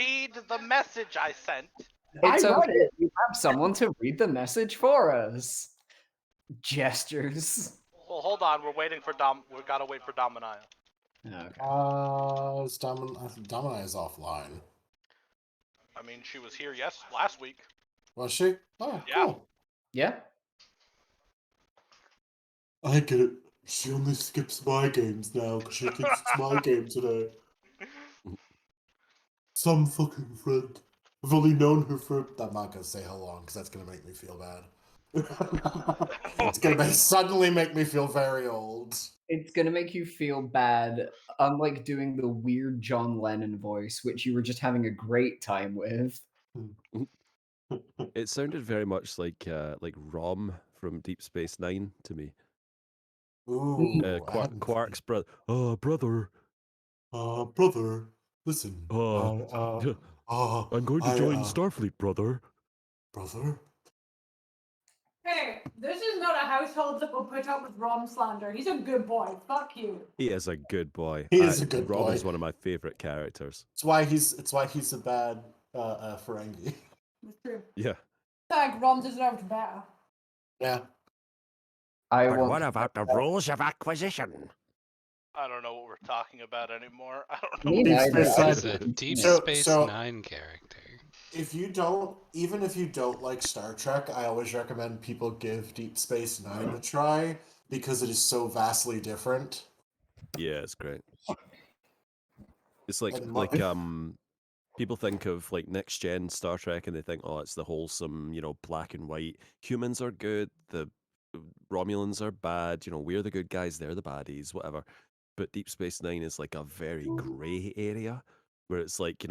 read the message I sent. It's I read okay. it. We have someone to read the message for us. Gestures. Well, hold on. We're waiting for Dom. We gotta wait for Dominia. Okay. Domina is offline. I mean, she was here last week. Was she? Oh, Yeah. cool. Yeah. I get it. She only skips my games now because she thinks it's my game today. Some fucking friend. I've only known her for. I'm not gonna say how long because that's gonna make me feel bad. It's gonna suddenly make me feel very old. It's gonna make you feel bad, unlike doing the weird John Lennon voice, which you were just having a great time with. It sounded very much like Rom from Deep Space Nine to me. Ooh, Quark's brother. Brother. Brother, listen. I'm going to join Starfleet, brother. Brother? Hey, this is not a household that will put up with Rom slander. He's a good boy. Fuck you. He is a good boy. He is a good Rom boy. is one of my favorite characters. It's why he's a bad Ferengi. It's true. Yeah. Like Rom deserved better. Yeah. But what about the rules of acquisition? I don't know what we're talking about anymore. I don't know. Me Deep neither. Space I Nine. was He's a confused. Deep So- Space so- Nine character. Even if you don't like Star Trek, I always recommend people give Deep Space Nine a try because it is so vastly different. Yeah, it's great. It's like And people think of like next gen Star Trek and they think, oh, it's the wholesome, black and white. Humans are good, the Romulans are bad, we're the good guys, they're the baddies, whatever. But Deep Space Nine is like a very grey area where it's like,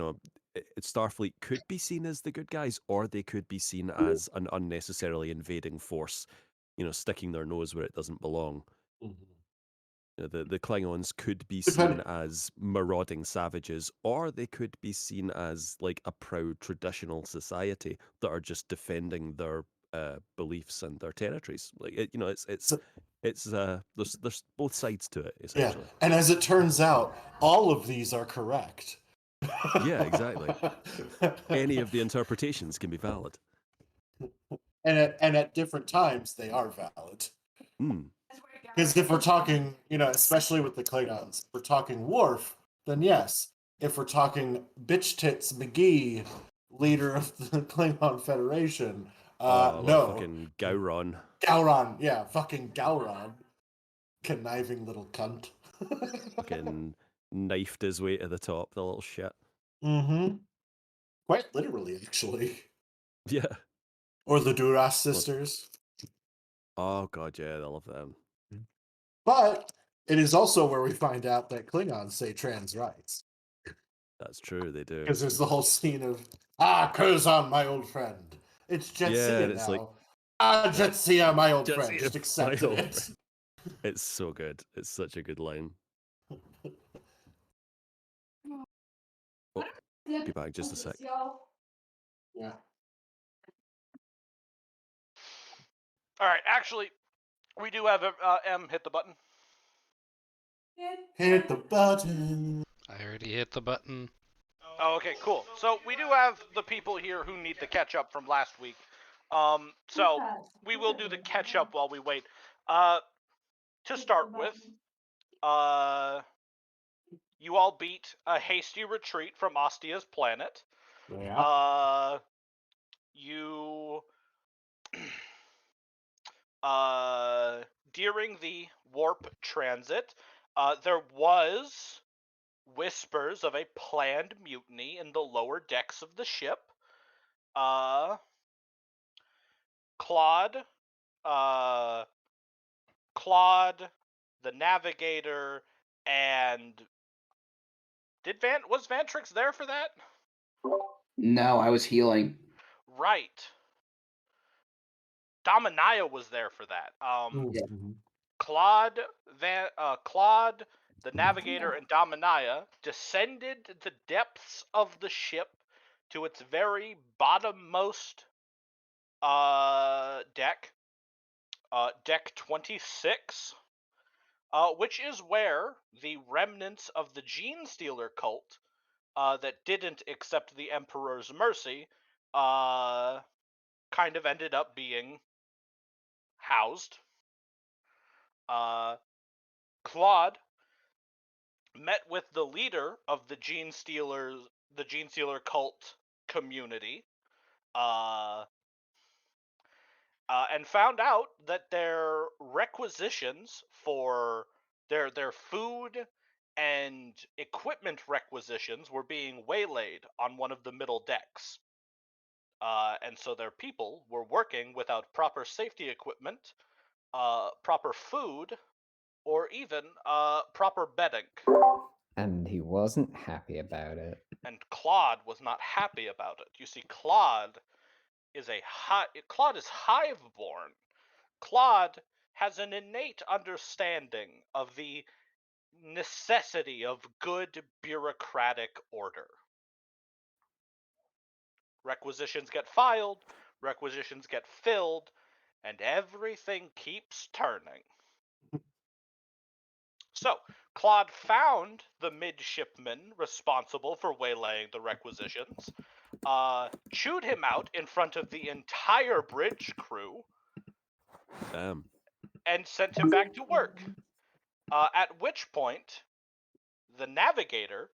Starfleet could be seen as the good guys or they could be seen as an unnecessarily invading force, sticking their nose where it doesn't belong. The Klingons could be seen as marauding savages, or they could be seen as like a proud traditional society that are just defending their beliefs and their territories. Like there's both sides to it yeah, essentially. and as it turns out, all of these are correct. Yeah, exactly. Any of the interpretations can be valid. and at different times they are valid. Mm. Because if we're talking, especially with the Klingons, if we're talking Worf, then yes. If we're talking Bitch Tits McGee, leader of the Klingon Federation, no. Fucking Gowron. Gowron, yeah, fucking Gowron. Conniving little cunt. Fucking knifed his way to the top, the little shit. Mm-hmm. Quite literally, actually. Yeah. Or the Duras sisters. Oh god, yeah, I love them. But it is also where we find out that Klingons say trans rights. That's true, they do. Because there's the whole scene of, Curzon, my old friend. It's Jetsia it's now. like, Jetsia, my old friend. Jetsia, Just my accepted old it. friend. It's so good. It's such a good line. Oh, be back just a sec. Yeah. All right, actually, we do have M hit the button. Hit the button. I already hit the button. Oh, okay, cool. So we do have the people here who need the catch up from last week. So we will do the catch up while we wait. To start with, you all beat a hasty retreat from Ostia's planet. Yeah. You during the warp transit, there was whispers of a planned mutiny in the lower decks of the ship. Claude, the navigator, and was Vantrix there for that? No, I was healing. Right. Dominia was there for that. Mhm. Claude, the navigator, and Dominia descended the depths of the ship to its very bottommost deck, deck 26, which is where the remnants of the Gene Stealer cult that didn't accept the Emperor's mercy kind of ended up being housed. Claude met with the leader of the Gene Stealer cult community, and found out that their requisitions for their food and equipment requisitions were being waylaid on one of the middle decks. And so their people were working without proper safety equipment, proper food, or even proper bedding. And he wasn't happy about it. And Claude was not happy about it. You see, Claude is hive-born. Claude has an innate understanding of the necessity of good bureaucratic order. Requisitions get filed, requisitions get filled, and everything keeps turning. So, Claude found the midshipman responsible for waylaying the requisitions, chewed him out in front of the entire bridge crew, Damn. and sent him back to work. At which point, the navigator,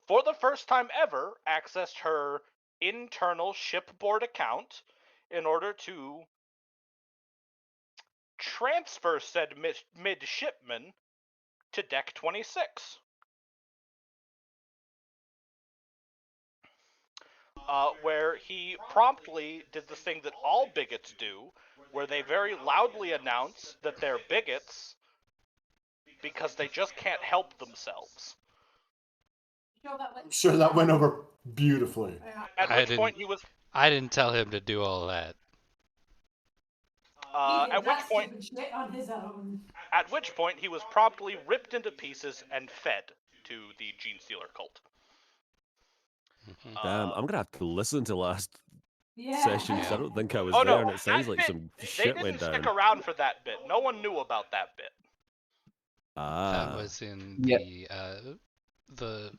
for the first time ever, accessed her internal shipboard account in order to transfer said midshipman to Deck 26. Where he promptly did the thing that all bigots do, where they very loudly announce that they're bigots because they just can't help themselves. I'm sure that went over beautifully. At I which point he was. I didn't tell him to do all that. At which point. Shit on his own. At which point he was promptly ripped into pieces and fed to the Gene Stealer cult. Damn, I'm gonna have to listen to last Yeah. session because I don't think I was Oh, there, no, and it sounds that like bit, some they shit didn't went stick down. around for that bit. No one knew about that bit. That Ah, was in Yep. the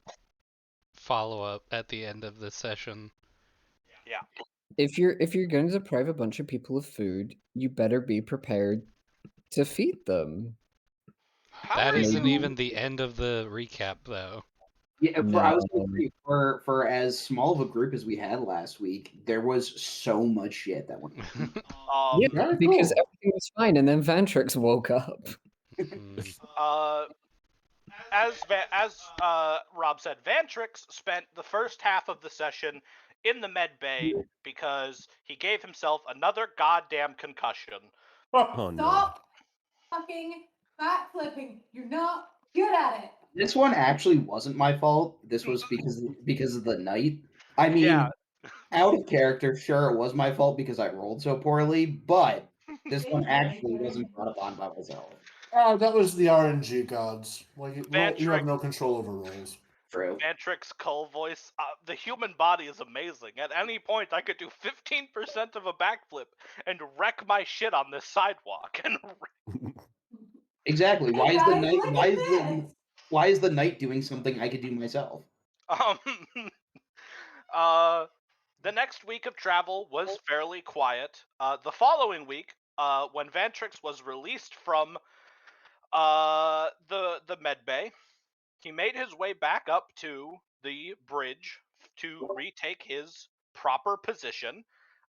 follow-up at the end of the session. Yeah. If you're going to deprive a bunch of people of food, you better be prepared to feed them. How That are isn't you? even the end of the recap, though. Yeah, I was gonna No. say, for as small of a group as we had last week, there was so much shit that went on. Yeah, Very because cool. everything was fine, and then Vantrix woke up. Mm. As Rob said, Vantrix spent the first half of the session in the med bay because he gave himself another goddamn concussion. oh no. Stop fucking backflipping. You're not good at it. This one actually wasn't my fault. This was because of the night. I mean, Yeah. out of character, sure, it was my fault because I rolled so poorly, but this one actually wasn't brought upon by myself. Oh, that was the RNG gods. Like, you have Vantrix. no control over rolls. True. Vantrix cull voice. The human body is amazing. At any point, I could do 15% of a backflip and wreck my shit on this sidewalk. And Exactly. Why Hey is the guys, knight? look at this. Why is the knight doing something I could do myself? The next week of travel was fairly quiet. The following week, when Vantrix was released from the med bay, he made his way back up to the bridge to retake his proper position.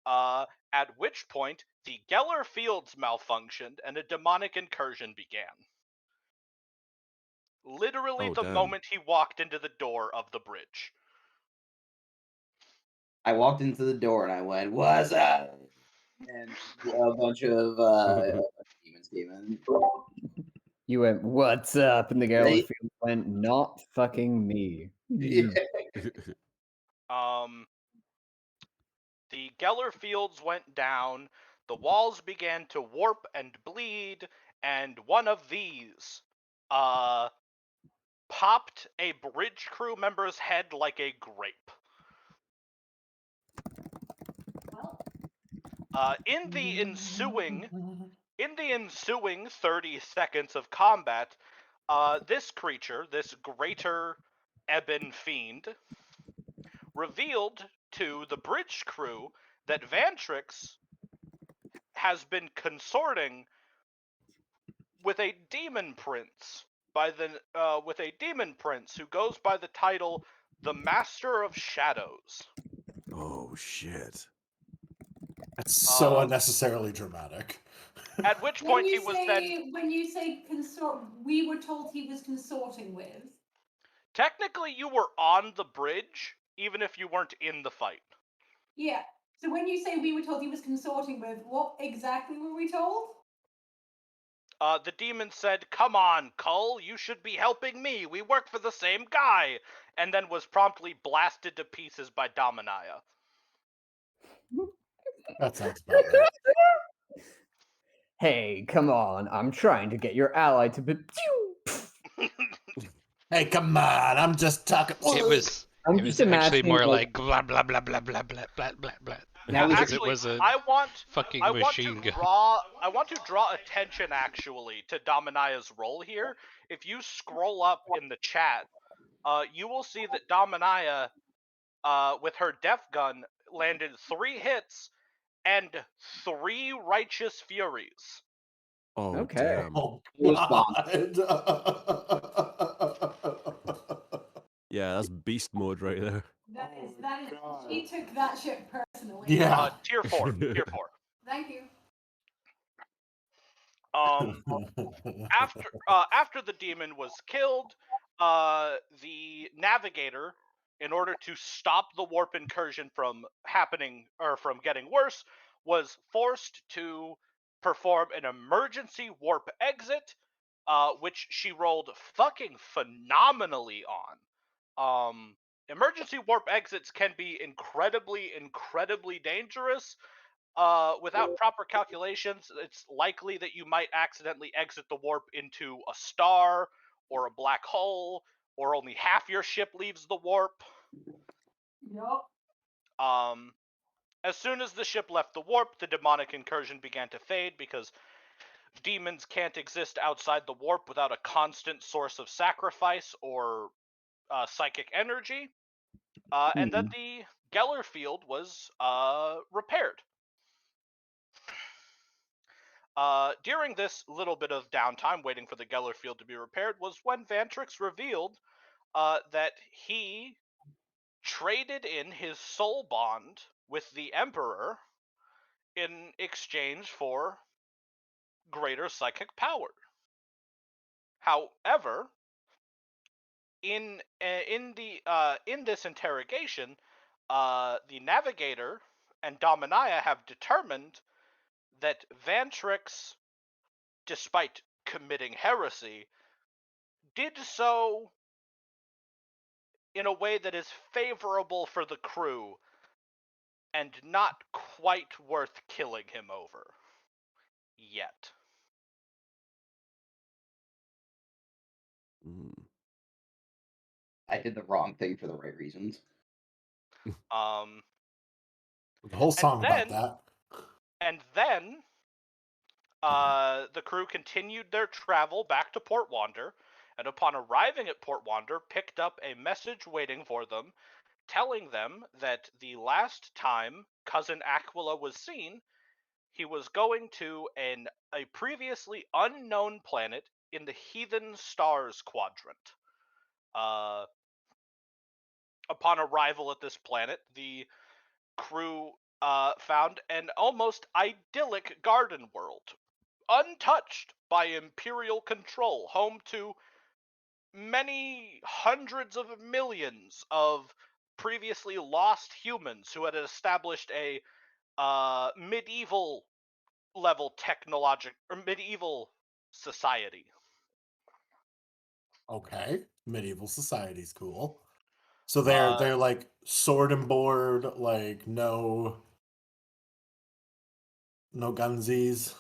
At which point, the Geller Fields malfunctioned and a demonic incursion began. Literally Oh, the damn. moment he walked into the door of the bridge. I walked into the door and I went, "What's up?" And a bunch of demons came in. You went, "What's up?" And the girl Right? went, "Not fucking me." Yeah. The Geller Fields went down, the walls began to warp and bleed, and one of these popped a bridge crew member's head like a grape. In the ensuing 30 seconds of combat, this creature, this greater Eben Fiend, revealed to the bridge crew that Vantrix has been consorting with a demon prince who goes by the title the Master of Shadows. Oh shit. That's so Um, unnecessarily dramatic. At which When point he you was say then we were told he was consorting with. technically you were on the bridge even if you weren't in the fight. Yeah. So when you say we were told he was consorting with, what exactly were we told? The demon said, "Come on, Cull, you should be helping me. We work for the same guy," and then was promptly blasted to pieces by Dominia. That sounds about right. Hey, come on. I'm trying to get your ally to be. Hey, come on! I'm just talking. It was I'm it just was actually imagining, more like- like blah blah blah blah blah blah blah blah blah. That was Because it Actually, was a I want fucking I want machine to gun. draw attention actually to Dominia's role here. If you scroll up in the chat, you will see that Dominia, with her death gun, landed 3 hits and 3 righteous furies. Oh Okay. damn. Oh It was God! Yeah, that's beast mode right there. That Oh is my that is God. she took that shit personally. Yeah. Tier 4, tier 4. Thank you. After the demon was killed, the navigator, in order to stop the warp incursion from happening or from getting worse, was forced to perform an emergency warp exit, which she rolled fucking phenomenally on. Emergency warp exits can be incredibly dangerous. Without proper calculations, it's likely that you might accidentally exit the warp into a star or a black hole, or only half your ship leaves the warp. Yup. As soon as the ship left the warp, the demonic incursion began to fade because demons can't exist outside the warp without a constant source of sacrifice or psychic energy. And then the Geller field was repaired. During this little bit of downtime waiting for the Geller field to be repaired was when Vantrix revealed that he traded in his soul bond with the Emperor in exchange for greater psychic power. However, in this interrogation, the Navigator and Dominia have determined that Vantrix, despite committing heresy, did so in a way that is favorable for the crew and not quite worth killing him over. Yet. Mm. I did the wrong thing for the right reasons. The whole song about that. And then, the crew continued their travel back to Port Wander, and upon arriving at Port Wander, picked up a message waiting for them, telling them that the last time Cousin Aquila was seen, he was going to a previously unknown planet in the Heathen Stars quadrant. Upon arrival at this planet, the crew found an almost idyllic garden world, untouched by Imperial control, home to many hundreds of millions of previously lost humans who had established a medieval level medieval society. Okay, medieval society's cool. So they're like sword and board, like no gunsies.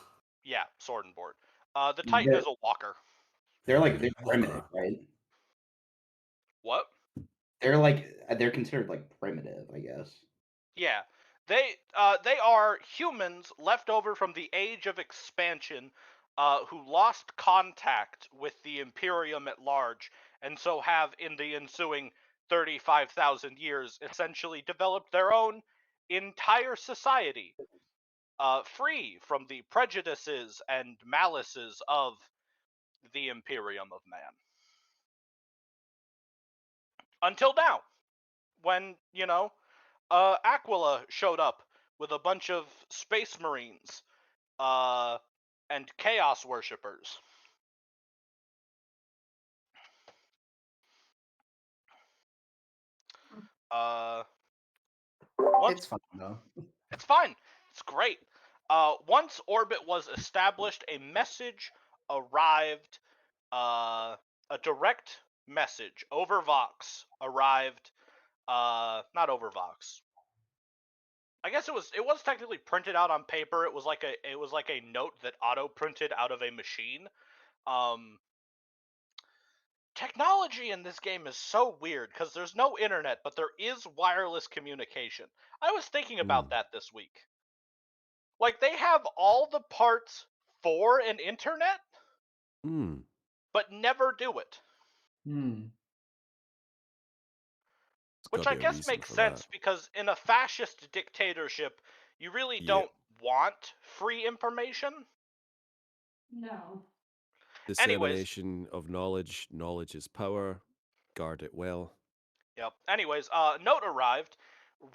Yeah, sword and board. The Titan is a walker. They're Okay. primitive, right? What? They're considered like primitive, I guess. Yeah, they are humans left over from the Age of Expansion, who lost contact with the Imperium at large and so have in the ensuing 35,000 years essentially developed their own entire society, free from the prejudices and malices of the Imperium of Man. Until now, when, Aquila showed up with a bunch of space marines and chaos worshippers. It's fine though. It's fine. It's great. Once orbit was established, a message arrived. A direct message over Vox arrived. Not over Vox. I guess it was technically printed out on paper. It was like a note that auto printed out of a machine. Technology in this game is so weird because there's no internet, but there is wireless communication. I was thinking about that this week. Like, they have all the parts for an internet, but never do it. Which I guess makes sense because in a fascist dictatorship, you really don't want free information. No. Dissemination of knowledge. Knowledge is power. Guard it well. Yep. Anyways, note arrived,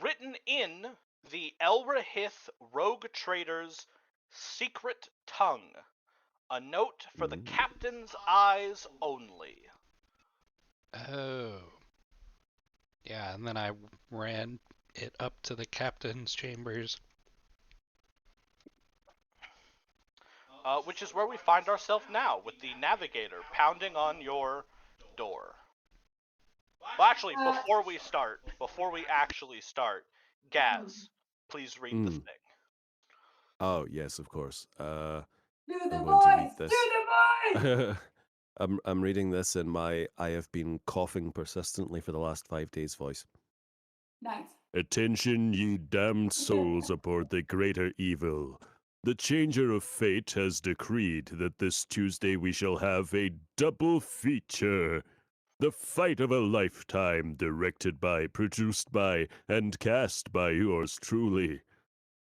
written in the Elrahith Rogue Trader's secret tongue. A note for the captain's eyes only. Oh. Yeah, and then I ran it up to the captain's chambers. Which is where we find ourselves now, with the navigator pounding on your door. Well, actually, before we actually start, Gaz, please read the thing. Oh, yes, of course. Do I'm the going to read voice! this. Do the voice! I'm reading this in my I have been coughing persistently for the last 5 days voice. Nice. Attention, ye damned souls aboard the greater evil. The changer of fate has decreed that this Tuesday we shall have a double feature. The fight of a lifetime, directed by, produced by, and cast by yours truly.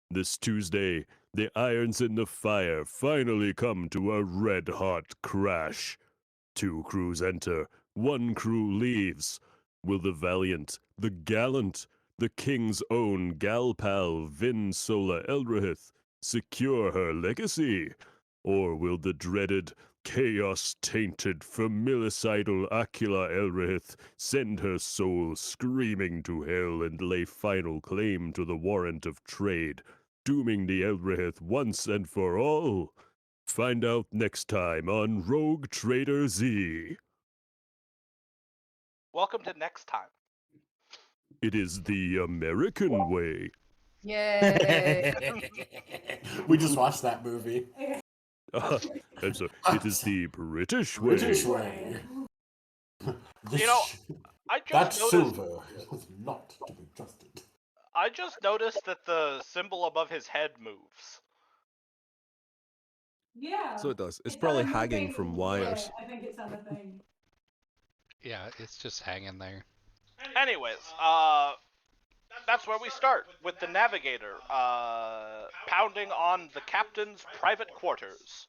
This Tuesday, the irons in the fire finally come to a red-hot crash. 2 crews enter, 1 crew leaves. Will the valiant, the gallant, the king's own gal pal Vin Sola Elrahith secure her legacy? Or will the dreaded, chaos-tainted, familicidal Aquila Elrahith send her soul screaming to hell and lay final claim to the warrant of trade, dooming the Elrahith once and for all? Find out next time on Rogue Trader Z. Welcome to next time. It is the American way. Yay! We just watched that movie. I'm sorry, it is the British way. British way. I That just noticed. silver is not to be trusted. I just noticed that the symbol above his head moves. Yeah. So it does. It's on probably a hanging moving- from wires. Yeah, I think it's on a thing. Yeah, it's just hanging there. Anyways, that's where we start, with the navigator, pounding on the captain's private quarters.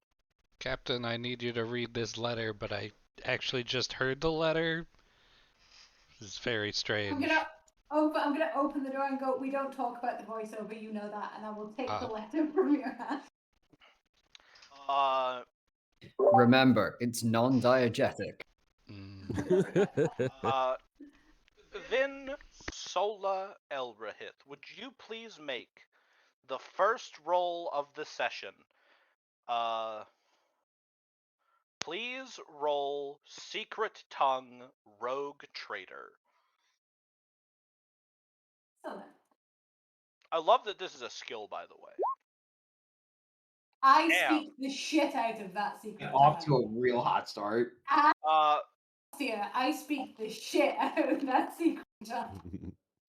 Captain, I need you to read this letter, but I actually just heard the letter. This is very strange. I'm gonna open the door and go, we don't talk about the voiceover, you know that, and I will take the letter from your hand. Remember, it's non-diegetic. Vin Sola Elrahith, would you please make the first roll of the session? Please roll Secret Tongue Rogue Trader. So I love that this is a skill, by the way. I speak the shit out of that secret Off tongue. to a real hot start. I speak the shit out of that secret tongue.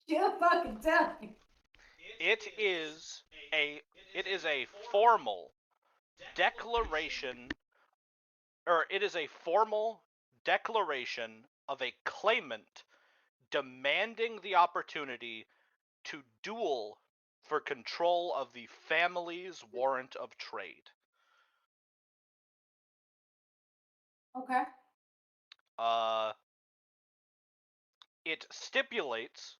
She'll fucking tell me. It is a formal declaration, or it is a formal declaration of a claimant demanding the opportunity to duel for control of the family's warrant of trade. Okay. It stipulates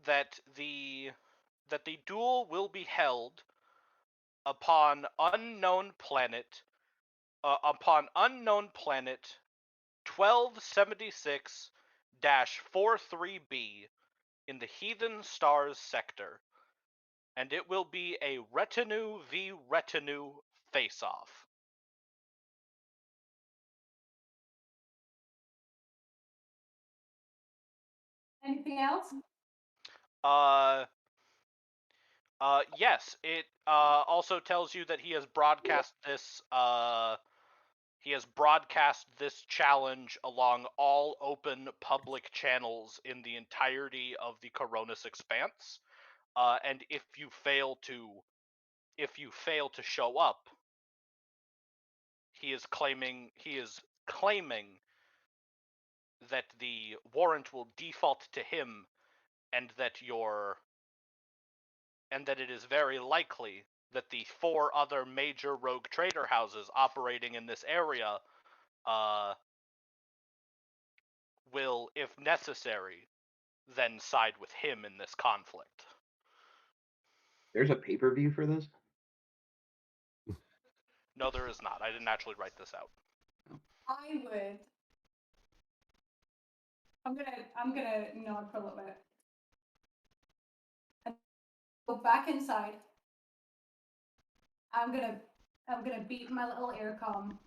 that the duel will be held upon unknown planet 1276-43b in the Heathen Stars sector, and it will be a retinue v retinue face-off. Anything else? Yes, it also tells you that he has broadcast this challenge along all open public channels in the entirety of the Coronis Expanse. And if you fail to show up, he is claiming that the warrant will default to him, and that it is very likely that the 4 other major rogue trader houses operating in this area will, if necessary, then side with him in this conflict. There's a pay-per-view for this? No, there is not. I didn't actually write this out. I would. I'm gonna nod for a little bit. And go back inside. I'm gonna beat my little intercom,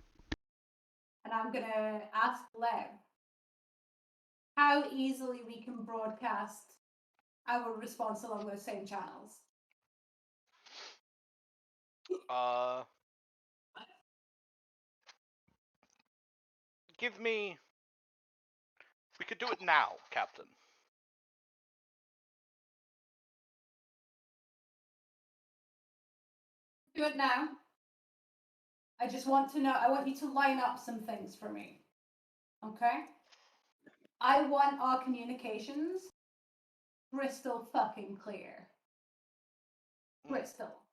and I'm gonna ask Lev how easily we can broadcast our response along those same channels. We could do it now, Captain. Do it now. I just want to know, I want you to line up some things for me. Okay? I want our communications crystal fucking clear. Crystal.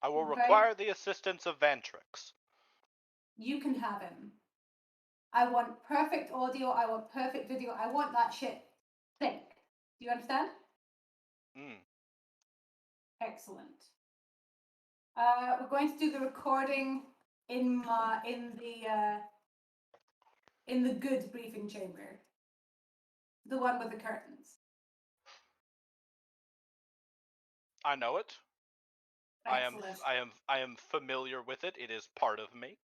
I will Okay. require the assistance of Vantrix. You can have him. I want perfect audio, I want perfect video, I want that shit sync. Do you understand? Excellent. We're going to do the recording in the good briefing chamber. The one with the curtains. I know it. Excellent. I am familiar with it. It is part of me.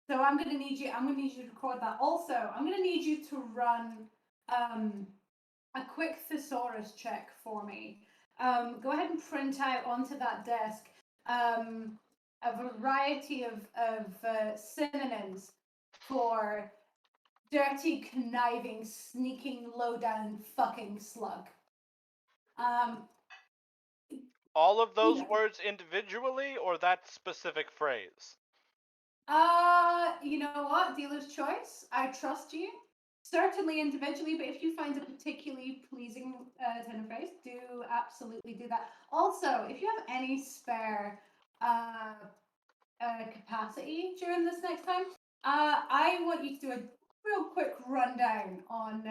So I'm gonna need you to record that. Also, I'm gonna need you to run a quick thesaurus check for me. Go ahead and print out onto that desk a variety of synonyms for dirty, conniving, sneaking, low-down fucking slug. All of those words individually, or that specific phrase? You know what? Dealer's choice. I trust you. Certainly individually, but if you find a particularly pleasing tenor phrase, do absolutely do that. Also, if you have any spare capacity during this next time, I want you to do a real quick rundown on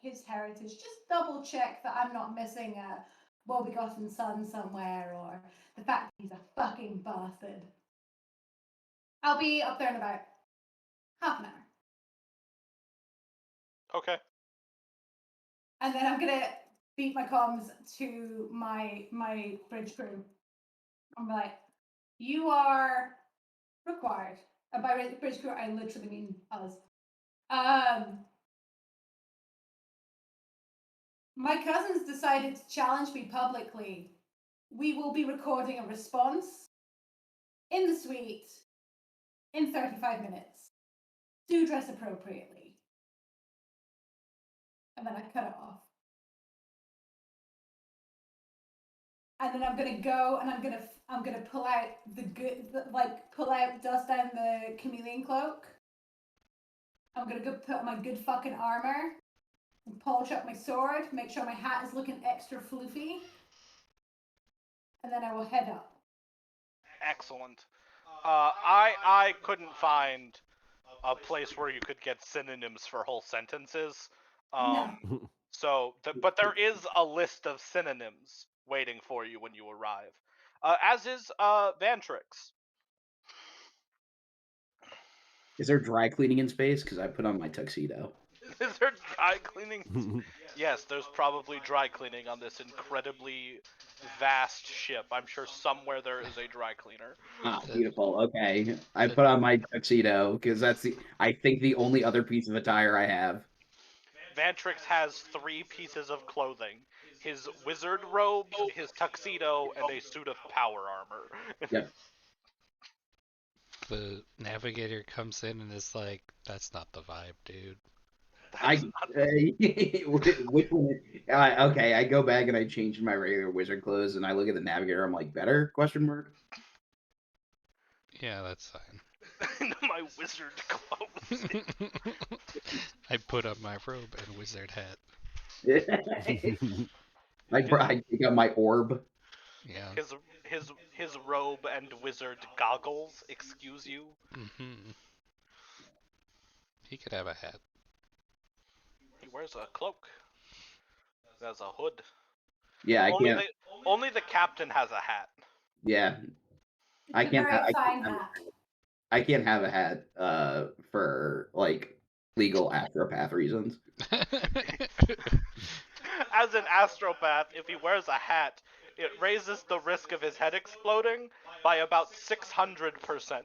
his heritage. Just double check that I'm not missing a woe-begotten son somewhere, or the fact that he's a fucking bastard. I'll be up there in about half an hour. Okay. And then I'm gonna beat my comms to my bridge crew. I'm like, you are required. And by bridge crew, I literally mean us. My cousins decided to challenge me publicly. We will be recording a response in the suite in 35 minutes. Do dress appropriately. And then I cut it off. And then I'm gonna go and I'm gonna pull out pull out, dust down the chameleon cloak, I'm gonna go put on my good fucking armor and polish up my sword, make sure my hat is looking extra floofy, and then I will head up. Excellent. I couldn't find a place where you could get synonyms for whole sentences. No. So, but there is a list of synonyms waiting for you when you arrive. As is Vantrix. Is there dry cleaning in space? Because I put on my tuxedo. Is there dry cleaning? Yes, there's probably dry cleaning on this incredibly vast ship. I'm sure somewhere there is a dry cleaner. Ah, beautiful. Okay, I put on my tuxedo because that's I think the only other piece of attire I have. Vantrix has 3 pieces of clothing: his wizard robe, his tuxedo, and a suit of power armor. Yep. The navigator comes in and is like, "That's not the vibe, dude." Which one? Okay, I go back and I change my regular wizard clothes, and I look at the navigator. I'm like, better? Question mark. Yeah, that's fine. My wizard clothes. I put on my robe and wizard hat. I take out my orb. Yeah. His robe and wizard goggles. Excuse you. He could have a hat. He wears a cloak. There's a hood. Yeah, Only the captain has a hat. Yeah, I can't have a hat for like legal astropath reasons. As an astropath, if he wears a hat, it raises the risk of his head exploding by about 600%.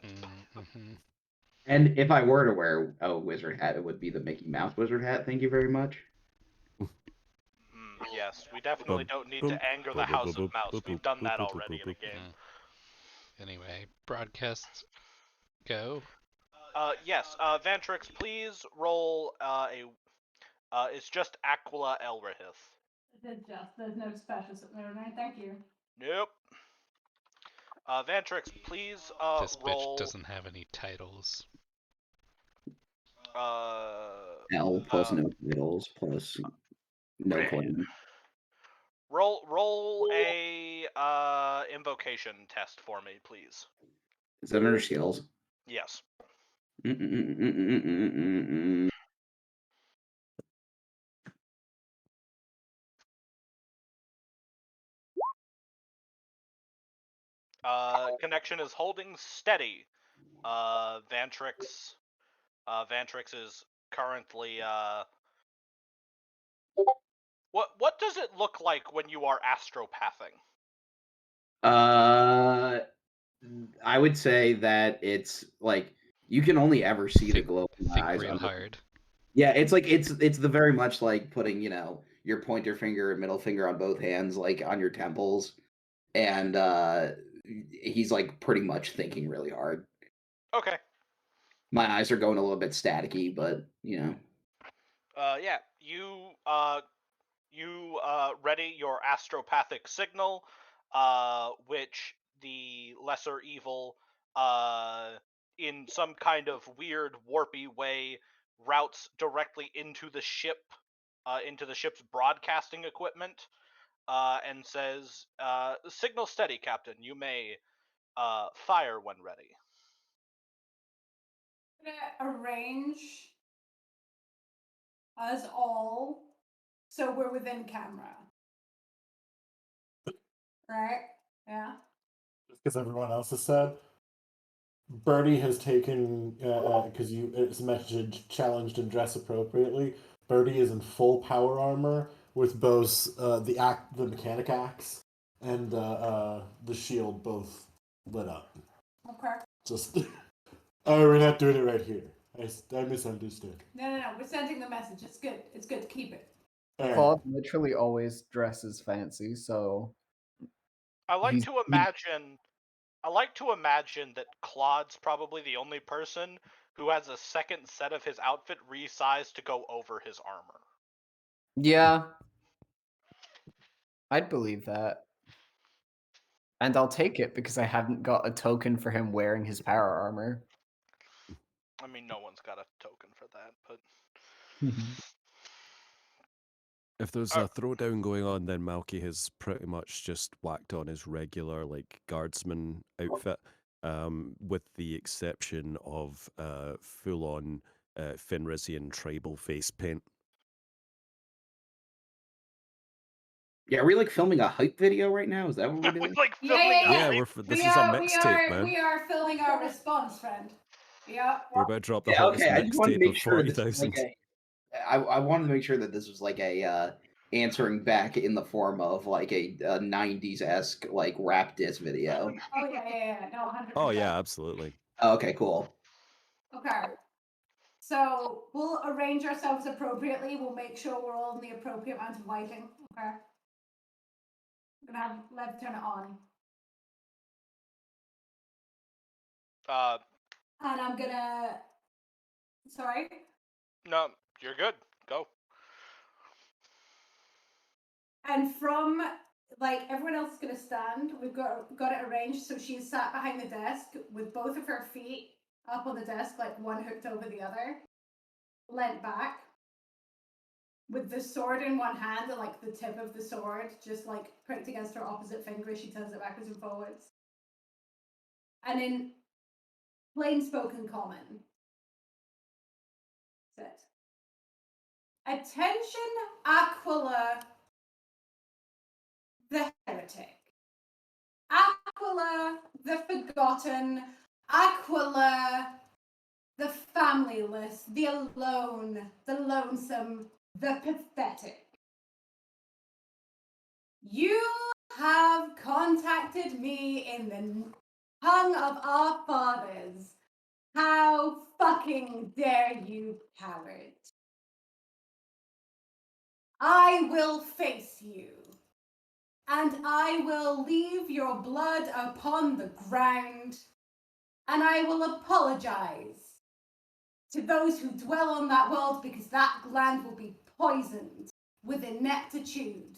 And if I were to wear a wizard hat, it would be the Mickey Mouse wizard hat. Thank you very much. Yes, we definitely don't need to anger the House of Mouse. We've done that already in a game. Anyway, broadcasts go. Yes, Vantrix, please roll it's just Aquila Elrahith. There's no special submariner, thank you. Nope. Vantrix, please this roll. bitch doesn't have any titles. L plus no titles plus no claim. Roll a invocation test for me, please. Is that under skills? Yes. Connection is holding steady. Vantrix is currently What does it look like when you are astropathing? I would say that it's like you can only ever see the glow in my eyes. Real hard. Yeah, it's like it's the very much like putting, your pointer finger and middle finger on both hands, like on your temples, and he's like pretty much thinking really hard. Okay. My eyes are going a little bit staticky, but yeah, you ready your astropathic signal, which the lesser evil, in some kind of weird warpy way, routes directly into the ship's broadcasting equipment, and says, "Signal steady, Captain. You may fire when ready." I'm gonna arrange us all so we're within camera. Right? Yeah. Just because everyone else has said, Birdie has taken because it's message challenged and dress appropriately. Birdie is in full power armor with both the mechanic axe and the shield both lit up. Okay. Just we're not doing it right here. I misunderstood. No. We're sending the message. It's good. It's good to keep it. Claude literally always dresses fancy, so I like to imagine that Claude's probably the only person who has a second set of his outfit resized to go over his armor. Yeah. I'd believe that. And I'll take it because I haven't got a token for him wearing his power armor. I mean, no one's got a token for that, but If there's a throwdown going on, then Malky has pretty much just whacked on his regular like guardsman outfit, with the exception of full-on Fenrisian tribal face paint. Yeah, are we like filming a hype video right now? Is that what we're doing? like Yeah, filming yeah, a yeah. Yeah, hype this we is a are, mixtape, man. we are filming our response, friend. Yeah. We're about to drop the Yeah, hottest okay. I just wanted to mixtape make of sure this was 40,000. like I wanted to make sure that this was like a answering back in the form of like a 90s esque like rap diss video. Oh yeah. No, 100%. Oh yeah, absolutely. Oh, okay, cool. Okay. So we'll arrange ourselves appropriately. We'll make sure we're all in the appropriate amount of lighting. Okay. I'm gonna have Lev turn it on. And I'm gonna. Sorry. No, you're good. Go. And from like everyone else is gonna stand. We've got it arranged so she's sat behind the desk with both of her feet up on the desk, like one hooked over the other, leant back, with the sword in one hand and like the tip of the sword just like pricked against her opposite finger as she turns it backwards and forwards. And in plain spoken common, sit. Attention, Aquila the heretic. Aquila the forgotten. Aquila the familyless, the alone, the lonesome, the pathetic. You have contacted me in the tongue of our fathers. How fucking dare you, coward? I will face you, and I will leave your blood upon the ground, and I will apologize to those who dwell on that world, because that land will be poisoned with ineptitude.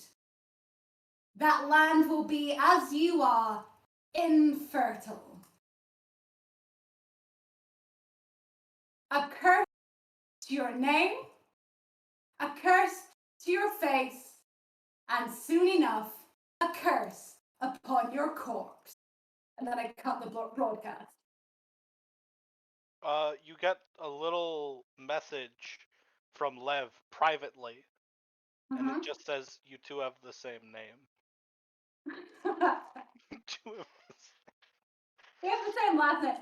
That land will be, as you are, infertile. A curse to your name, a curse to your face, and soon enough, a curse upon your corpse. And then I cut the broadcast. You get a little message from Lev privately, and it just says you two have the same name. We have the same last name.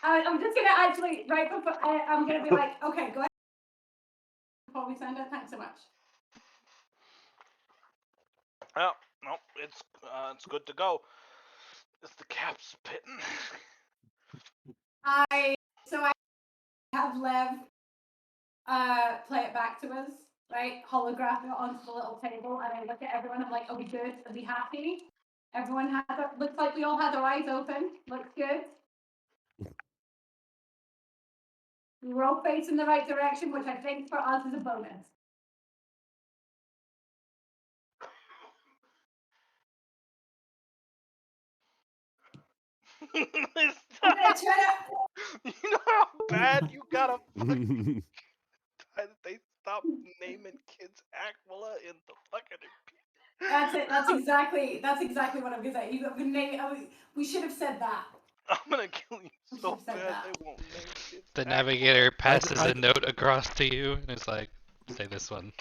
I'm just gonna actually, right before, I'm gonna be like, okay, go ahead. Before we send it, thanks so much. Oh, no, it's good to go. Is the cap spitting? I have Lev play it back to us, right? Holograph it onto the little table, and I look at everyone. I'm like, are we good? Are we happy? Everyone had looks like we all had our eyes open. Looks good. We were all facing the right direction, which I think for us is a bonus. I'm gonna turn it. You know how bad you gotta fucking. They stop naming kids Aquila in the fucking. That's it. That's exactly what I'm gonna say. You name. We should have said that. I'm gonna kill you so said bad that. they won't name kids. The Aquila. navigator passes a note across to you and is like, say this one.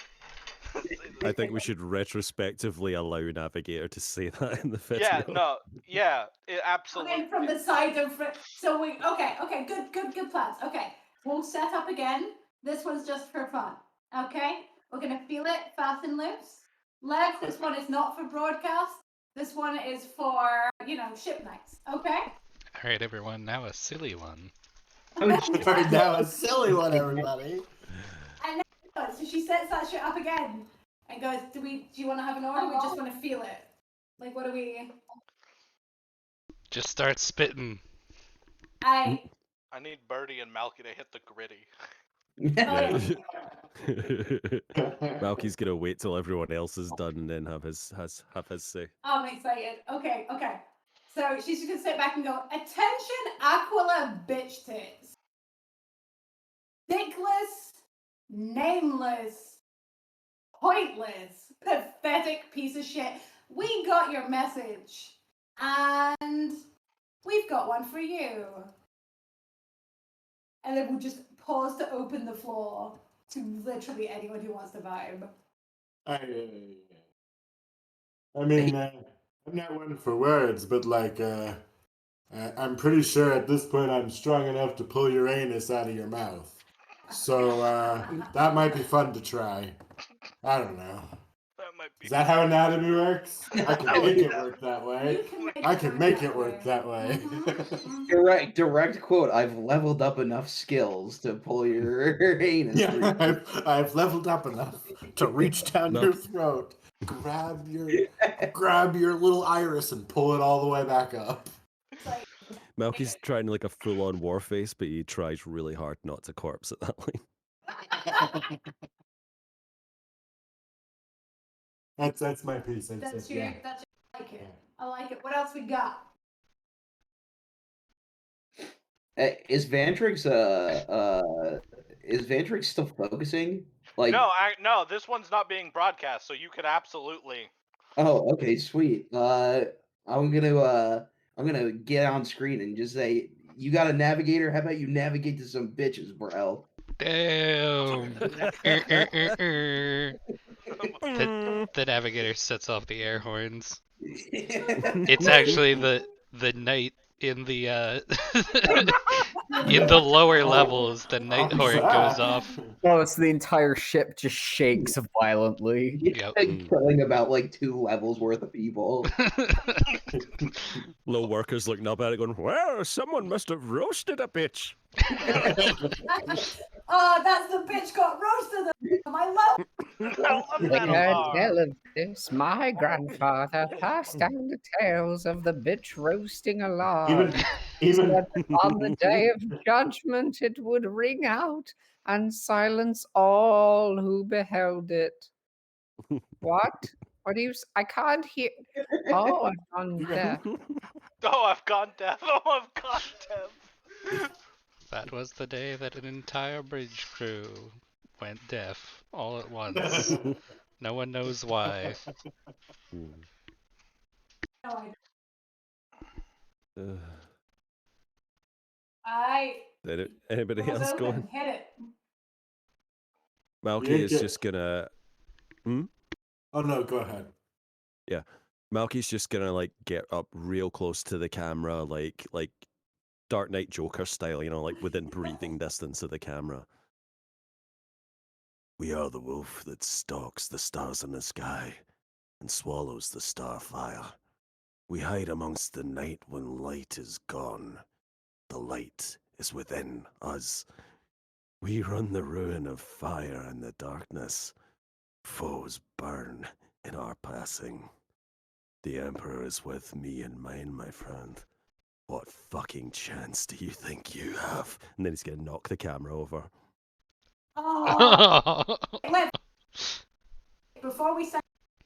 I think we should retrospectively allow Navigator to say that in the video. Yeah, no, yeah, absolutely. Okay, from the side of so we okay, good plans. Okay, we'll set up again. This one's just for fun. Okay, we're gonna feel it fast and loose. Lev, this one is not for broadcast. This one is for ship nights. Okay. All right, everyone. Now a silly one. Right now, a silly one, everybody. So she sets that shit up again and goes, do you want to have an order? Or we just want to feel it? Like, what do we? Just start spitting. I need Birdie and Malky to hit the gritty. Malky's gonna wait till everyone else is done and then have his say. I'm excited. Okay. So she's just gonna sit back and go, attention, Aquila bitch tits. dickless, nameless, pointless, pathetic piece of shit. We got your message, and we've got one for you. And then we'll just pause to open the floor to literally anyone who wants to vibe. I mean, I'm not one for words, but like, I'm pretty sure at this point I'm strong enough to pull your anus out of your mouth. So that might be fun to try. I don't know. That might be. Is that how anatomy works? I can make it work that way. You can make I it can work make that it work way. that way. Direct quote. I've leveled up enough skills to pull your anus. through your- Yeah, I've leveled up enough to reach down No. your throat, grab your little iris, and pull it all the way back up. It's like, Malky's trying like a full-on war face, but he tries really hard not to corpse at that line. That's my piece. that's yeah. your, that's your, I like it. I like it. What else we got? Is Vantrix still focusing? Like No, this one's not being broadcast, so you could absolutely. Oh, okay, sweet. I'm gonna get on screen and just say, you got a navigator? How about you navigate to some bitches, bro? Damn. The navigator sets off the air horns. It's actually the knight in the in the lower levels. The night horn goes off. Oh, it's the entire ship just shakes violently. Yep. Killing about like 2 levels worth of people. Little workers looking up at it going, well, someone must have roasted a bitch. Oh, that's the bitch got roasted. I love We heard tell of this. My grandfather passed down the tales of the bitch roasting alarm. Even On the day of judgment, it would ring out and silence all who beheld it. What? What do you? I can't hear. Oh, I've gone deaf. Oh, I've gone deaf. Oh, I've gone deaf. That was the day that an entire bridge crew went deaf all at once. No one knows why. Anybody Doors else open. going? Hit it. Malky Yeah, is yeah. just gonna. Oh no, go ahead. Malky's just gonna like get up real close to the camera, like Dark Knight Joker style, you know, like within breathing distance of the camera. We are the wolf that stalks the stars in the sky and swallows the star fire. We hide amongst the night when light is gone. The light is within us. We run the ruin of fire and the darkness. Foes burn in our passing. The Emperor is with me and mine, my friend. What fucking chance do you think you have? And then he's gonna knock the camera over. Oh, before we say,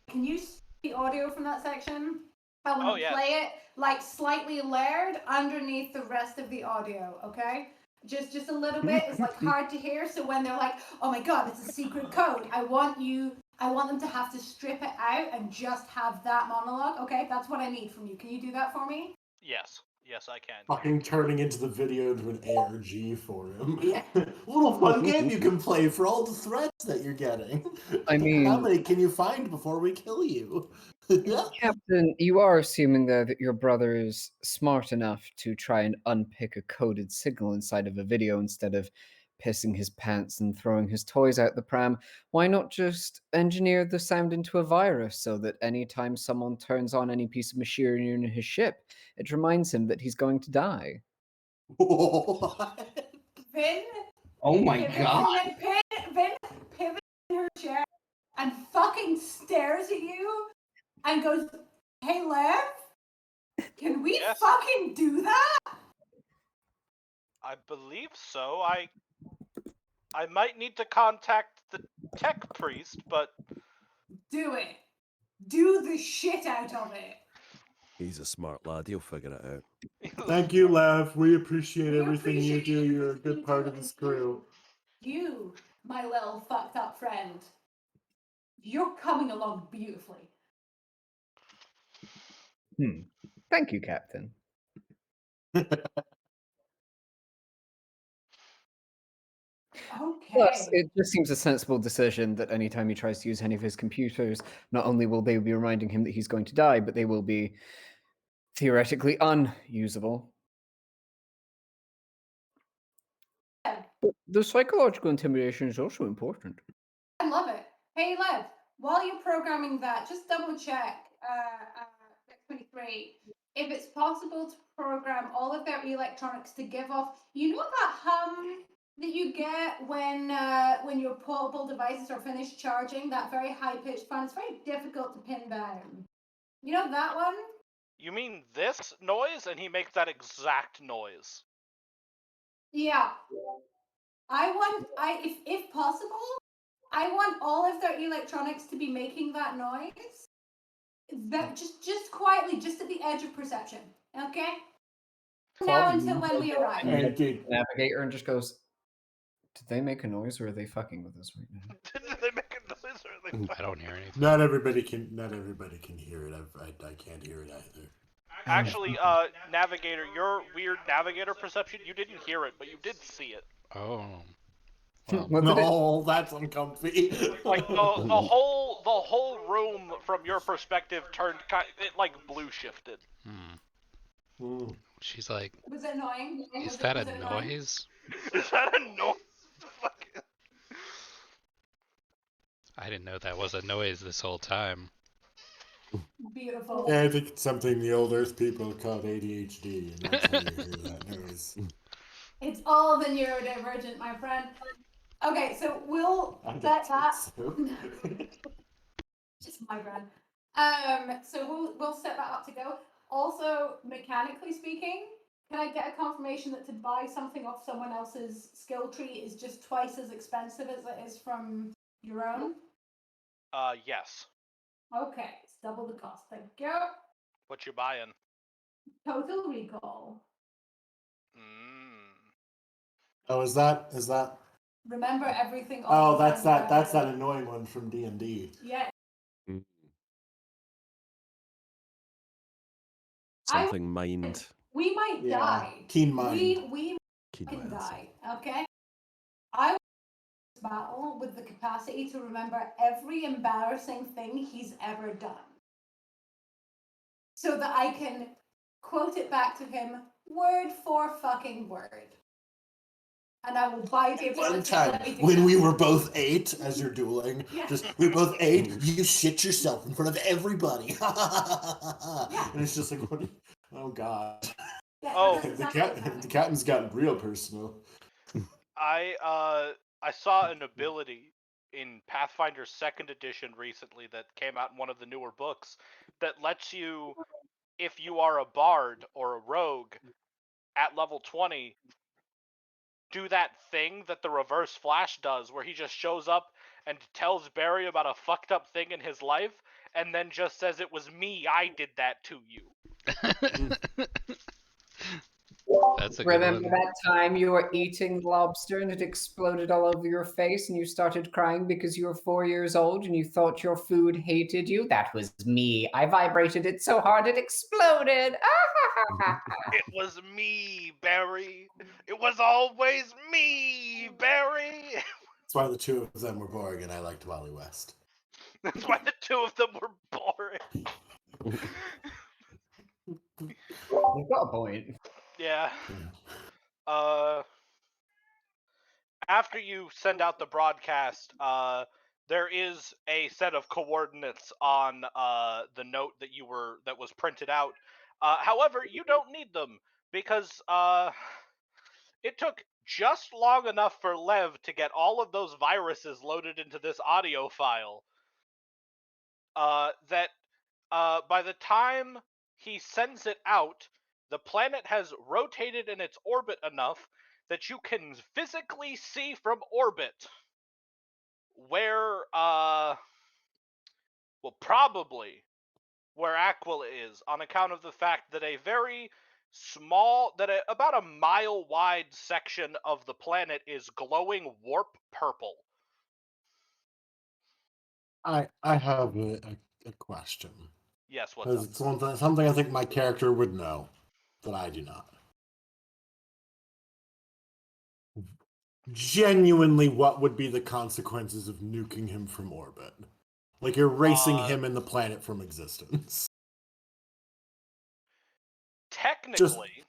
can you see the audio from that section? I want to yes. play it like slightly layered underneath the rest of the audio, okay? Just a little bit. It's like hard to hear. So when they're like, "Oh my god, it's a secret code," I want them to have to strip it out and just have that monologue. Okay, that's what I need from you. Can you do that for me? Yes, I can. Fucking turning into the video into an ARG for him. Little fun game you can play for all the threats that you're getting. I mean, how many can you find before we kill you? Captain, you are assuming though that your brother is smart enough to try and unpick a coded signal inside of a video instead of pissing his pants and throwing his toys out the pram. Why not just engineer the sound into a virus so that anytime someone turns on any piece of machinery in his ship, it reminds him that he's going to die? Vin? Oh my Vin, god. Vin pivots in her chair and fucking stares at you and goes, "Hey, Lev, can we Yes. fucking do that?" I believe so. I might need to contact the tech priest, but Do it. Do the shit out of it. He's a smart lad, he'll figure it out. Thank you, Lev. We appreciate We everything you appreciate do. you. You're a good part of this crew. You, my little fucked up friend, you're coming along beautifully. Thank you, Captain. Plus, Okay. it just seems a sensible decision that anytime he tries to use any of his computers, not only will they be reminding him that he's going to die, but they will be theoretically unusable. Yeah, But the psychological intimidation is also important. I love it. Hey, Lev, while you're programming that, just double check, X23, if it's possible to program all of their electronics to give off, you know that hum that you get when your portable devices are finished charging, that very high-pitched fun. It's very difficult to pin down. You know that one? You mean this noise? And he makes that exact noise. Yeah. If possible, I want all of their electronics to be making that noise. That just quietly, just at the edge of perception. Okay? Now until when we arrive. And dude, Navigator and just goes, did they make a noise or are they fucking with us right now? Did they make a noise or are they I don't hear anything. not everybody can hear it. I can't hear it either. Actually, Navigator, your weird Navigator perception, you didn't hear it, but you did see it. Oh. Well, What did it- No, that's uncomfy. Like, the whole room, from your perspective, turned it, like, blue shifted. Mm. she's like, Was it annoying? is that a noise? Is that a noise? Fucking... I didn't know that was a noise this whole time. Beautiful. Yeah, I think it's something the old Earth people called ADHD, and that's how you hear that noise. It's all the neurodivergent, my friend. Okay, so we'll I don't set that. think so. Just my friend. So we'll set that up to go. Also, mechanically speaking, can I get a confirmation that to buy something off someone else's skill tree is just twice as expensive as it is from your own? Yes. Okay, it's double the cost. Thank you. What you buying? Total Recall. Oh, is that? Remember everything. Oh, always that's that. under- That's that annoying one from D&D. Yeah. Something mind. We might Yeah. die. Keen mind. We Keen can mind. die. Okay. I want this battle with the capacity to remember every embarrassing thing he's ever done, so that I can quote it back to him word for fucking word. And I will buy the One ability to time let me do when that. we were both 8, as you're dueling, Yeah. we both 8. You shit yourself in front of everybody, and it's just like, what? Oh god. Yeah, Oh. that doesn't The sound like that. the captain's gotten real personal. I saw an ability in Pathfinder 2nd Edition recently that came out in one of the newer books that lets you, if you are a bard or a rogue at level 20, do that thing that the Reverse Flash does, where he just shows up and tells Barry about a fucked up thing in his life, and then just says, "It was me, I did that to you." That's a good Remember one. that time you were eating lobster and it exploded all over your face and you started crying because you were 4 years old and you thought your food hated you? That was me. I vibrated it so hard it exploded. It was me, Barry. It was always me, Barry. That's why the two of them were boring, and I liked Wally West. That's why the two of them were boring. You've got a point. Yeah. After you send out the broadcast, there is a set of coordinates on the note that was printed out. However, you don't need them because it took just long enough for Lev to get all of those viruses loaded into this audio file that by the time he sends it out, the planet has rotated in its orbit enough that you can physically see from orbit where, probably where Aquila is, on account of the fact that a very about a mile wide section of the planet is glowing warp purple. I have a question. Yes, what's Because up? it's something I think my character would know that I do not. Genuinely, what would be the consequences of nuking him from orbit? Like erasing him and the planet from existence. Technically,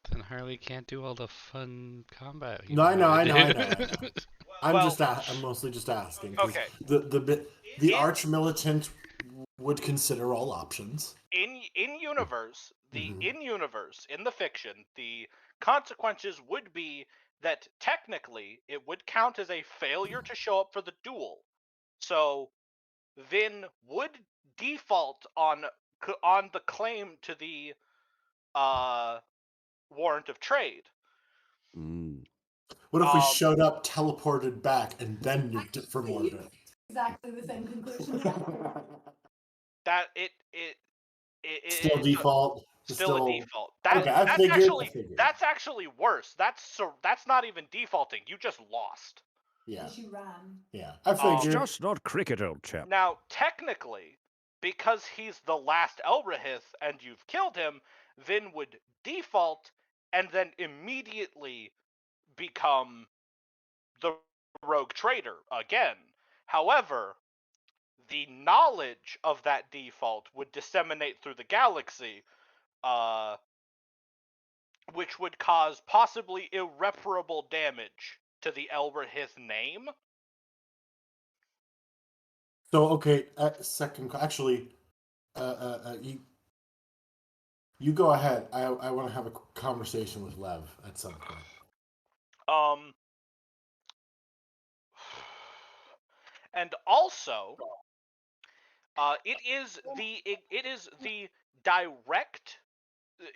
Then Harley can't do all the fun combat. No, I know. I'm Well, I'm mostly just asking. 'Cause okay. The arch militant would consider all options. in universe, Mhm. in the fiction, the consequences would be that technically it would count as a failure to show up for the duel. So Vin would default on the claim to the warrant of trade. Mm. What if we showed up, teleported back, and then nuked it from Actually, orbit? Exactly the same conclusion. That it Still default. Still a default. Okay, I figured. That's actually worse. That's not even defaulting. You just lost. Yeah. She ran. Yeah, I figured. Just not cricket, old chap. Now, technically, because he's the last Elbrahith and you've killed him, Vin would default and then immediately become the rogue trader again. However, the knowledge of that default would disseminate through the galaxy, which would cause possibly irreparable damage to the Elbrahith name. So okay, actually, you go ahead. I want to have a conversation with Lev at some point. And also, it is the direct.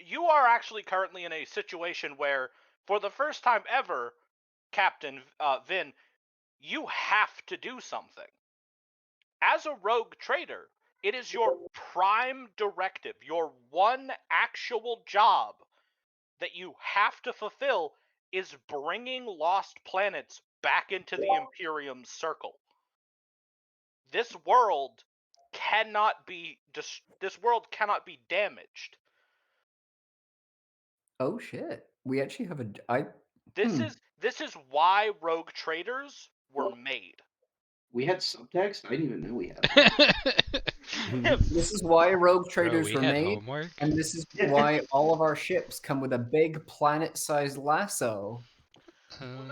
You are actually currently in a situation where, for the first time ever, Captain Vin, you have to do something. As a rogue trader, it is your prime directive, your one actual job that you have to fulfill is bringing lost planets back into the Imperium's circle. This world cannot be damaged. Oh shit! We actually have This is why rogue traders were made. We had subtext? I didn't even know we had. This is why rogue traders we were had made, homework. and this is why all of our ships come with a big planet-sized lasso.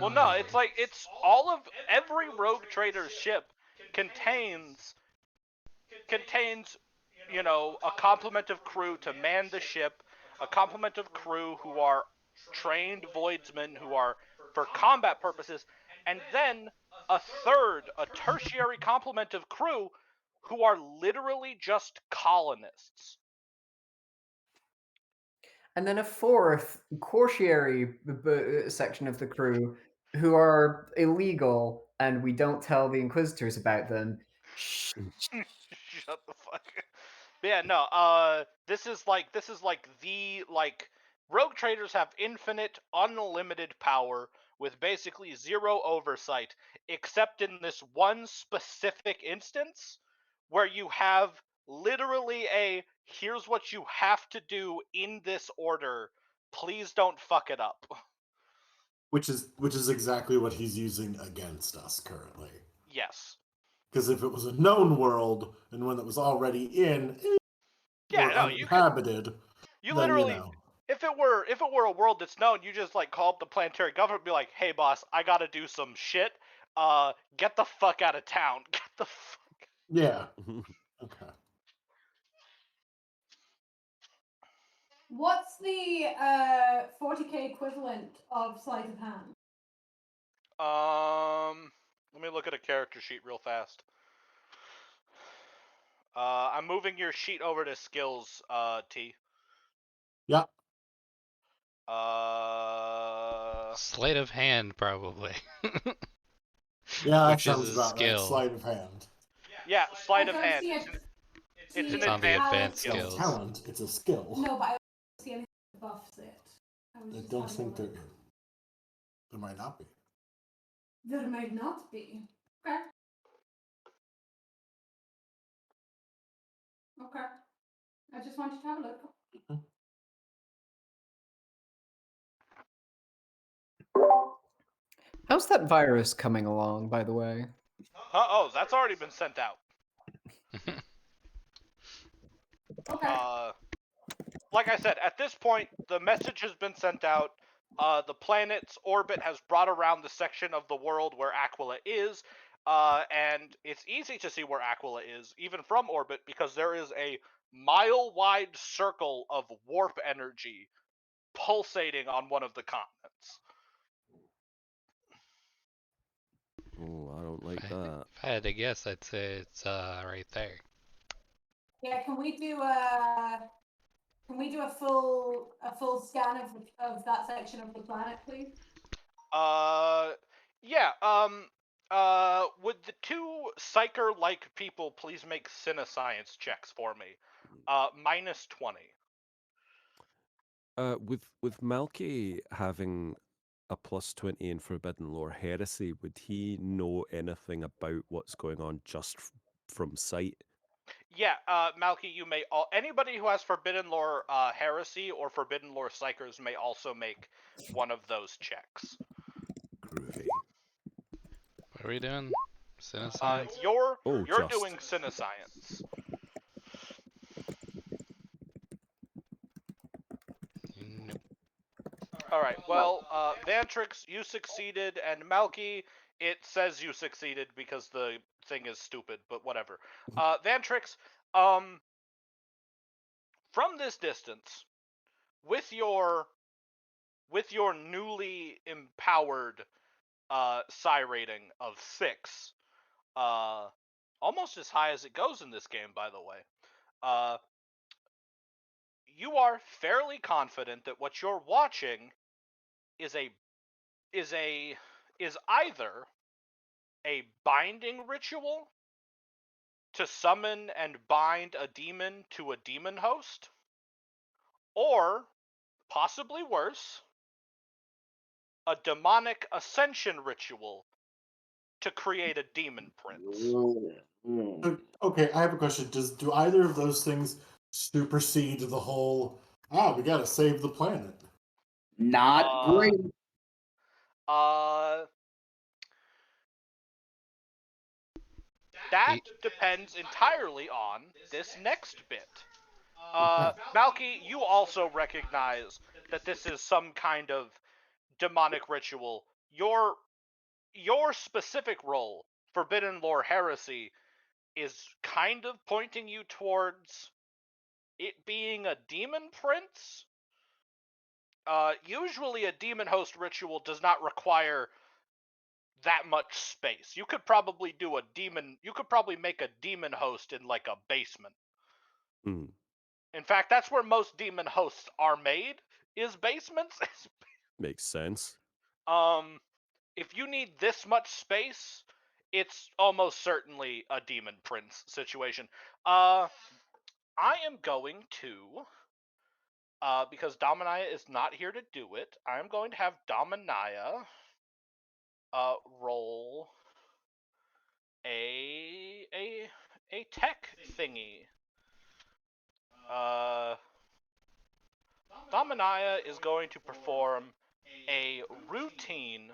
Well, no, it's all of every rogue trader's ship contains, you know, a complement of crew to man the ship, a complement of crew who are trained voidsmen who are for combat purposes, and then a tertiary complement of crew who are literally just colonists. And then a fourth tertiary section of the crew who are illegal, and we don't tell the Inquisitors about them. Shut the fuck up. Yeah, no, this is like the rogue traders have infinite, unlimited power with basically zero oversight, except in this one specific instance where you have literally here's what you have to do in this order. Please don't fuck it up. Which is exactly what he's using against us currently. Yes. Because if it was a known world and one that was already in, uninhabited, you literally, if it were a world that's known, you just like call up the planetary government and be like, "Hey boss, I gotta do some shit. Get the fuck out of town. Get the fuck." Yeah. Okay. What's the 40k equivalent of sleight of hand? Let me look at a character sheet real fast. I'm moving your sheet over to skills, T. Yeah. Sleight of hand, probably. Yeah, that Which sounds is a about right. skill. Sleight of hand. Yeah, sleight of hand. see It's an It's on the how advanced it's- It's not a skills. talent, it's a skill. No, but I don't see anything that buffs it. Was I just don't having a think look. there might not be. There might not be. Okay. Okay. I just wanted to have a look. How's that virus coming along, by the way? Oh, that's already been sent out. Okay. Like I said, at this point, the message has been sent out. The planet's orbit has brought around the section of the world where Aquila is, and it's easy to see where Aquila is, even from orbit, because there is a mile-wide circle of warp energy pulsating on one of the continents. Oh, I don't like If that. I had to guess, I'd say it's right there. Yeah, can we do a full scan of that section of the planet, please? Yeah, would the two psyker-like people please make Cinescience checks for me? Minus 20. With Malky having a plus 20 in Forbidden Lore Heresy, would he know anything about what's going on just from sight? Yeah, Malky, you may anybody who has Forbidden Lore Heresy or Forbidden Lore Psychers may also make one of those checks. Groovy. What are we doing? Cinescience? You're just. doing Cinescience. Nope. Alright, well, Vantrix, you succeeded, and Malky, it says you succeeded because the thing is stupid, but whatever. Vantrix, from this distance, with your newly empowered psi rating of 6, almost as high as it goes in this game, by the way, you are fairly confident that what you're watching is either a binding ritual to summon and bind a demon to a demon host, or possibly worse, a demonic ascension ritual to create a demon prince. Okay, I have a question. Do either of those things supersede the whole? We gotta save the planet. Not great. That depends entirely on this next bit. Malky, you also recognize that this is some kind of demonic ritual. Your specific role, Forbidden Lore Heresy, is kind of pointing you towards it being a demon prince. Usually a demon host ritual does not require that much space. You could probably make a demon host in like a basement. Hmm. In fact, that's where most demon hosts are made, is basements. Makes sense. If you need this much space, it's almost certainly a demon prince situation. I am going to, because Dominia is not here to do it, I'm going to have Dominia roll a tech thingy. Dominia is going to perform a routine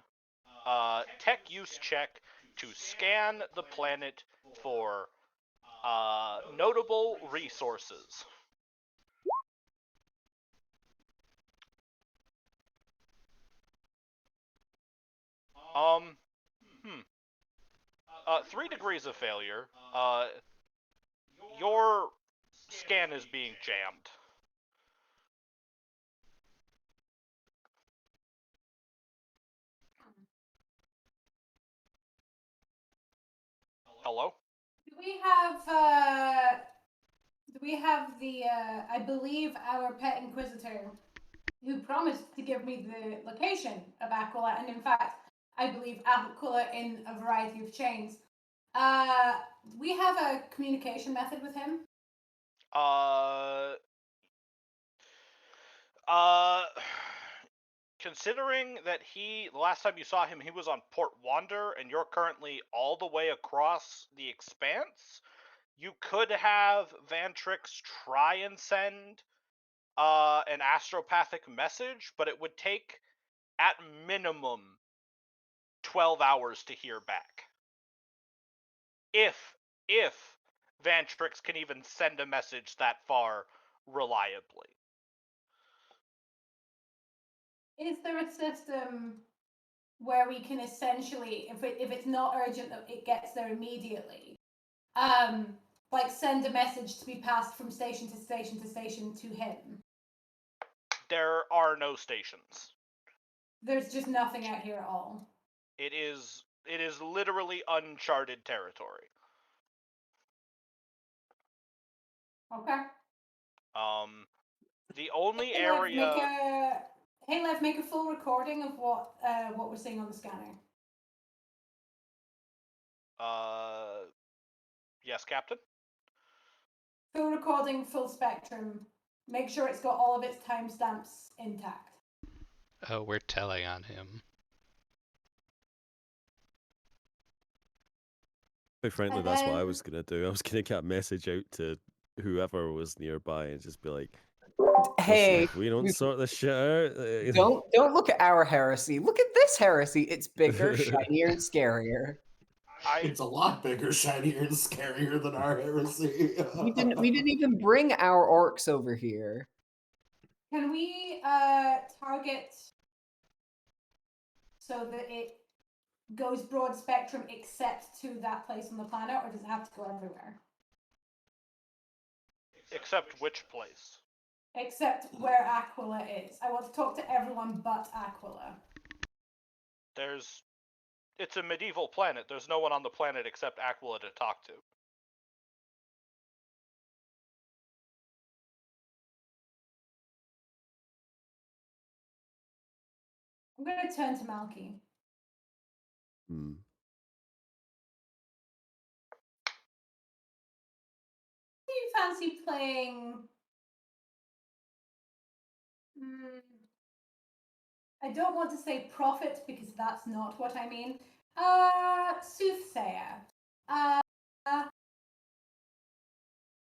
tech use check to scan the planet for notable resources. Um, 3 degrees of failure. Your scan is being jammed. Hello? Do we have the I believe our pet inquisitor who promised to give me the location of Aquila, and in fact I believe Aquila in a variety of chains. We have a communication method with him. Uh, uh, considering that the last time you saw him, he was on Port Wander, and you're currently all the way across the Expanse, you could have Vantrix try and send an astropathic message, but it would take at minimum 12 hours to hear back. If Vantrix can even send a message that far reliably. Is there a system where we can essentially, if it's not urgent that it gets there immediately, like send a message to be passed from station to station to station to him? There are no stations. There's just nothing out here at all. It is literally uncharted territory. Okay. The only Hey, area. Lev, make a full recording of what we're seeing on the scanner. Yes, Captain. Full recording, full spectrum. Make sure it's got all of its timestamps intact. Oh, we're telling on him. Quite frankly, And that's what I then- was gonna do. I was gonna get a message out to whoever was nearby and just be like, Hey, if we don't sort this shit out, don't look at our heresy. Look at this heresy. It's bigger, shinier, and scarier. It's a lot bigger, shinier, and scarier than our heresy. We didn't even bring our orcs over here. Can we target so that it goes broad spectrum except to that place on the planet, or does it have to go everywhere? Except which place? Except where Aquila is. I want to talk to everyone but Aquila. It's a medieval planet. There's no one on the planet except Aquila to talk to. I'm going to turn to Malky. Hmm. Do you fancy playing? I don't want to say prophet because that's not what I mean. Soothsayer.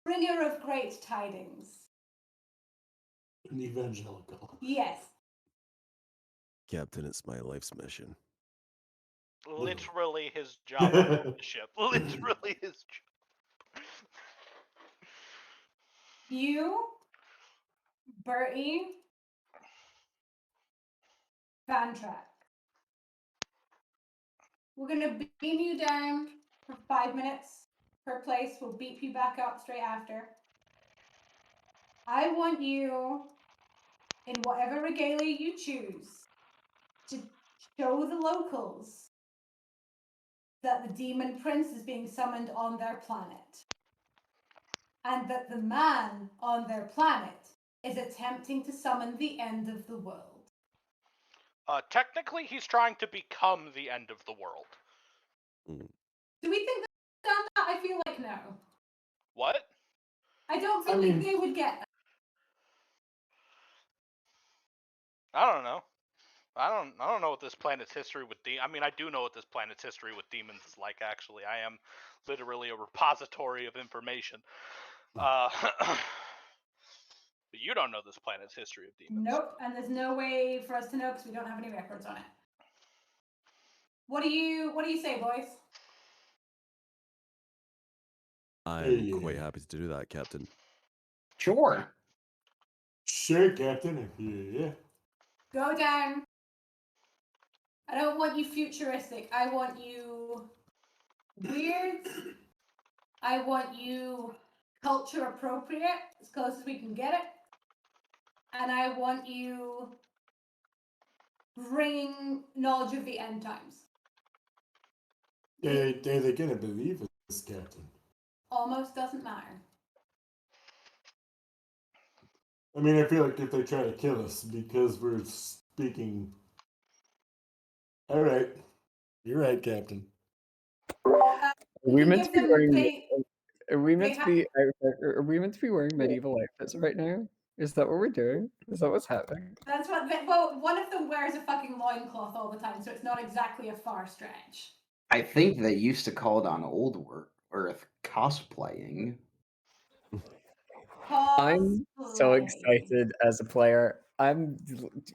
Bringer of great tidings. An evangelical. Yes. Captain, it's my life's mission. Literally his job on the ship. Literally his job. You, Bertie, Vantrack. We're going to beam you down for 5 minutes per place. We'll beep you back up straight after. I want you, in whatever regalia you choose, to show the locals that the Demon Prince is being summoned on their planet. And that the man on their planet is attempting to summon the end of the world. Technically, he's trying to become the end of the world. Do we think they've done that? I feel like no. What? I don't think they would get that. I don't know. I don't know what this planet's history with I mean, I do know what this planet's history with demons is like, actually. I am literally a repository of information. But you don't know this planet's history of demons. Nope, and there's no way for us to know because we don't have any records on it. What do you say, boys? I'm quite happy to do that, Captain. Sure. Sure, Captain. Yeah. Go down. I don't want you futuristic. I want you weird. I want you culture appropriate, as close as we can get it. And I want you bringing knowledge of the end times. They're gonna believe us, Captain. Almost doesn't matter. I mean, I feel like if they try to kill us because we're speaking. All right, you're right, Captain. We're meant to be learning Are we They meant to be? Are we meant to be wearing medieval outfits right now? Is that what we're doing? Is that what's happening? That's what. Well, one of them wears a fucking loincloth all the time, so it's not exactly a far stretch. I think they used to call it on Old Earth cosplaying. I'm so Cosplay. excited as a player.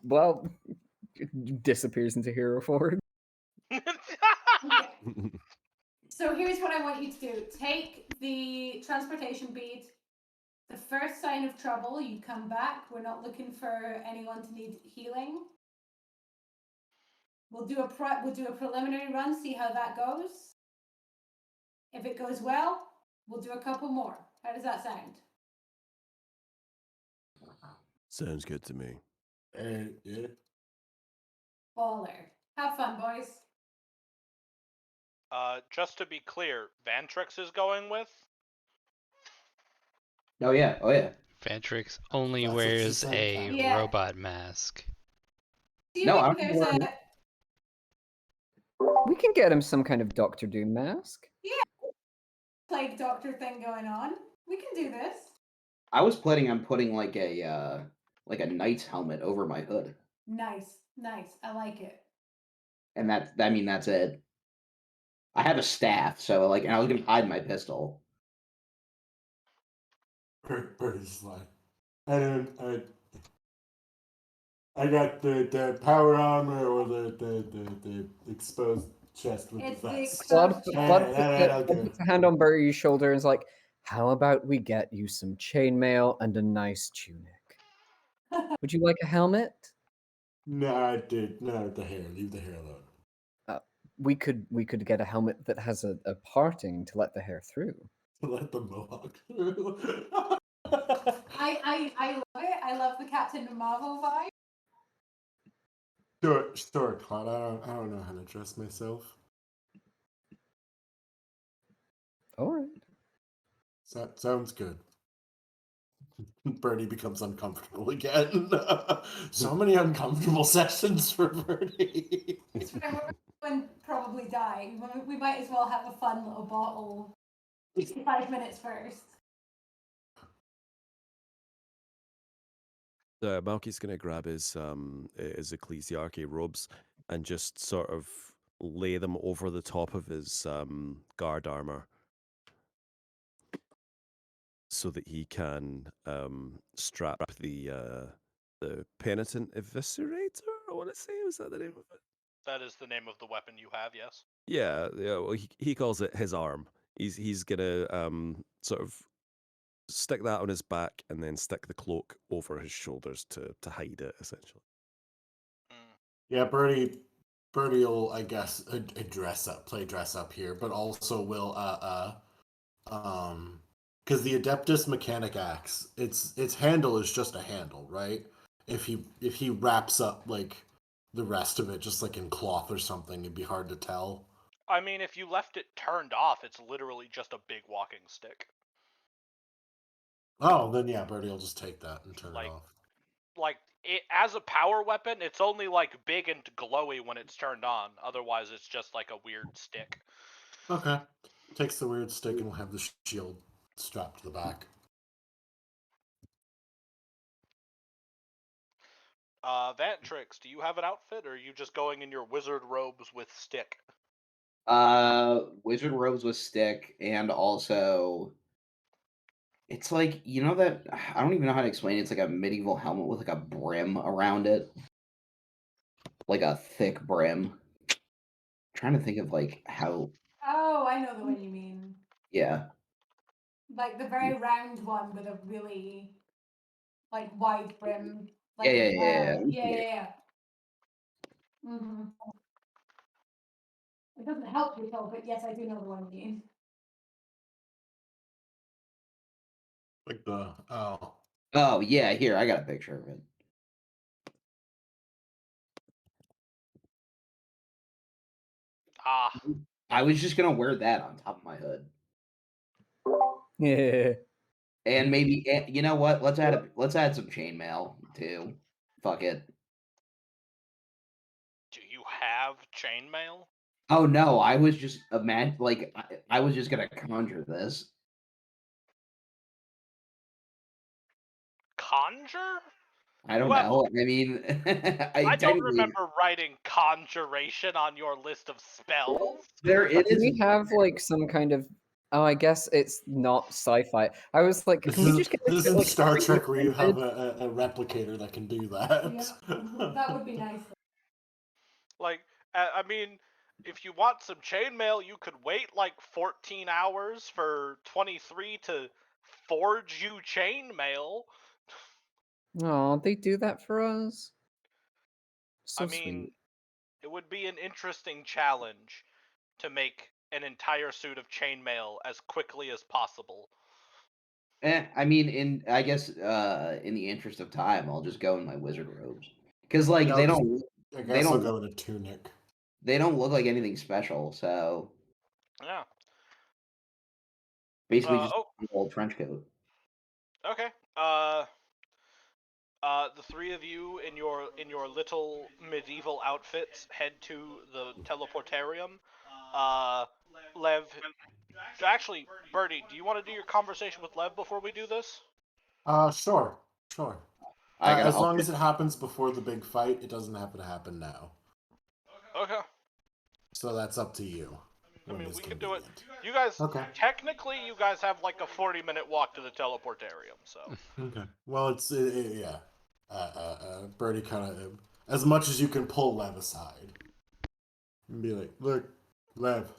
Well, disappears into hero form. Okay. So here's what I want you to do. Take the transportation bead. The first sign of trouble, you come back. We're not looking for anyone to need healing. We'll do a preliminary run, see how that goes. If it goes well, we'll do a couple more. How does that sound? Sounds good to me. Yeah. Baller. Have fun, boys. Just to be clear, Vantrix is going with? Oh yeah. Vantrix only That's what she wears said, a Captain. Yeah. robot mask. Do you No, think I'm there's wearing- a We can get him some kind of Doctor Doom mask. plague doctor thing going on? We can do this. I was planning on putting like a knight's helmet over my hood, Nice. I like it. and that's it. I have a staff, so and I was gonna hide my pistol. Birdie's like, I got the power armor or the exposed chest with It's the the vest. Blood Yeah, puts a hand on Birdie's shoulder and is like, "How about we get you some chainmail and a nice tunic? Would you like a helmet? No, dude, no, the hair. Leave the hair alone. We could get a helmet that has a parting to let the hair through." Let the mohawk through. I love it. I love the Captain Marvel vibe. Sure, Claude. I don't know how to dress myself. All right. Sounds good. Bernie becomes uncomfortable again. So many uncomfortable sessions for Bernie. It's fine. We're going to probably die. We might as well have a fun little bottle. 65 minutes first. Malky's gonna grab his ecclesiarchy robes and just sort of lay them over the top of his guard armor, so that he can strap the penitent eviscerator. I want to say, was that the name of it? That is the name of the weapon you have, yes. Yeah. Well, he calls it his arm. He's gonna sort of stick that on his back and then stick the cloak over his shoulders to hide it, essentially. Yeah, Bernie will, I guess, play dress up here, but also will because the Adeptus Mechanic Axe, its handle is just a handle, right? If he wraps up like the rest of it just like in cloth or something, it'd be hard to tell. I mean, if you left it turned off, it's literally just a big walking stick. Oh, then yeah, Bernie will just take that and turn Like- it off. Like, as a power weapon, it's only like big and glowy when it's turned on. Otherwise, it's just like a weird stick. Okay. Takes the weird stick and we'll have the shield strapped to the back. Vantrix, do you have an outfit, or are you just going in your wizard robes with stick? Wizard robes with stick, and also it's like, you know, that I don't even know how to explain it. It's like a medieval helmet with like a brim around it, like a thick brim. Trying to think of like how. Oh, I know the one you mean. Yeah. Like the very round one with a really like wide brim. Like, Yeah. Mm-hmm. It doesn't help you, Phil, but yes, I do know the one you mean. Like the Oh yeah, here I got a picture of it. Ah, I was just gonna wear that on top of my hood, Yeah. and maybe you know what? Let's add some chainmail too. Fuck it. do you have chainmail? Oh no, I was just I was just gonna conjure this. conjure? I don't Well, know. I mean, I I don't technically remember writing conjuration on your list of spells. there it Do is. we have like some kind of? Oh, I guess it's not sci-fi. I was like, This can we just get this isn't like Star 3D Trek where you have printed? a replicator that can do that. Yeah, that would be nice. Like, I mean, if you want some chainmail, you could wait like 14 hours for 23 to forge you chainmail. Oh, they do that for us. So I mean, sweet. it would be an interesting challenge to make an entire suit of chainmail as quickly as possible. I mean, I guess in the interest of time, I'll just go in my wizard robes because like Yeah, they I'll don't I they guess I'll don't go in a tunic. they don't look like anything special. So Yeah. basically, just Oh, an old trench coat. okay. The three of you in your little medieval outfits head to the teleportarium. Lev, actually, Birdie, do you want to do your conversation with Lev before we do this? Sure, sure. I gotta. As long as it happens before the big fight, it doesn't have to happen now. Okay. So that's up to you. I when mean, is we can do it. convenient. You guys, Okay. technically, you guys have like a 40-minute walk to the teleportarium, so. Okay. Well, it's yeah. Birdie kind of, as much as you can pull Lev aside, and be like, "Look, Lev,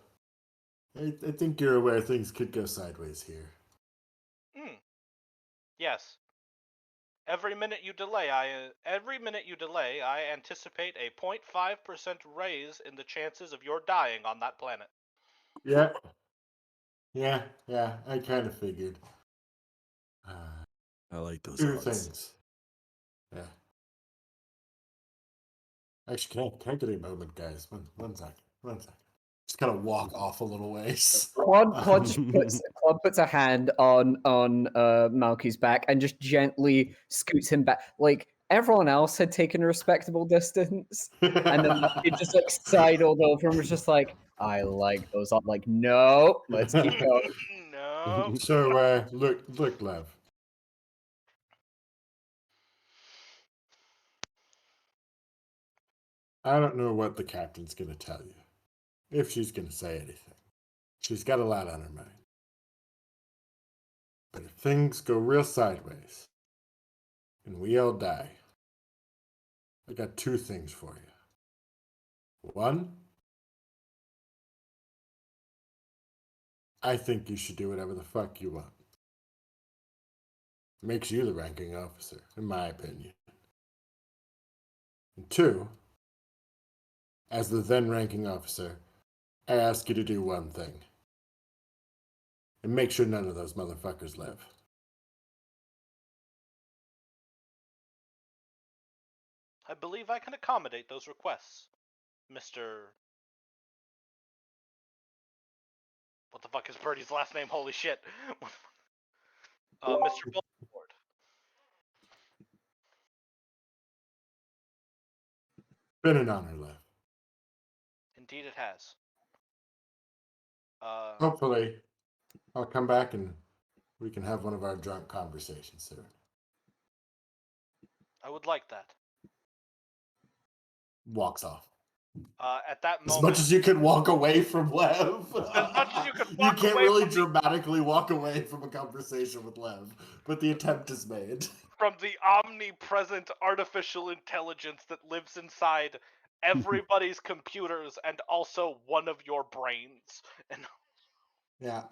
I think you're aware things could go sideways here." Yes. Every minute you delay, I anticipate a 0.5% raise in the chances of your dying on that planet. Yeah. Yeah. I kind of figured. I like those Two odds. things. Yeah. Actually, can I get a moment, guys? One second. Just kind of walk off a little ways. Claude puts a hand on Malky's back and just gently scoots him back. Like everyone else had taken a respectable distance, and then Malky just like sidled over and was just like, "I like those." I'm like, "No, let's keep going." No. So, look, Lev. I don't know what the captain's going to tell you, if she's going to say anything. She's got a lot on her mind. But if things go real sideways, and we all die, I got two things for you. One, I think you should do whatever the fuck you want. Makes you the ranking officer, in my opinion. And two, as the then ranking officer, I ask you to do one thing. And make sure none of those motherfuckers live. I believe I can accommodate those requests, Mr. What the fuck is Birdie's last name? Holy shit. Mr. Voldemort. Been an honor, Lev. Indeed it has. Hopefully, I'll come back and we can have one of our drunk conversations soon. I would like that. Walks off. At that As moment, much as you can walk away from Lev. As much as you can You walk can't away really from the- dramatically walk away from a conversation with Lev, but the attempt is made. from the omnipresent artificial intelligence that lives inside everybody's computers and also one of your brains. And Yeah.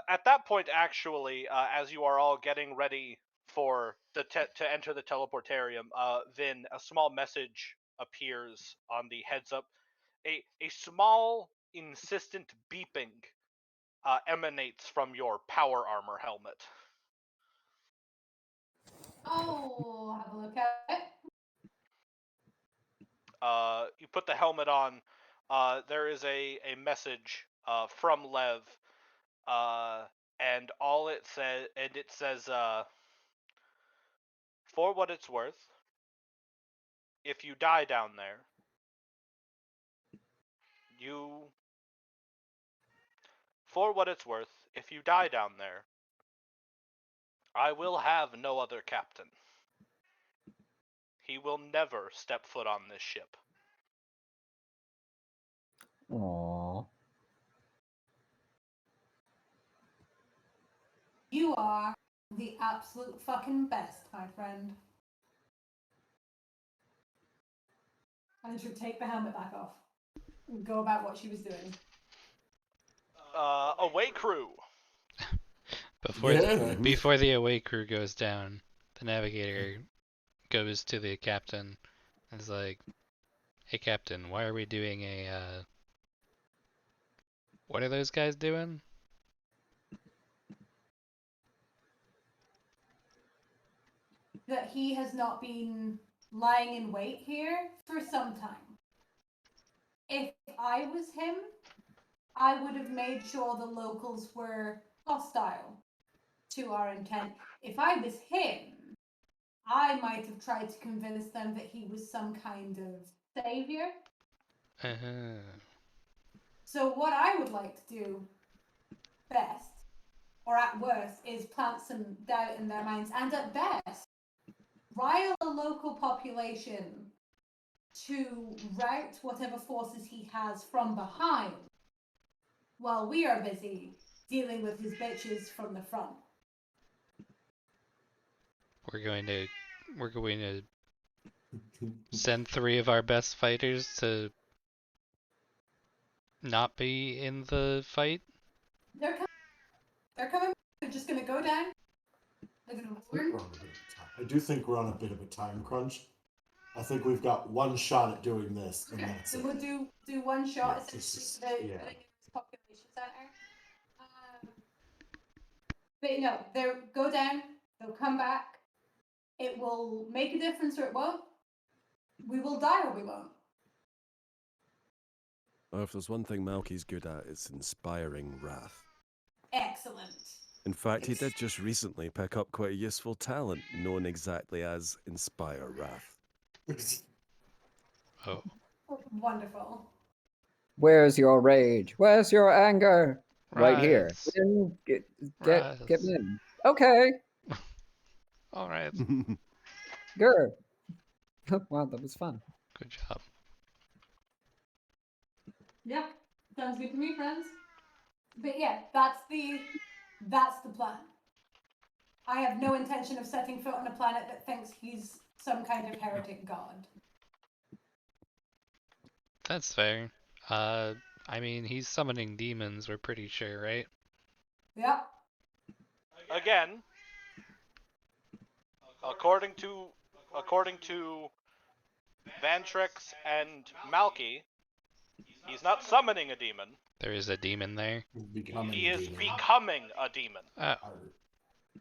at that point, actually, as you are all getting ready for the to enter the teleportarium, then a small message appears on the heads up. A small, insistent beeping emanates from your power armor helmet. Oh, have a look at it. You put the helmet on. There is a message from Lev, and all it says, for what it's worth, if you die down there, for what it's worth, if you die down there, I will have no other captain. He will never step foot on this ship. Aww. You are the absolute fucking best, my friend. And she'll take the helmet back off and go about what she was doing. Away crew. Before the away crew goes down, the navigator goes to the captain and is like, "Hey, captain, why are we doing a? What are those guys doing?" That he has not been lying in wait here for some time. If I was him, I would have made sure the locals were hostile to our intent. If I was him, I might have tried to convince them that he was some kind of savior. So what I would like to do best, or at worst, is plant some doubt in their minds, and at best, rile the local population to rout whatever forces he has from behind, while we are busy dealing with his bitches from the front. We're going to send 3 of our best fighters to not be in the fight. They're coming. They're coming. They're just gonna go down. They're gonna warn. I do think we're on a bit of a time crunch. I think we've got one shot at doing this, and that's So it. we'll do one shot. Yeah, Essentially, yeah. the population center. But no, they'll go down. They'll come back. It will make a difference, or it won't. We will die, or we won't. Oh, if there's one thing Malky's good at, it's inspiring wrath. Excellent. In fact, he did just recently pick up quite a useful talent known exactly as Inspire Wrath. Oh. Wonderful. Where's your rage? Where's your anger? Right here. Rise. In, get Rise. in. Okay. All right. Good. Wow, that was fun. Good job. Yeah, sounds good to me, friends. But yeah, that's the plan. I have no intention of setting foot on a planet that thinks he's some kind of heretic god. That's fair. I mean, he's summoning demons, we're pretty sure, right? Yep. Again, according to Vantrix and Malky, he's not summoning a demon. There is a demon there. He is becoming a demon. Oh.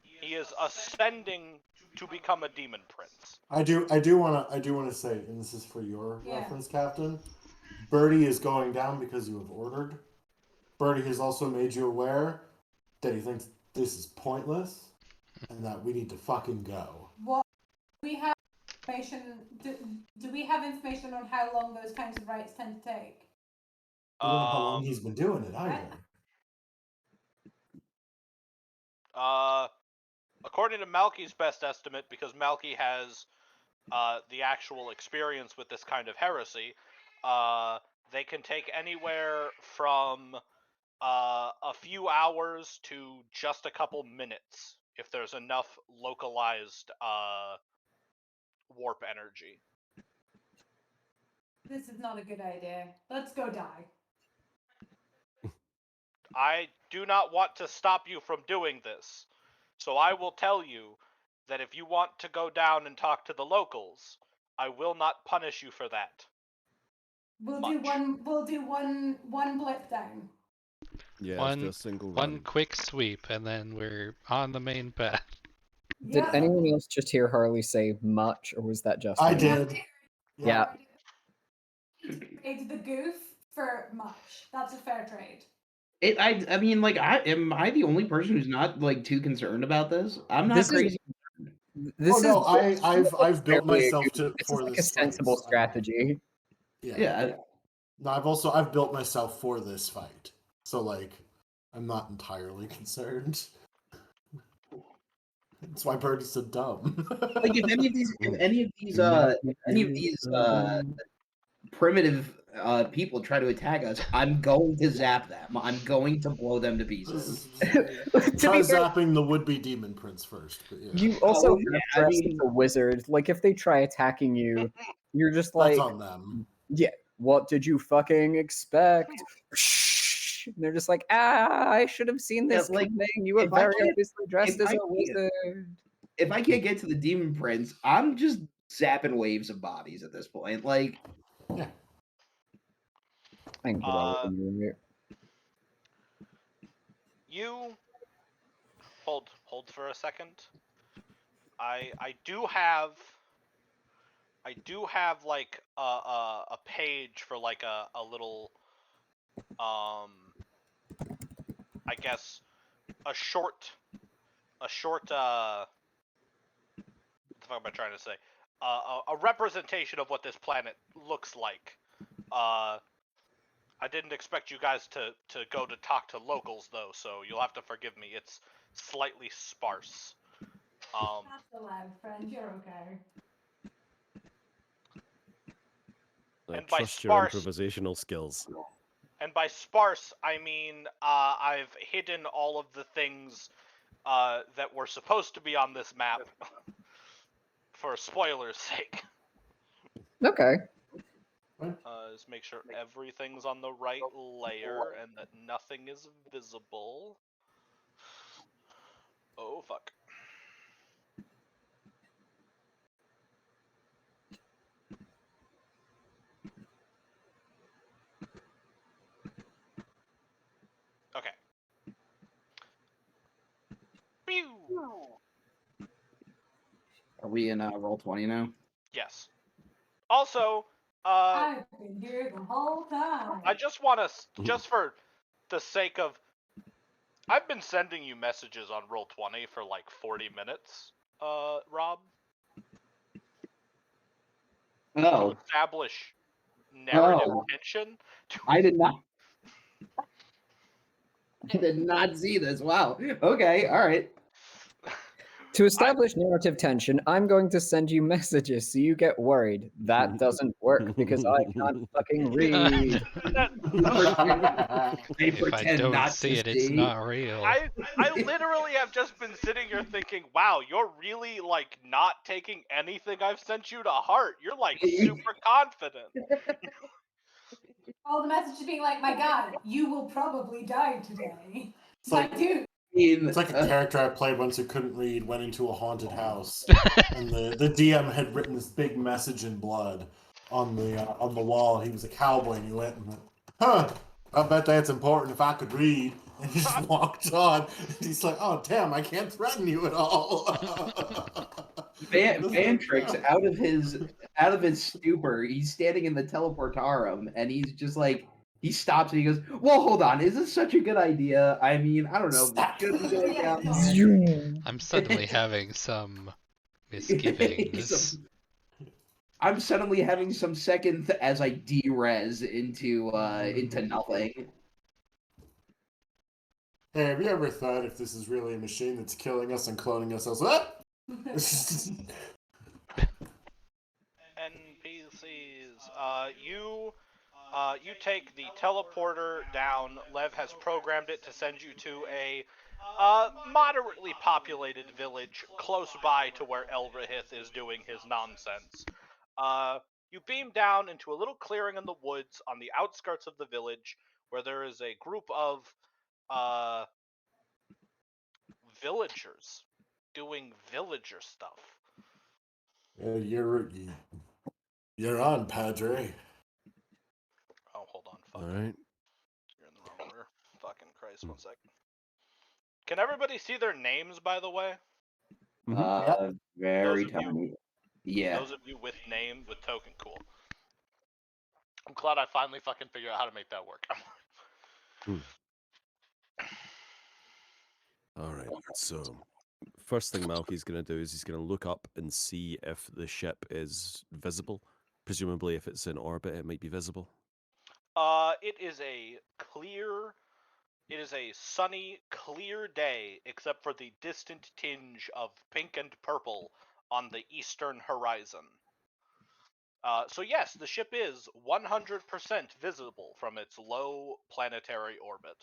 He is ascending to become a demon prince. I do wanna say, and this is for your reference, Captain. Birdie is going down because you have ordered. Birdie has also made you aware that he thinks this is pointless and that we need to fucking go. What we have information? Do we have information on how long those kinds of rites tend to take? I don't know how long he's been doing it either. According to Malky's best estimate, because Malky has the actual experience with this kind of heresy, they can take anywhere from a few hours to just a couple minutes if there's enough localized warp energy. This is not a good idea. Let's go die. I do not want to stop you from doing this. So I will tell you that if you want to go down and talk to the locals, I will not punish you for that. We'll Much. do one blip down. Yeah, One- just a single One run. quick sweep, and then we're on the main path. Did anyone else just hear Harley say much, or was that just I me? did. Yeah. Trade the goof for much. That's a fair trade. I mean, like, am I the only person who's not like too concerned about this? I'm not This is- crazy. This no, is I've built fairly myself good. to This for is like this a sensible fight. strategy. Yeah. No, I've built myself for this fight, so like I'm not entirely concerned. That's why Birdie's so dumb. Like if any of these primitive people try to attack us, I'm going to zap them. I'm going to blow them to pieces. Try zapping the would-be demon prince first. But yeah. You also yeah, have dressed as a wizard. Like, if they try attacking you, you're just like, That's on them. yeah, what did you fucking expect? And they're just like, I should have seen this like, coming. You were if I very can't- obviously dressed if as I a can't- wizard. If I can't get to the demon prince, I'm just zapping waves of bodies at this point. Like, Yeah. Thank you. You hold for a second. I do have like a page for like a little I guess a short what the fuck am I trying to say? A representation of what this planet looks like. I didn't expect you guys to go to talk to locals though, so you'll have to forgive me. It's slightly sparse. That's allowed, friend. You're okay. I And by trust your sparse- improvisational skills. And by sparse, I mean I've hidden all of the things that were supposed to be on this map for spoilers' sake. Okay. Just make sure everything's on the right layer and that nothing is visible. Oh, fuck. Okay. Pew! are we in Roll20 now? Yes. Also, I've been here the whole time. I just want to, just for the sake of, I've been sending you messages on Roll20 for like 40 minutes, Rob. Oh, To establish narrative Oh. tension. I did not. I did not see this. Wow. Okay. All right. To establish narrative tension, I'm going to send you messages so you get worried. That doesn't work because I can't fucking read. I If I pretend don't not see to it, it's see. not real. I literally have just been sitting here thinking, wow, you're really like not taking anything I've sent you to heart. You're like super confident. All the messages being like, my God, you will probably die today. It's like- like, dude. It's like a character I played once who couldn't read, went into a haunted house, and the DM had written this big message in blood on the wall. He was a cowboy, and he went and went, huh, I bet that's important if I could read. And he just walked on. And he's like, oh, damn, I can't threaten you at all. Vantrix out of his stupor, he's standing in the teleportarum, and he's just like, he stops and he goes, well, hold on, is this such a good idea? I mean, I don't know. Could we go down I'm suddenly having some misgivings. I'm suddenly having some second as I de-res into nothing. Hey, have you ever thought if this is really a machine that's killing us and cloning us? I was like, NPCs, you take the teleporter down. Lev has programmed it to send you to a moderately populated village close by to where Elrahith is doing his nonsense. You beam down into a little clearing in the woods on the outskirts of the village where there is a group of villagers doing villager stuff. You're on, Padre. Oh, hold on. Fuck. All right. You're in the wrong order. Fucking Christ, 1 second. Can everybody see their names, by the way? Very Those of you- tiny. Yeah. Those of you with name, with token, cool. I'm glad I finally fucking figured out how to make that work. All right. So, first thing Malky's going to do is he's going to look up and see if the ship is visible. Presumably, if it's in orbit, it might be visible. It is a clear, It is a sunny, clear day, except for the distant tinge of pink and purple on the eastern horizon. So yes, the ship is 100% visible from its low planetary orbit.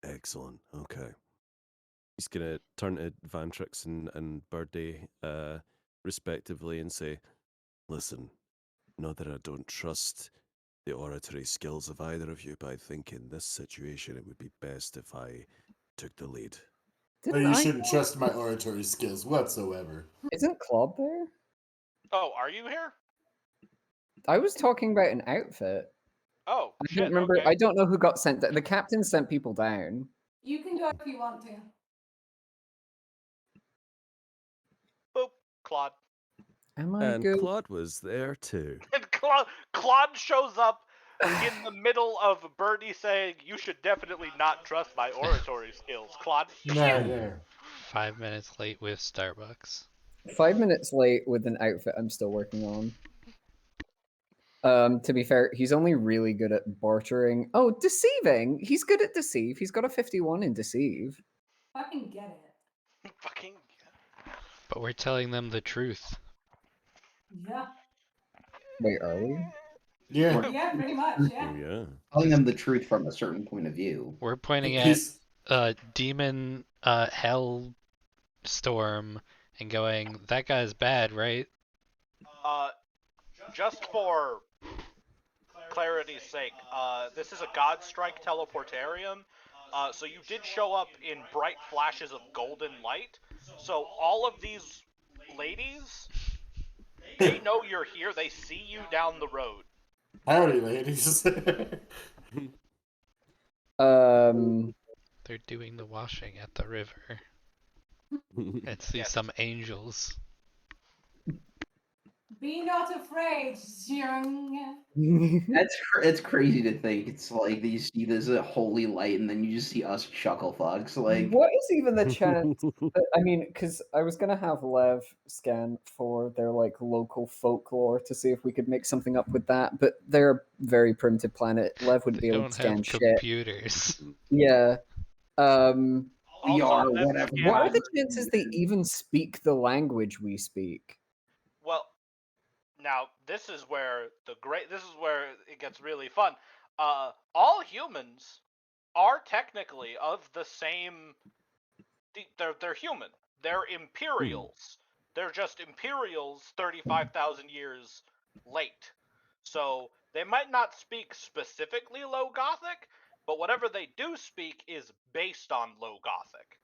Excellent. Okay. He's gonna turn to Vantrix and Birdie, respectively, and say, "Listen, not that I don't trust the oratory skills of either of you, but I think in this situation it would be best if I took the lead." No, Didn't you I? shouldn't trust my oratory skills whatsoever. Isn't Claude there? Oh, are you here? I was talking about an outfit. Oh, I shit, don't remember. okay. I don't know who got sent. The captain sent people down. You can go if you want to. Boop, Claude. Am I And good? Claude was there too. And Claude shows up in the middle of Birdie saying, "You should definitely not trust my oratory skills." Claude, No, phew! no. 5 minutes late with Starbucks. 5 minutes late with an outfit I'm still working on. To be fair, he's only really good at bartering. Oh, deceiving! He's good at deceive. He's got a 51 in deceive. Fucking get it. Fucking. But we're telling them the truth. Yeah. Wait, are we? Yeah. Yeah, pretty much, yeah. Oh yeah. Telling them the truth from a certain point of view. We're pointing at He's demon hell storm and going, that guy's bad, right? Just for clarity's sake, this is a Godstrike teleportarium. So you did show up in bright flashes of golden light. So all of these ladies, they know you're here. They see you down the road. howdy, ladies. They're doing the washing at the river. And see Yes. some angels. Be not afraid, young. It's crazy to think. It's like you see this holy light, and then you just see us chuckle fucks. Like, What is even the chance? I mean, because I was gonna have Lev scan for their like local folklore to see if we could make something up with that, but they're a very primitive planet. Lev wouldn't They be able don't to scan have shit. computers. Yeah. We Also, are Lev whatever. can- What are the chances they even speak the language we speak? Well, now this is where it gets really fun. All humans are technically of the same. They're human. They're Imperials. They're just Imperials 35,000 years late. So they might not speak specifically Low Gothic, but whatever they do speak is based on Low Gothic.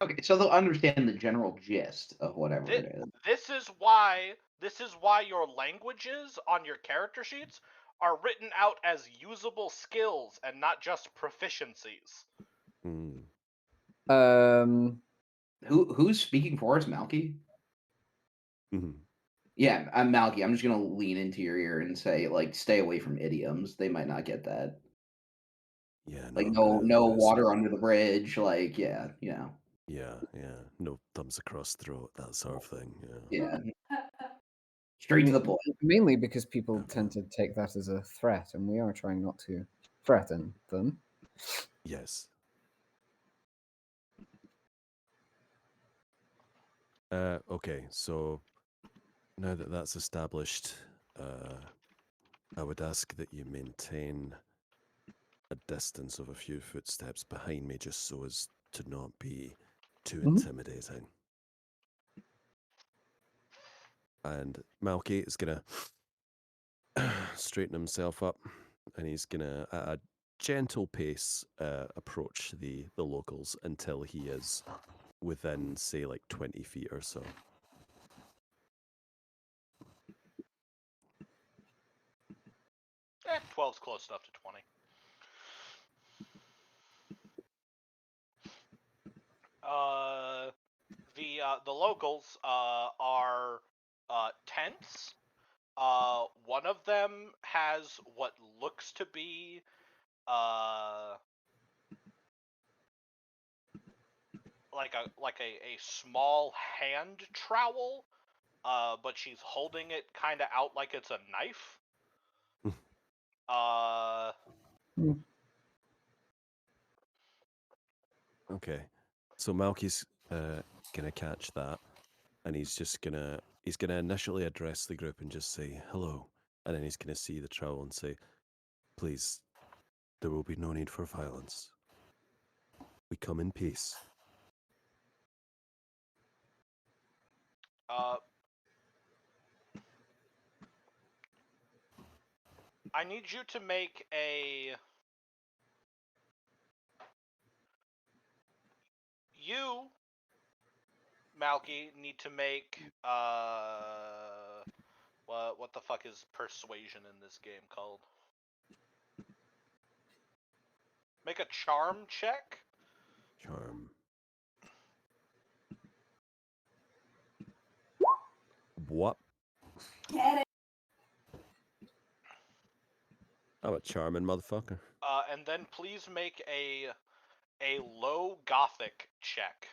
Okay, so they'll understand the general gist of whatever it is. This is why your languages on your character sheets are written out as usable skills and not just proficiencies. Mm. Who's speaking for us, Malky? Mhm. Yeah, I'm Malky. I'm just gonna lean into your ear and say, like, stay away from idioms. They might not get that. Yeah. Like, I'm no gonna water say- under the bridge. Like, yeah, you know. Yeah. No thumbs across throat, that sort of thing. Yeah. Yeah. Straight to the point. Mainly because people tend to take that as a threat, and we are trying not to threaten them. Yes. Okay, so now that that's established, I would ask that you maintain a distance of a few footsteps behind me just so as to not be too Mhm. intimidating. And Malky is gonna straighten himself up, and he's gonna, at a gentle pace, approach the locals until he is within, say, like 20 feet or so. 12's close enough to 20. The locals are tents. One of them has what looks to be like a small hand trowel, but she's holding it kind of out like it's a knife. Okay. So Malky's gonna catch that, and he's gonna initially address the group and just say hello, and then he's gonna see the trowel and say, "Please, there will be no need for violence. We come in peace." I need you to make a... You, Malky, need to make, what the fuck is persuasion in this game called? Make a charm check? Charm. What? Get it. I'm a charming motherfucker. And then please make a low Gothic check.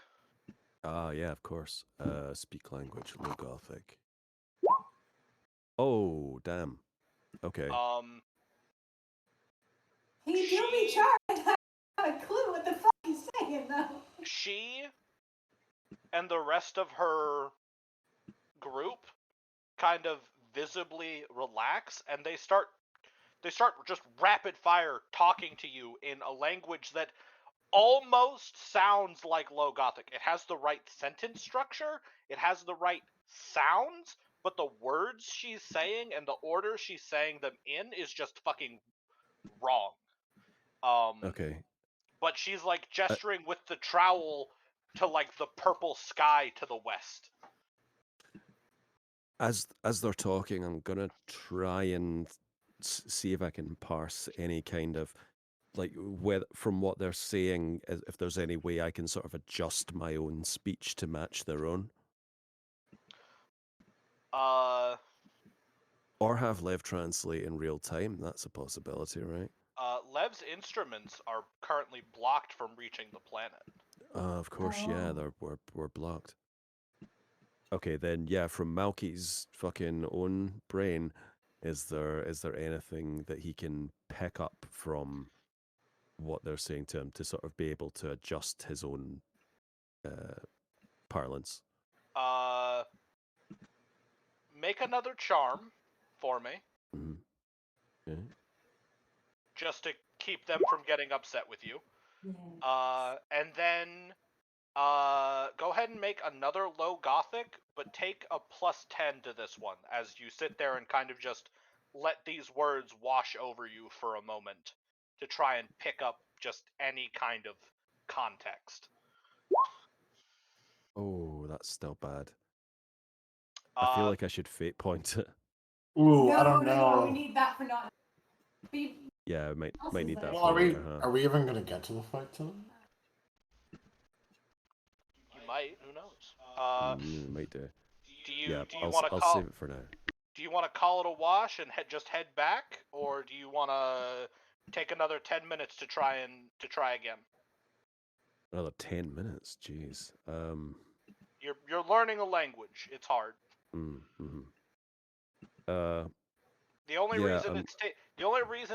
Yeah, of course. Speak language, low Gothic. Oh, damn. Okay. He do be charmed. I have a clue what the fuck he's saying though. She and the rest of her group kind of visibly relax, and they start just rapid fire talking to you in a language that almost sounds like Low Gothic. It has the right sentence structure, it has the right sounds, but the words she's saying and the order she's saying them in is just fucking wrong. Okay. But she's like gesturing with the trowel to like the purple sky to the west. As they're talking, I'm gonna try and see if I can parse any kind of, like, from what they're saying, if there's any way I can sort of adjust my own speech to match their own. Or have Lev translate in real time. That's a possibility, right? Lev's instruments are currently blocked from reaching the planet. Of course, yeah, we're blocked. Okay, then, yeah, from Malky's fucking own brain, is there anything that he can pick up from what they're saying to him to sort of be able to adjust his own parlance? Make another charm for me. Mm-hmm. Okay. Just to keep them from getting upset with you. And then go ahead and make another low Gothic, but take a +10 to this one as you sit there and kind of just let these words wash over you for a moment to try and pick up just any kind of context. Oh, that's still bad. I feel like I should fate point it. Ooh, I don't know. No, we need that for not. Yeah, might need that. Well, are we even gonna get to the fight tonight? You might. Who knows? Might do. Do you I'll want to call? save it for now. Do you want to call it a wash and just head back, or do you want to take another 10 minutes to try again? Another 10 minutes, jeez. You're learning a language. It's hard. Mm-hmm. The only reason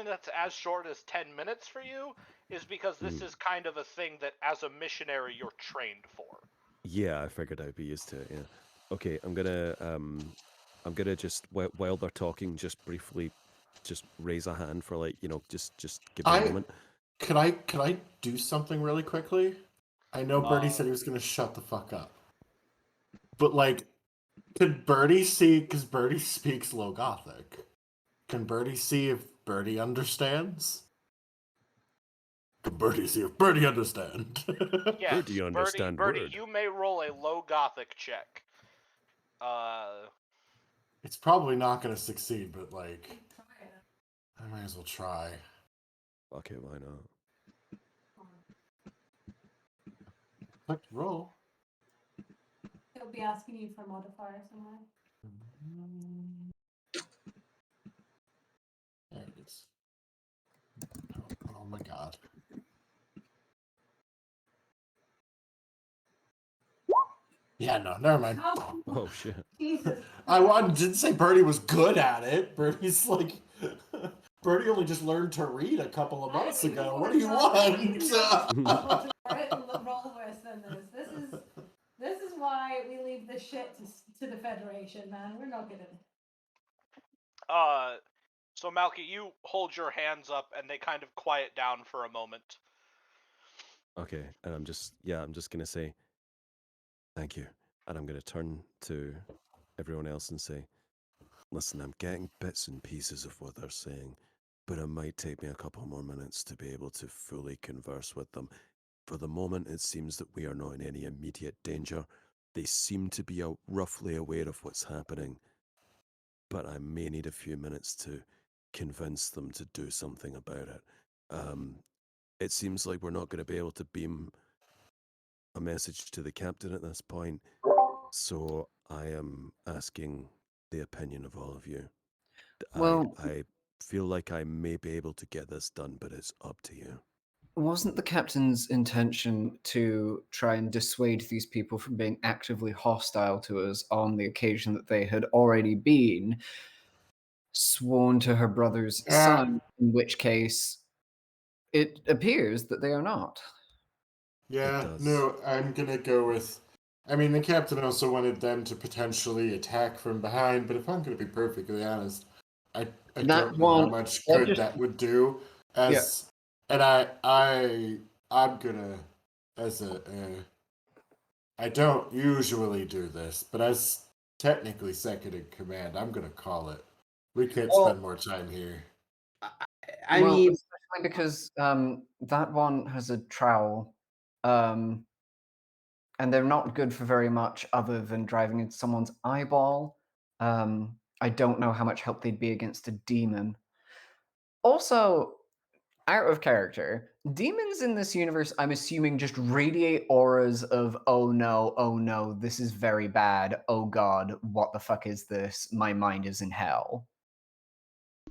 it's as short as 10 minutes for you is because this is kind of a thing that, as a missionary, you're trained for. Yeah, I figured I'd be used to it. Yeah. Okay, I'm gonna just while they're talking, just briefly, just raise a hand for, like, just give me a moment. Could I do something really quickly? I know Bertie said he was gonna shut the fuck up, but like, could Bertie see? Because Bertie speaks Low Gothic. Can Bertie see if Bertie understands? Can Bertie see if Bertie understands? Yes, Bertie understand Bertie, word. you may roll a Low Gothic check. It's probably not going to succeed, but like, I might as well try. Okay, why not? Click roll. He'll be asking you for modifier somewhere. There it is. Oh my god. Yeah, no, never mind. Oh shit. Jesus. I didn't say Bertie was good at it. Bertie's like, Bertie only just learned to read a couple of months ago. What do you want? Roll Federation, man. We're not gonna. So Malky, you hold your hands up, and they kind of quiet down for a moment. Okay, and I'm just gonna say thank you, and I'm gonna turn to everyone else and say, listen, I'm getting bits and pieces of what they're saying, but it might take me a couple more minutes to be able to fully converse with them. For the moment, it seems that we are not in any immediate danger. They seem to be roughly aware of what's happening, but I may need a few minutes to convince them to do something about it. It seems like we're not going to be able to beam a message to the captain at this point, so I am asking the opinion of all of you. Well, I feel like I may be able to get this done, but it's up to you. wasn't the captain's intention to try and dissuade these people from being actively hostile to us on the occasion that they had already been sworn to her brother's son, in which case it appears that they are not. Yeah, does. no, I'm gonna go with. I mean, the captain also wanted them to potentially attack from behind, but if I'm gonna be perfectly honest, I That don't know how one- much that good just- that would do. As and I'm gonna as a I don't usually do this, but as technically second in command, I'm gonna call it. We can't Well- spend more time here. I well, mean, especially because that one has a trowel, and they're not good for very much other than driving into someone's eyeball. I don't know how much help they'd be against a demon. Also, out of character, demons in this universe, I'm assuming, just radiate auras of oh no, this is very bad, oh god, what the fuck is this? My mind is in hell.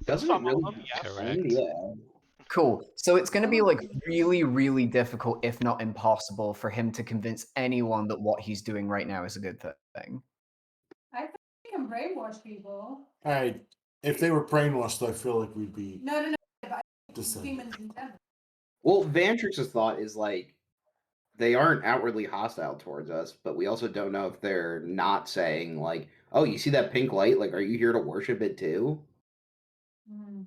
doesn't Some it of really? them, yes. Correct. Yeah. Cool. So it's going to be like really, really difficult, if not impossible, for him to convince anyone that what he's doing right now is a good thing. I think we can brainwash people. If they were brainwashed, I feel like we'd be No. But descended. demons in general. Well, Vantrix's thought is like they aren't outwardly hostile towards us, but we also don't know if they're not saying like, "Oh, you see that pink light? Like, are you here to worship it too?" Mm.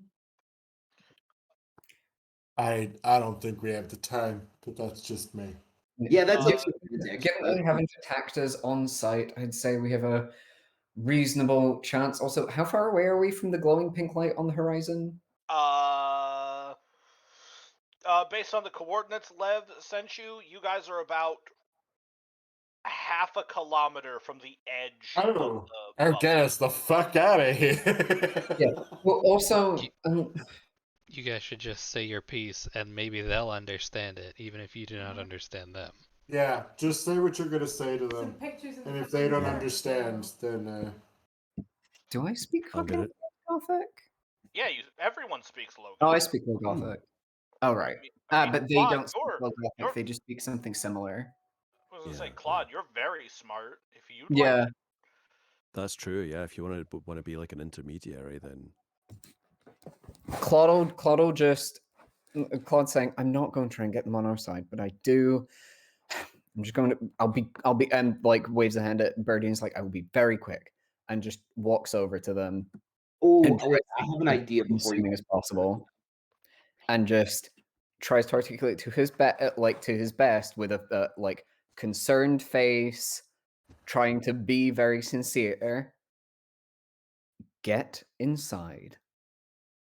I don't think we have the time, but that's just me. Yeah, that's like Given that we haven't attacked us on site, I'd say we have a reasonable chance. Also, how far away are we from the glowing pink light on the horizon? Based on the coordinates Lev sent you, you guys are about half a kilometer from the edge of the bubble. Get us the fuck out of here. Yeah. Well, also, You guys should just say your piece, and maybe they'll understand it, even if you do not understand them. Yeah, just say what you're gonna say to Some them, pictures of and the if they don't fucking understand, then do I speak I'm fucking gonna- Gothic? Yeah, everyone speaks Low Oh, I Gothic. speak Low Gothic. Oh, right. I mean, But they Claude, don't speak you're- Low Gothic, you're- they just speak something similar. I was gonna Yeah, say, Claude, you're very smart. If you Yeah. like, That's true. Yeah, if you want to be like an intermediary, then Claude just Claude's saying, I'm not going to try and get them on our side, but I do. I'm just going to I'll be and like waves a hand at Birdie and is like, I will be very quick, and just walks over to them. Oh, and wait, I have an idea before consuming you. as possible. And just tries to articulate to his best with a like concerned face, trying to be very sincere. Get inside,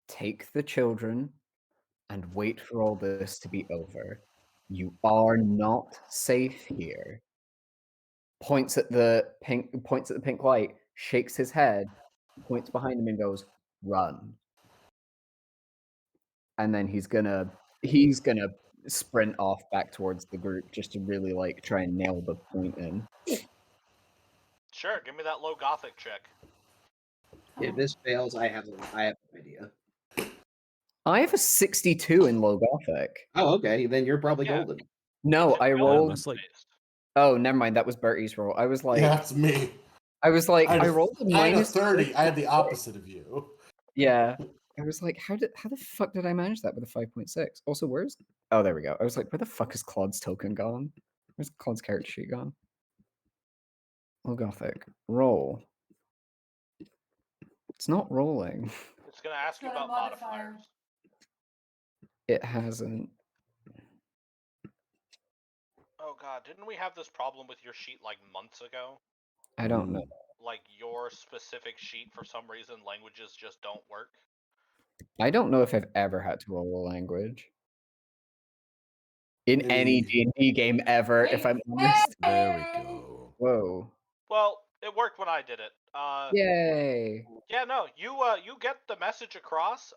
take the children, and wait for all this to be over. You are not safe here. Points at the pink light, shakes his head, points behind him and goes, run. And then he's gonna sprint off back towards the group just to really like try and nail the point in. sure, give me that Low Gothic check. If this fails, I have an idea. I have a 62 in Low Gothic. Oh, okay. Then you're probably Yeah. golden. No, I rolled. that's like Oh, never mind. That was Bertie's roll. I was like, yeah, that's me. I was like, I had a- rolled a I had a minus 30. I had the opposite of you. Yeah. I was like, how the fuck did I manage that with a 5.6? Also, where's oh there we go. I was like, where the fuck is Claude's token gone? Where's Claude's character sheet gone? Low Gothic. Roll. It's not rolling. It's gonna ask you got a about modifier. modifiers. It hasn't. Oh god, didn't we have this problem with your sheet like months ago? I don't know. Like your specific sheet, for some reason, languages just don't work. I don't know if I've ever had to roll a language. In any Maybe- D&D game ever, if I'm honest. There we go. Whoa. Well, it worked when I did it. Yay. Yeah, no, you get the message across.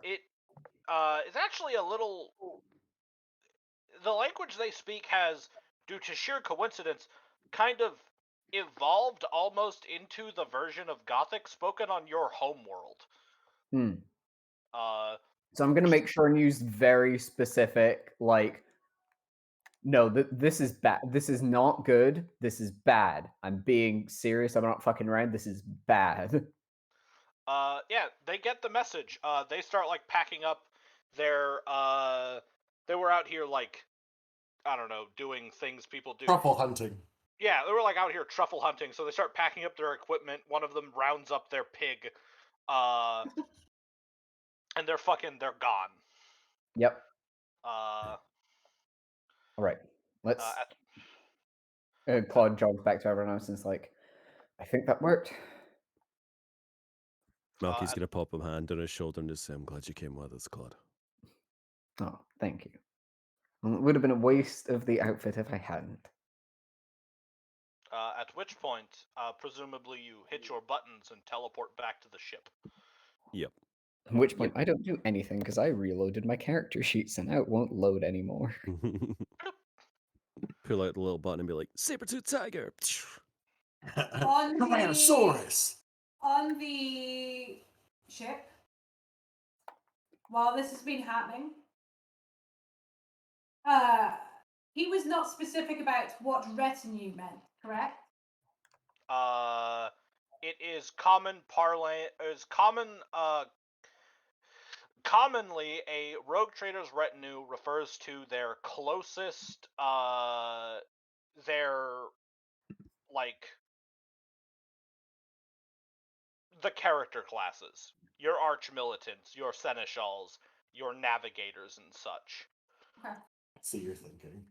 It is actually a little. The language they speak has, due to sheer coincidence, kind of evolved almost into the version of Gothic spoken on your homeworld. Hmm. So I'm gonna make sure and use very specific, like, no, this is bad. This is not good. This is bad. I'm being serious. I'm not fucking around. This is bad. Yeah, they get the message. They start like packing up their. They were out here like, I don't know, doing things people do. Truffle hunting. Yeah, they were like out here truffle hunting, so they start packing up their equipment. One of them rounds up their pig, and they're gone. Yep. All right. Let's. At, Claude jogs back to everyone else and is like, I think that worked. Malky's gonna pop a hand on his shoulder and just say, "I'm glad you came with us, Claude." Oh, thank you. Well, it would have been a waste of the outfit if I hadn't. at which point, presumably you hit your buttons and teleport back to the ship. Yep. At which point I don't do anything because I reloaded my character sheets and now it won't load anymore. Pull out the little button and be like, "Saber-tooth tiger." On the- Tyrannosaurus. On the ship, while this has been happening, he was not specific about what retinue meant, correct? It is common parlance. Commonly, a rogue trader's retinue refers to their closest, the character classes. Your arch-militants, your seneschals, your navigators, and such. Okay. See, you're thinking.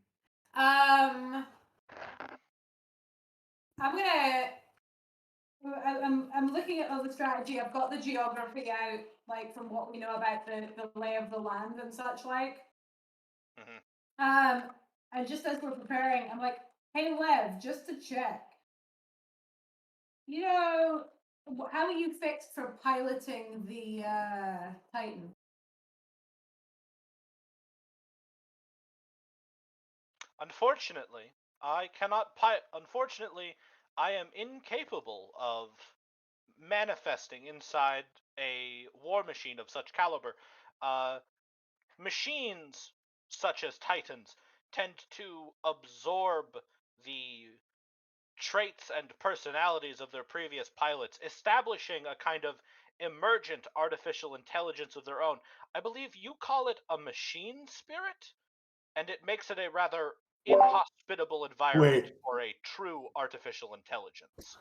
I'm looking at other strategy. I've got the geography out, like from what we know about the lay of the land and such like. Mm-hmm. And just as we're preparing, I'm like, hey Lev, just to check. You know, how are you fixed for piloting the Titan? Unfortunately, I am incapable of manifesting inside a war machine of such caliber. Machines such as Titans tend to absorb the traits and personalities of their previous pilots, establishing a kind of emergent artificial intelligence of their own. I believe you call it a machine spirit, and it makes it a rather inhospitable environment for a true artificial intelligence.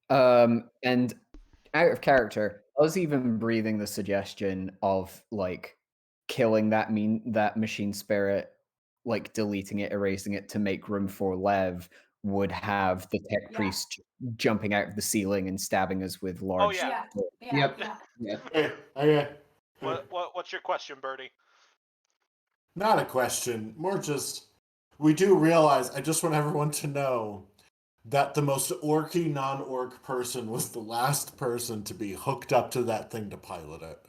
And out of character, us even breathing the suggestion of like killing that machine spirit, like deleting it, erasing it to make room for Lev, would have the tech priest jumping out of the ceiling and stabbing us with large. Oh yeah. Yep. Okay. What's your question, Birdie? Not a question, more just, we do realize, I just want everyone to know that the most orky non-orc person was the last person to be hooked up to that thing to pilot it.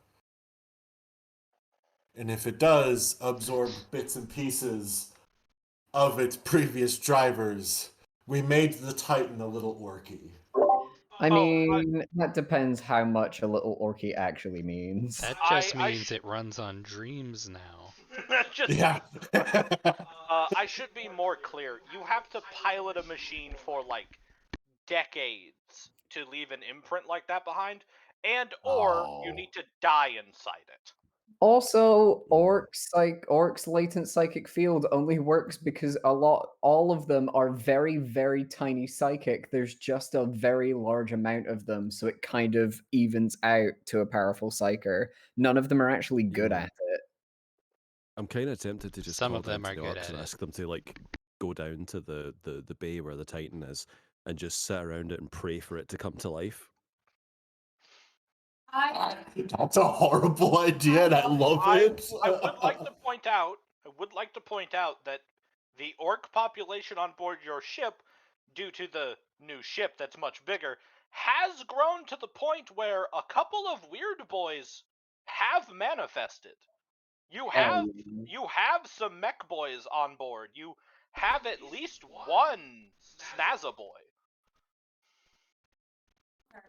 And if it does absorb bits and pieces of its previous drivers, we made the Titan a little orky. I mean, that depends how much a little orky actually means. That just means it runs on dreams now. Yeah. I should be more clear. You have to pilot a machine for like decades to leave an imprint like that behind, and or you need to die inside it. Also, orcs latent psychic field only works because all of them are very, very tiny psychic. There's just a very large amount of them, so it kind of evens out to a powerful psyker. None of them are actually good Yeah. at it. I'm kind of tempted to just Some call of them down are to the good orcs at and it. ask them to like go down to the bay where the Titan is and just sit around it and pray for it to come to life. That's a horrible idea, and I love it. I would like to point out that the orc population on board your ship, due to the new ship that's much bigger, has grown to the point where a couple of weird boys have manifested. You have some mech boys on board. You have at least one Snazza boy.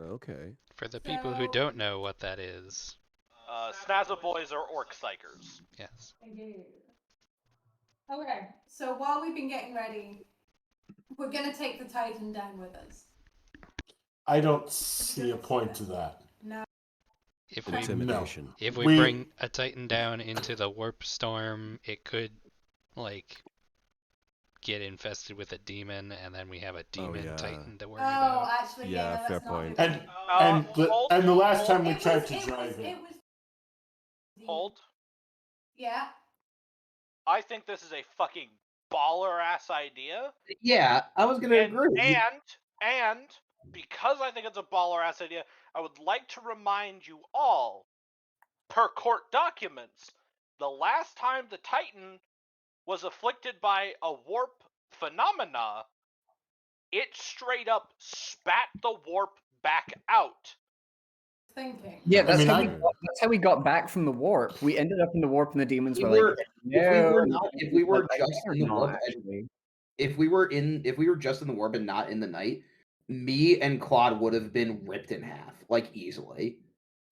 Okay. For the people who don't know what that is, Snazza boys are orc psychers. yes. Okay, so while we've been getting ready, we're gonna take the Titan down with us. I don't see a point to that. No. If we Intimidation. if we bring a Titan down into the warp storm, it could like get infested with a demon, and then we have a demon yeah. Titan to worry Oh, about. actually, Yeah, no, fair that's not point. a good And idea. and the last time we It tried was- to it drive was- it. Hold. Yeah. I think this is a fucking baller ass idea. Yeah, I was gonna agree. And because I think it's a baller ass idea, I would like to remind you all, per court documents, the last time the Titan was afflicted by a warp phenomena, it straight up spat the warp back out. Thinking. Yeah, that's, I mean, that's how we got back from the warp. We ended up in the warp, and the demons We were were- like, if we were Like, just in the not warp, actually. if we were just in the warp and not in the night, me and Claude would have been ripped in half, like easily.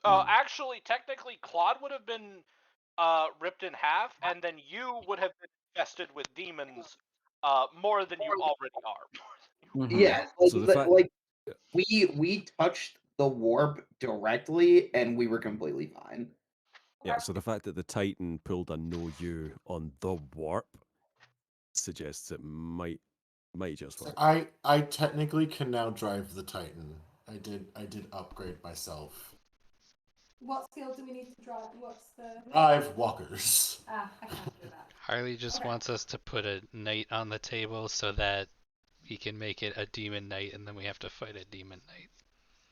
Actually, technically, Claude would have been ripped in half, and then you would have been infested with demons more than you already are. Yeah, So the fact- we touched the warp directly, and we were completely fine. Yeah, so the fact that the Titan pulled a no you on the warp suggests it might just work. I technically can now drive the Titan. I did upgrade myself. What skill do we need to drive? What's the... Drive walkers. I can't do that. Harley just Okay. wants us to put a knight on the table so that he can make it a demon knight, and then we have to fight a demon knight.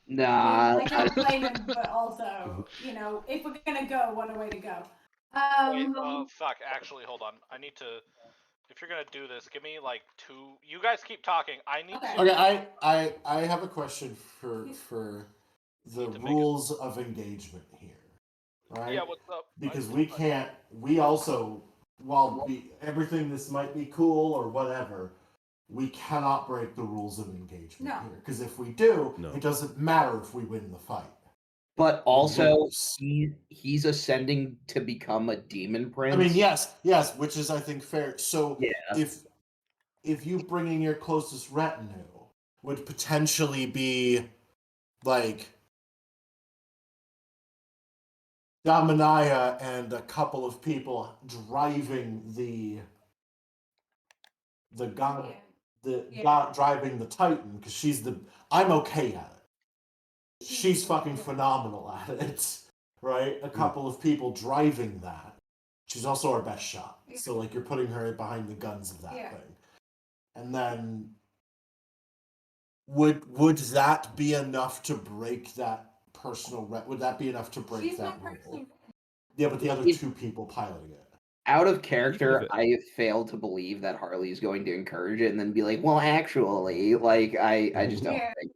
Nah. I don't blame him, but also, you know, if we're gonna go, what a way to go. Wait, fuck, actually, hold on. I need to... If you're gonna do this, give me, like, 2... You guys keep talking. I need to... Okay, I have a question for the rules of engagement here. Right? Yeah, what's up? Because we also, while everything this might be cool or whatever, we cannot break the rules of engagement here. Because if we do, it doesn't matter if we win the fight. But also, he's ascending to become a demon prince. I mean, yes, which is, I think, fair. So if you bringing your closest retinue would potentially be like Damanaya and a couple of people driving driving the Titan, because I'm okay at it. She's fucking phenomenal at it, right? A couple of people driving that. She's also our best shot. So like you're putting her behind the guns of that thing. And then would that be enough to break that personal would that be enough to break that rule? Yeah, but the other two people piloting it. Out of character, I fail to believe that Harley's going to encourage it and then be like, well, actually, like, I just don't think.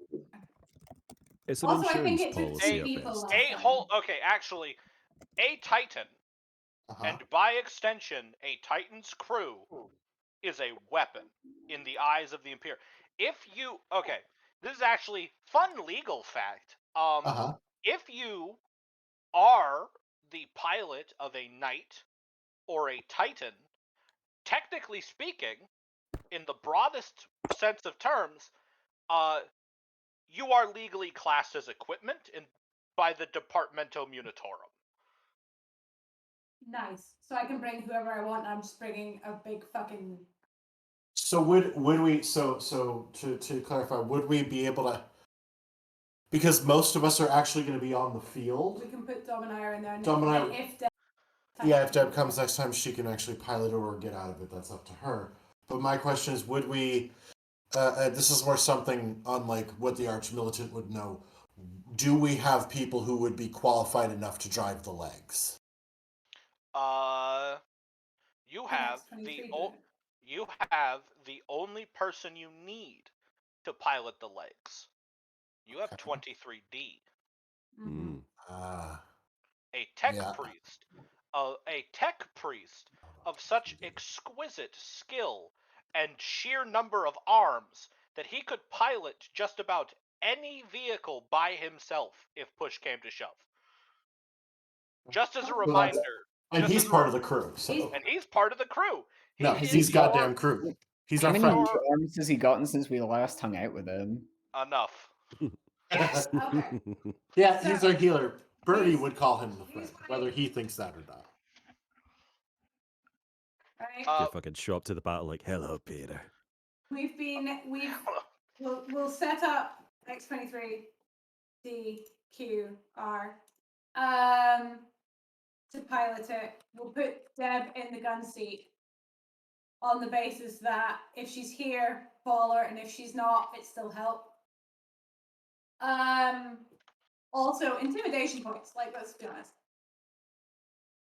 It's an Also, I think insurance it took policy 2 at people best. last time. Okay, actually, a Titan, and by extension, a Titan's crew, is a weapon in the eyes of the Imperium. Okay, this is actually fun legal fact. If you are the pilot of a knight or a Titan, technically speaking, in the broadest sense of terms, you are legally classed as equipment by the Departamento Munitorum. Nice. So I can bring whoever I want. I'm just bringing a big fucking. So would we to clarify, would we be able to? Because most of us are actually going to be on the field. We can put Dom and I in there. And Dom and I- if Deb. Yeah, if Deb comes next time, she can actually pilot it or get out of it. That's up to her. But my question is, would we? This is more something unlike what the arch militant would know. Do we have people who would be qualified enough to drive the legs? You And have that's 23 the doing it. you have the only person you need to pilot the legs. You have Okay. 23D. Mhm. A tech Yeah. priest. A tech priest of such exquisite skill and sheer number of arms that he could pilot just about any vehicle by himself if push came to shove. Just as a Well, that's- reminder, And just he's as a part re- of the crew. So He's- and he's part of the crew. He no, is he's your- goddamn crew. He's How our many friend. arms has he gotten since we last hung out with him? enough. Yes. Okay. Yeah, he's So- our healer. Birdie he's- would call him the he's friend, my- whether he thinks that or not. Right. They fucking show up to the battle like, hello, Peter. We'll set up X23 DQR to pilot it. We'll put Deb in the gun seat on the basis that if she's here, baller, and if she's not, it still help. Also intimidation points, like, let's be honest.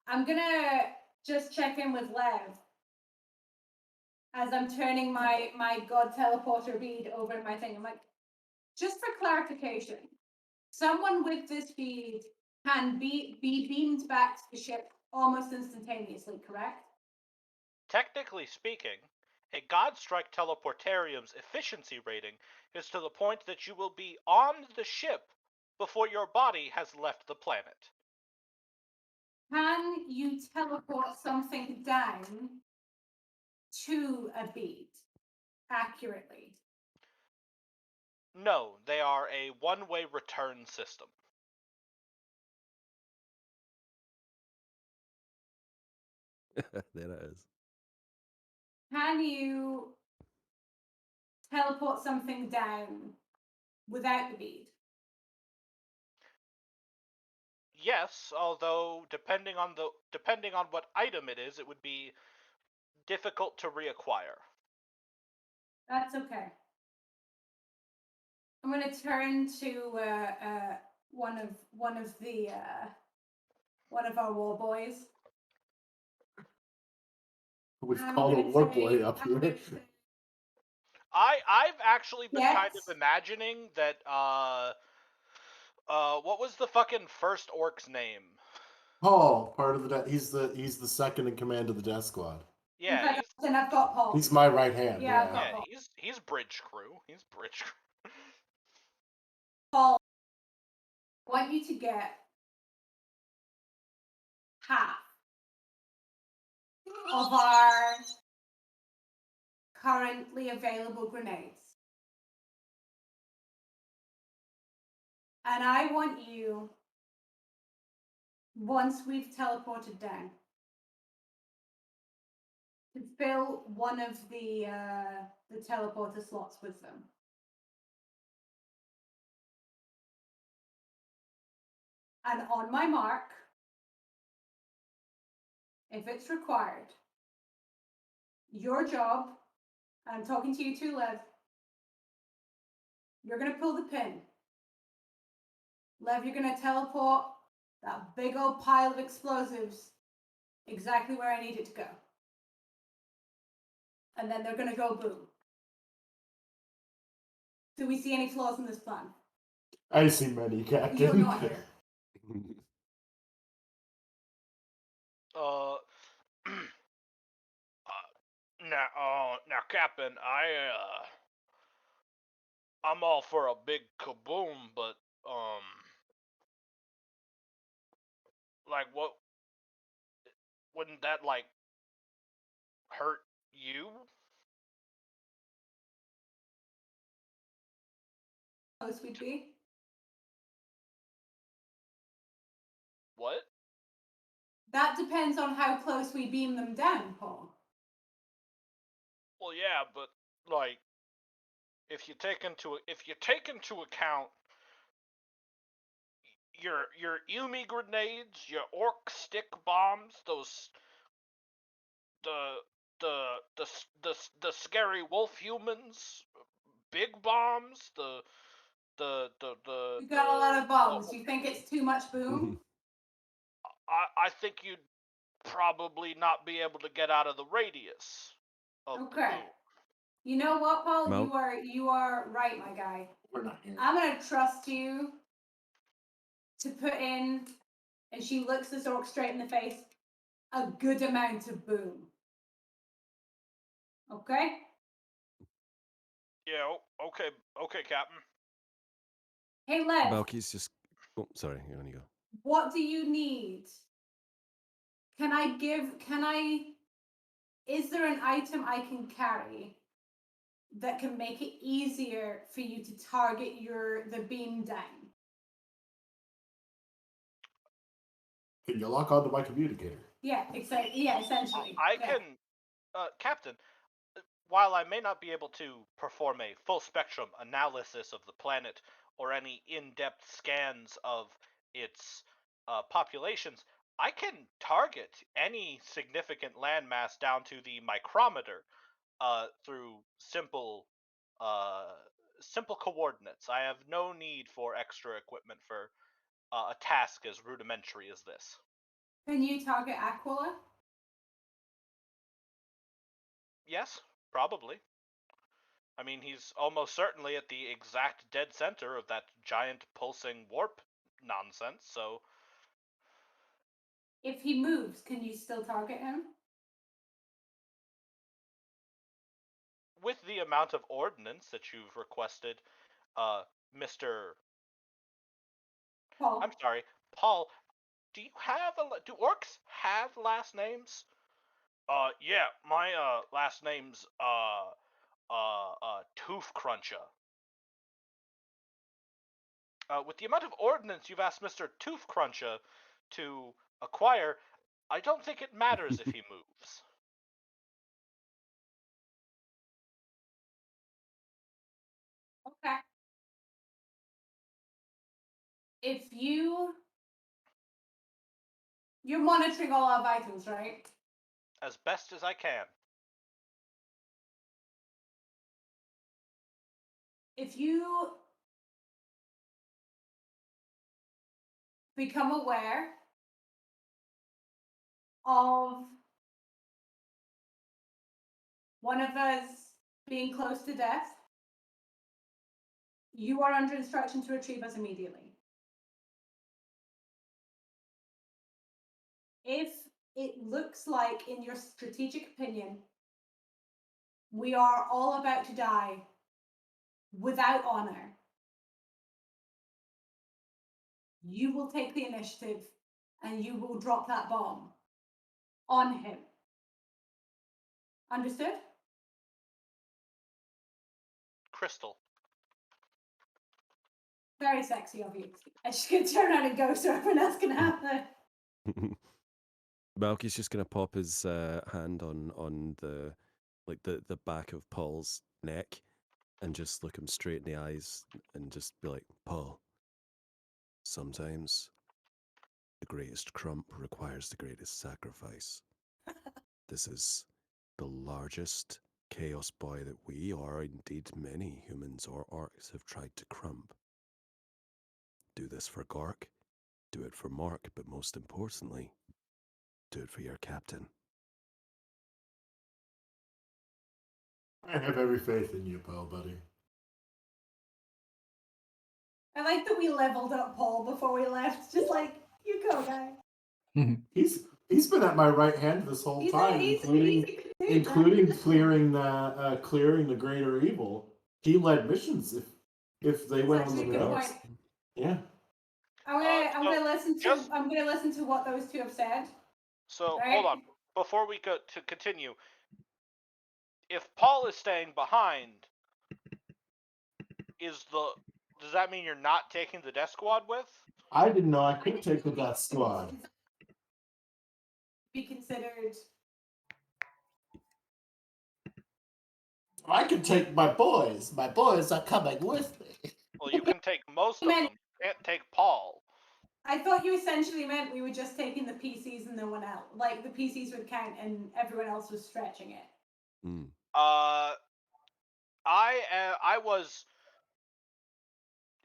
I'm gonna just check in with Lev as I'm turning my god teleporter bead over in my thing. I'm like, just for clarification, someone with this bead can be beamed back to the ship almost instantaneously, correct? Technically speaking, a Godstrike teleportarium's efficiency rating is to the point that you will be on the ship before your body has left the planet. Can you teleport something down to a bead accurately? No, they are a one-way return system. There it is. Can you teleport something down without the bead? Yes, although depending on what item it is, it would be difficult to reacquire. That's okay. I'm gonna turn to one of our war boys. We've I'm called a gonna war say- boy up I'm here. gonna say- I've actually been kind Yes. of imagining that what was the fucking first orc's name? Paul, part of the he's the second in command of the death squad. In Yeah, fact, then I've got Paul. He's my right hand. Yeah, I've Yeah. got- he's bridge crew. He's bridge crew. Paul, I want you to get half of our currently available grenades. And I want you, once we've teleported down, to fill one of the teleporter slots with them. And on my mark, if it's required, your job, I'm talking to you too, Lev, you're going to pull the pin. Lev, you're going to teleport that big old pile of explosives exactly where I need it to go. And then they're going to go boom. Do we see any flaws in this plan? I see many, Captain. You're not here. Now, Captain, I'm all for a big kaboom, but like, what? Wouldn't that like hurt you? Close we'd be. What? That depends on how close we beam them down, Paul. Well, yeah, but like, if you take into account your Yumi grenades, your orc stick bombs, those the scary wolf humans, big bombs, the You got a lot of bombs. the- You think it's too much boom? I think you'd probably not be able to get out of the radius of the Okay. boom. You know what, Paul? Mal- You are right, my guy. We're not here. I'm gonna trust you to put in, and she looks this orc straight in the face, a good amount of boom. Okay? Yeah, okay, Captain. Hey, Lev, Balky's just. Oh, sorry. Here on you go. what do you need? Is there an item I can carry that can make it easier for you to target the beam down? Can you lock onto my communicator? Yeah, essentially. I Yeah. can, Captain. While I may not be able to perform a full spectrum analysis of the planet or any in-depth scans of its populations, I can target any significant landmass down to the micrometer through simple coordinates. I have no need for extra equipment for a task as rudimentary as this. Can you target Aquila? Yes, probably. I mean, he's almost certainly at the exact dead center of that giant pulsing warp nonsense, so If he moves, can you still target him? with the amount of ordnance that you've requested, Mr. Paul. I'm sorry, Paul, do orcs have last names? Yeah, my last name's Tooth Cruncher. With the amount of ordnance you've asked Mr. Tooth Cruncher to acquire, I don't think it matters if he moves. Okay. If you're monitoring all our vitals, right? As best as I can. If you become aware of one of us being close to death, you are under instruction to retrieve us immediately. If it looks like, in your strategic opinion, we are all about to die without honor, you will take the initiative and you will drop that bomb on him. Understood? Crystal. Very sexy of you. And she's gonna turn around and go so everyone else can have her. Balky's just gonna pop his hand on the back of Paul's neck and just look him straight in the eyes and just be like, Paul, sometimes the greatest crump requires the greatest sacrifice. This is the largest chaos boy that we, or indeed many humans or orcs, have tried to crump. Do this for Gork, do it for Mark, but most importantly, do it for your captain. I have every faith in you, Paul, buddy. I like that we leveled up Paul before we left. Just like, you go, guy. He's been at my right hand this whole time, including clearing the greater evil. He led missions if they went on the roads. Yeah. I'm gonna listen to what those two have said. So Right. hold on. Before we go to continue, if Paul is staying behind, does that mean you're not taking the death squad with? I didn't know I could take the death squad. be considered. I can take my boys. My boys are coming with me. Well, you can take most of meant- them. You can't take Paul. I thought you essentially meant we were just taking the PCs and no one else. Like the PCs would count and everyone else was stretching it. Mm. I was,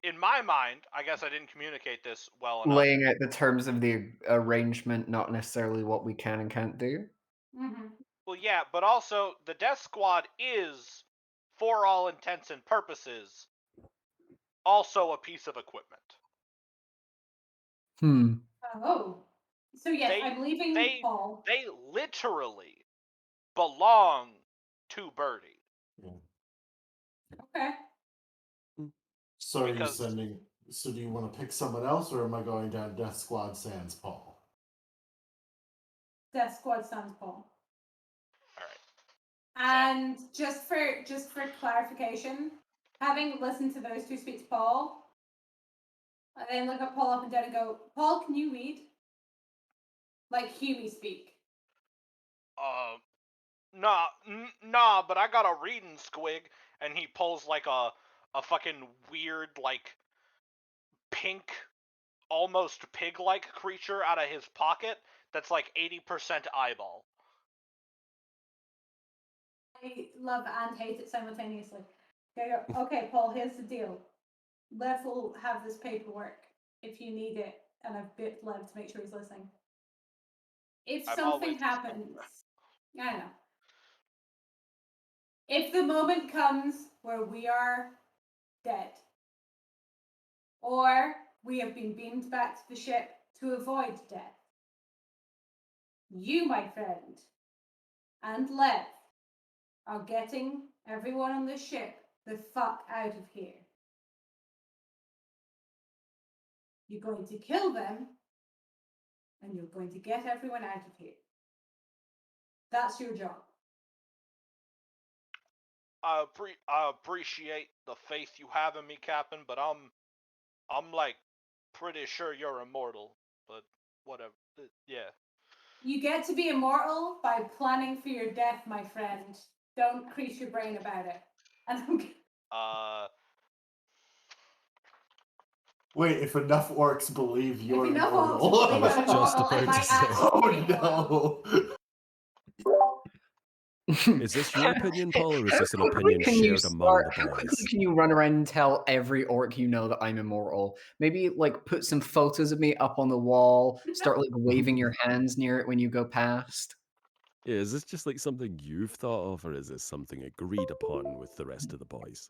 in my mind, I guess I didn't communicate this well enough. Laying out the terms of the arrangement, not necessarily what we can and can't do. Mm-hmm. Well, yeah, but also the Death Squad is, for all intents and purposes, also a piece of equipment. Oh. So yes, They- I'm leaving they- Paul. They literally belong to Birdie. Okay. So are you Because- sending? So do you want to pick someone else, or am I going down Death Squad sans Paul? Death Squad sans Paul. All right. And just for clarification, having listened to those two speak to Paul, I then look at Paul up and down and go, Paul, can you read? Like Huey speak. Nah, but I got a reading squig, and he pulls like a fucking weird, like, pink, almost pig-like creature out of his pocket that's like 80% eyeball. I love and hate it simultaneously. Okay, Paul, here's the deal. Lev will have this paperwork if you need it, and I've bit Lev to make sure he's listening. If I'm something always- happens, I don't know. If the moment comes where we are dead, or we have been beamed back to the ship to avoid death, you, my friend, and Lev are getting everyone on the ship the fuck out of here. You're going to kill them, and you're going to get everyone out of here. That's your job. I appreciate the faith you have in me, Captain, but I'm like pretty sure you're immortal. But whatever. Yeah. You get to be immortal by planning for your death, my friend. Don't crease your brain about it. And I'm Wait, if enough orcs believe you're enough immortal. orcs I believe was I'm just immortal, I about to might say. actually Oh be immortal. no! Is this your opinion, Paul, or is How this an quickly opinion can you shared among the How quickly boys? can you run around and tell every orc you know that I'm immortal? Maybe like put some photos of me up on the wall. Start like waving your hands near it when you go past. Yeah, is this just like something you've thought of, or is this something agreed upon with the rest of the boys?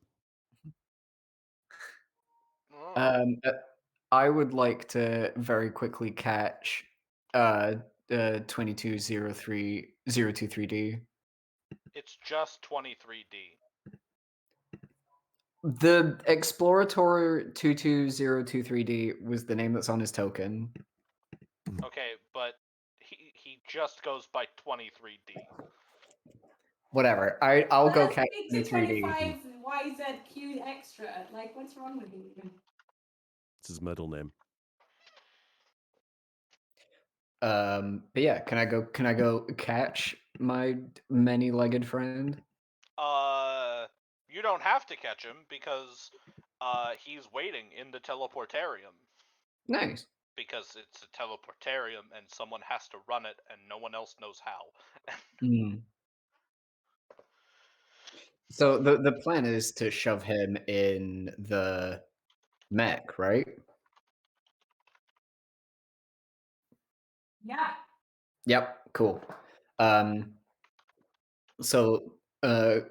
oh. I would like to very quickly catch 2203023D. It's just 23D. The Explorator 22023D was the name that's on his token. Okay, but he just goes by 23D. Whatever. I'll go Let's catch speak to 23D. 25YZQ extra. Like, what's wrong with you? It's his middle name. But yeah, can I go catch my many-legged friend? You don't have to catch him because he's waiting in the teleportarium Nice. because it's a teleportarium and someone has to run it and no one else knows how. Hmm. So the plan is to shove him in the mech, right? Yeah. Yep, cool. So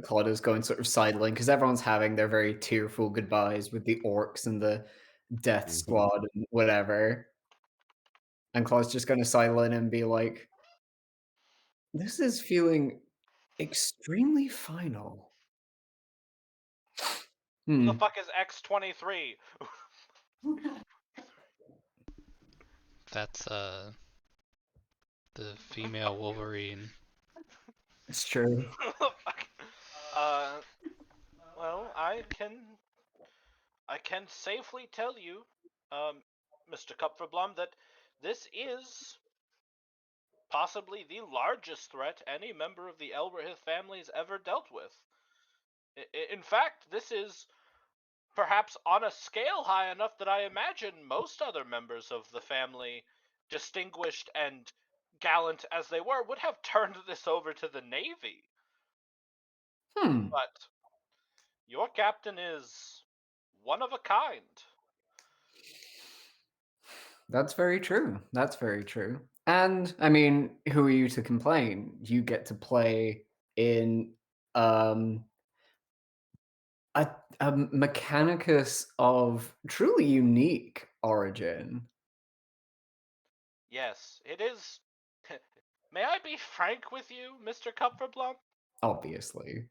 Claudia's going sort of sidling because everyone's having their very tearful goodbyes with the orcs and the death Mhm. squad and whatever. And Claude's just going to sidle in and be like, this is feeling extremely final. Who Hmm. the fuck is X23? That's the female Wolverine. It's true. Fuck. Well, I can safely tell you, Mr. Kupferblom, that this is possibly the largest threat any member of the Elrahith family's ever dealt with. In fact, this is perhaps on a scale high enough that I imagine most other members of the family, distinguished and gallant as they were, would have turned this over to the Navy. But your captain is one of a kind. That's very true. That's very true. And I mean, who are you to complain? You get to play in a, a Mechanicus of truly unique origin. Yes, it is. May I be frank with you, Mr. Kupferblum? Obviously.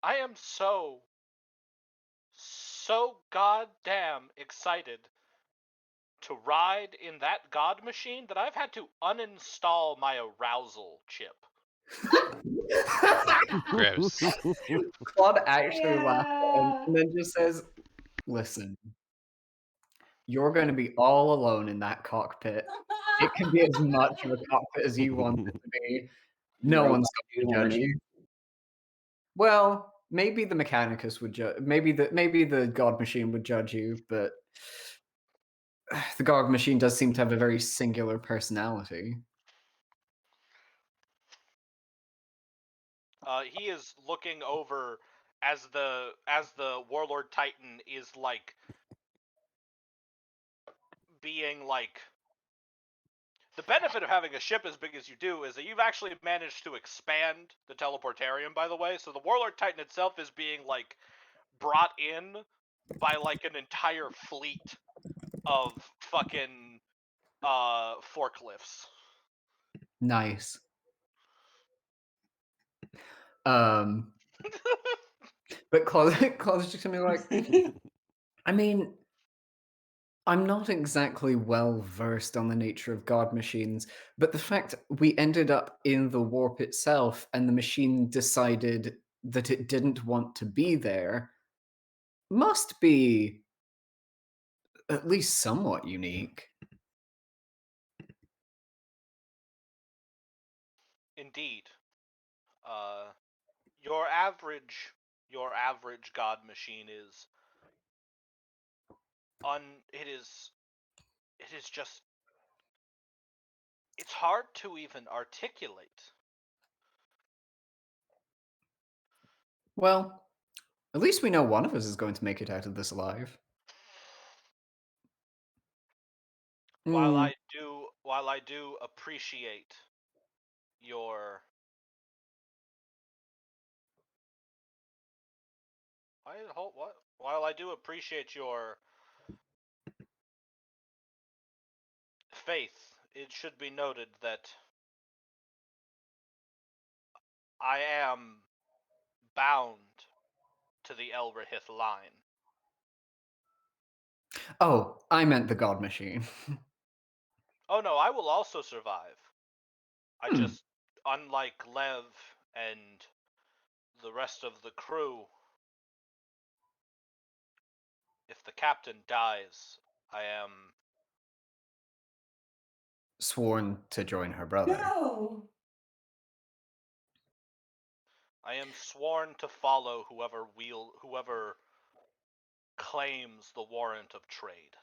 I am so goddamn excited to ride in that god machine that I've had to uninstall my arousal chip. Gross. Claude actually laughs at him Yeah. and then just says, "Listen, you're going to be all alone in that cockpit. It can be as much of a cockpit as you want it to be. No Robot one's going to dude, judge you." Well, maybe the Mechanicus would judge. Maybe the God Machine would judge you, but the God Machine does seem to have a very singular personality. He is looking over as the Warlord Titan is like being like. The benefit of having a ship as big as you do is that you've actually managed to expand the teleportarium, by the way. So the Warlord Titan itself is being like brought in by like an entire fleet of fucking forklifts. Nice. But Claude's just gonna be like, I mean, I'm not exactly well versed on the nature of God machines, but the fact we ended up in the warp itself and the machine decided that it didn't want to be there must be at least somewhat unique. Indeed. Your average god machine is it is just it's hard to even articulate. Well, at least we know one of us is going to make it out of this alive. While Mm, I do appreciate your While I do appreciate your faith, it should be noted that I am bound to the Elrahith line. Oh, I meant the God machine. Oh no, I will also survive. I Hmm. just, unlike Lev and the rest of the crew, if the captain dies, I am Sworn to join her brother. No. sworn to follow whoever claims the warrant of trade.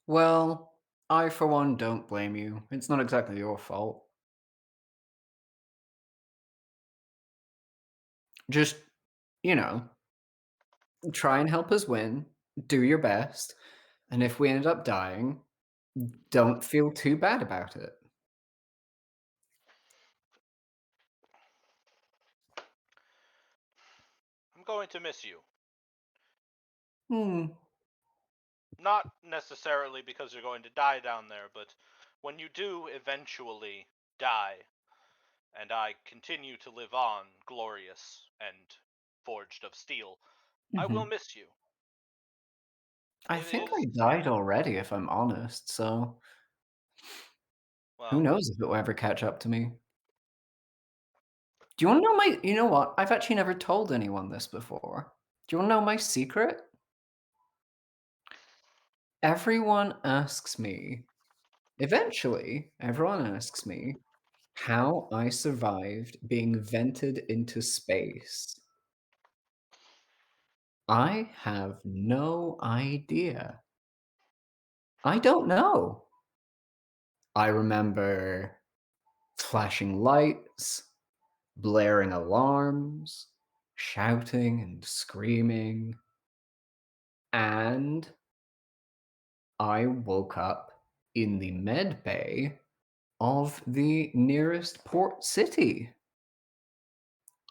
Well, I for one don't blame you. It's not exactly your fault. Just, try and help us win, do your best, and if we end up dying, don't feel too bad about it. I'm going to miss you. Hmm. Not necessarily because you're going to die down there, but when you do eventually die, and I continue to live on, glorious and forged of steel, I will miss you. I It think I is, died already, if I'm honest, so who well, knows if it will ever catch up to me. Do you want to know you know what? I've actually never told anyone this before. Do you want to know my secret? Everyone asks me Eventually, everyone asks me how I survived being vented into space. I have no idea. I don't know. I remember flashing lights, blaring alarms, shouting and screaming, and I woke up in the med bay of the nearest port city.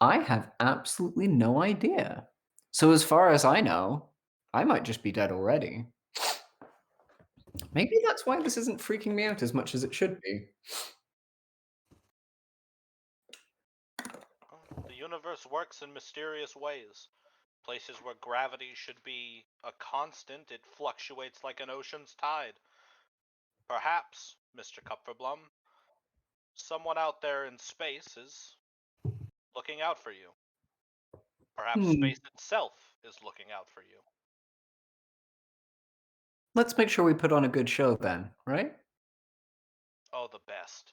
I have absolutely no idea. So, as far as I know, I might just be dead already. Maybe that's why this isn't freaking me out as much as it should be. The universe works in mysterious ways. Places where gravity should be a constant, it fluctuates like an ocean's tide. Perhaps, Mr. Kupferblum, someone out there in space is looking out for you. Perhaps Hmm. space itself is looking out for you. Let's make sure we put on a good show then, right? Oh, the best.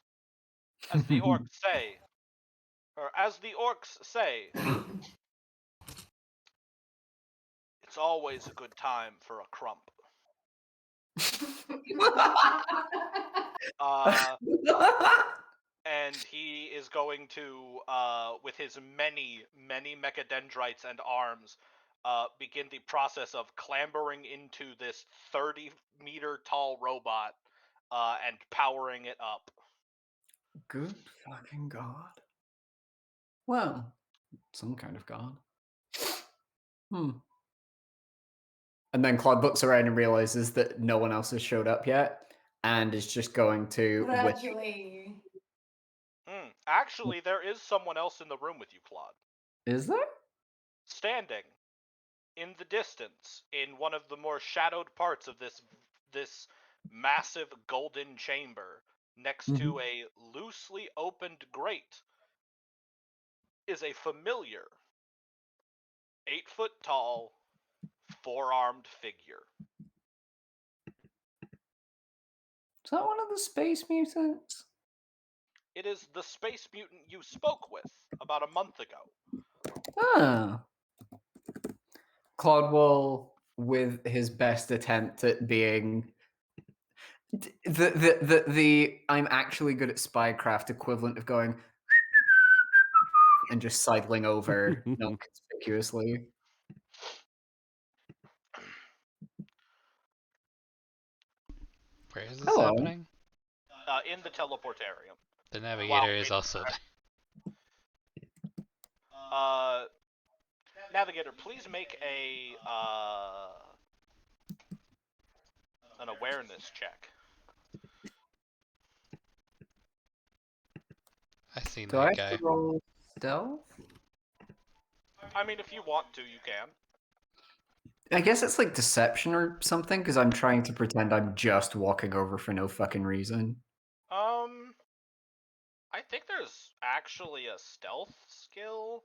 As the orcs say, it's always a good time for a crump. And he is going to, with his many mechadendrites and arms, begin the process of clambering into this 30-meter tall robot and powering it up. Good fucking god. Well, some kind of god. And then Claude looks around and realizes that no one else has showed up yet, and is just going to. Gradually. Actually, there is someone else in the room with you, Claude. Is there? Standing in the distance, in one of the more shadowed parts of this massive golden chamber, next to a loosely opened grate, is a familiar 8-foot tall, 4-armed figure. Is that one of the space mutants? It is the space mutant you spoke with about a month ago. Ah. Claude will, with his best attempt at being the I'm actually good at spycraft equivalent of going and just sidling over non-conspicuously. Where is this Hello. happening? In the teleportarium. The navigator is waiting also for Navigator, please make an awareness check. I seen Do I that have guy. to roll stealth? I mean, if you want to, you can. I guess it's like deception or something, because I'm trying to pretend I'm just walking over for no fucking reason. I think there's actually a stealth skill.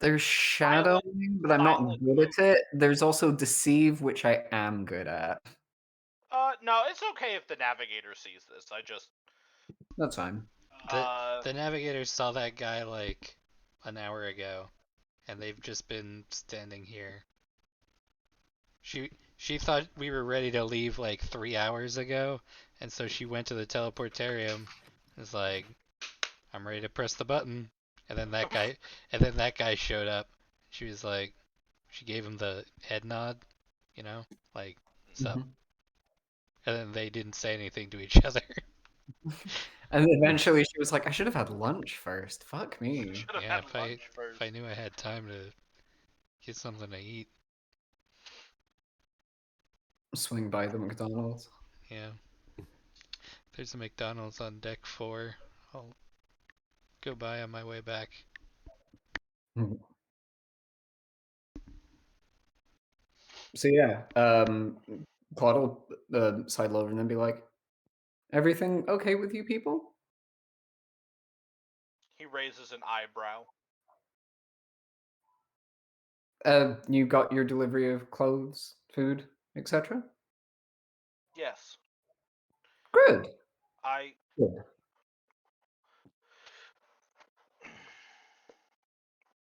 There's shadowing, but I'm not silent good at it. There's also deceive, which I am good at. No, it's okay if the navigator sees this. That's fine. The navigator saw that guy like an hour ago, and they've just been standing here. She thought we were ready to leave like 3 hours ago, and so she went to the teleportarium. It's like, I'm ready to press the button, and then that guy showed up. She was like, she gave him the head nod, you know, like, sup. And then they didn't say anything to each other. And then eventually she was like, I should have had lunch first. Fuck me. Yeah, if I knew I had time to get something to eat. Swing by the McDonald's. Yeah. There's a McDonald's on deck 4. I'll go by on my way back. So yeah, Claude will sidle over and then be like, everything okay with you people? He raises an eyebrow. You got your delivery of clothes, food, etc.? Yes, Good. I. Good.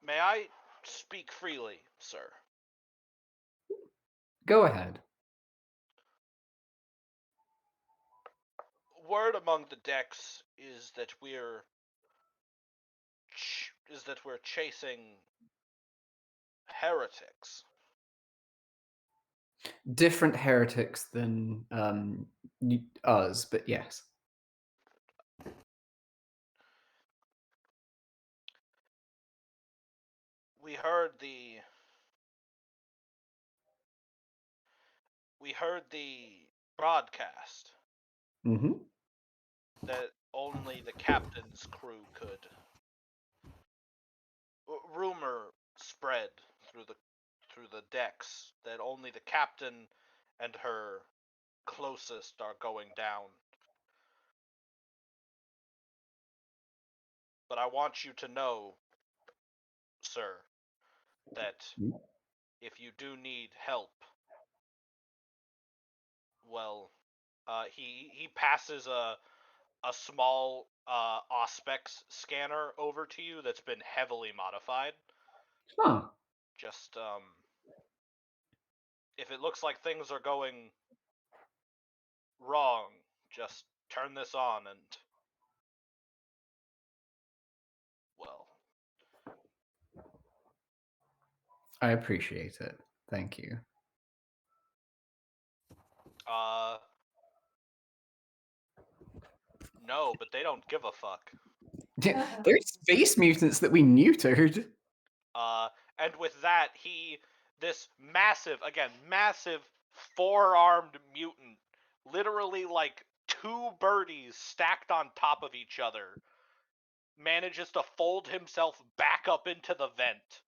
May I speak freely, sir? Go ahead. Word among the decks is that we're chasing heretics. Different heretics than us, but yes. We heard the broadcast Mm-hmm. that only the captain's crew could. Rumor spread through the decks that only the captain and her closest are going down. But I want you to know, sir, that if you do need help, well, he passes a small Auspex scanner over to you that's been heavily modified. Huh. Just if it looks like things are going wrong, just turn this on and, well, I appreciate it. Thank you. No, but they don't give a fuck. There's space mutants that we neutered. And with that, this massive four-armed mutant, literally like two birdies stacked on top of each other, manages to fold himself back up into the vent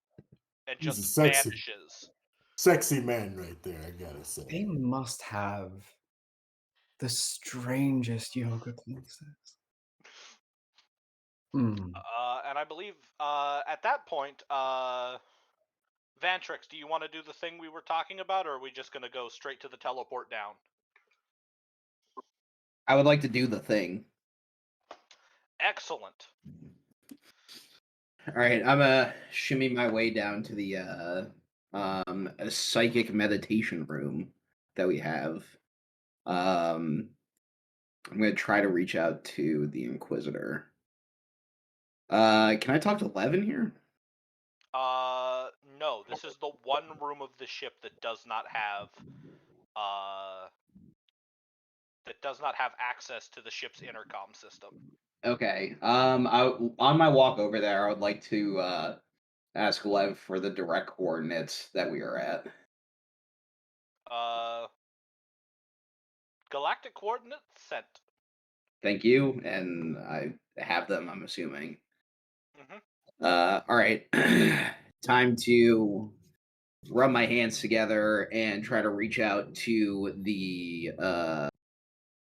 and He's just a sexy, vanishes. sexy man right there, I gotta say. They must have the strangest yoga classes. And I believe at that point, Vantrix, do you want to do the thing we were talking about, or are we just going to go straight to the teleport down? I would like to do the thing. Excellent. All right, I'm gonna shimmy my way down to the a psychic meditation room that we have. I'm gonna try to reach out to the Inquisitor. Can I talk to Levin here? No, this is the one room of the ship that does not have access to the ship's intercom system. Okay. On my walk over there, I would like to ask Lev for the direct coordinates that we are at. Galactic coordinates sent. Thank you, and I have them, I'm assuming. Mm-hmm. All right. Time to rub my hands together and try to reach out to the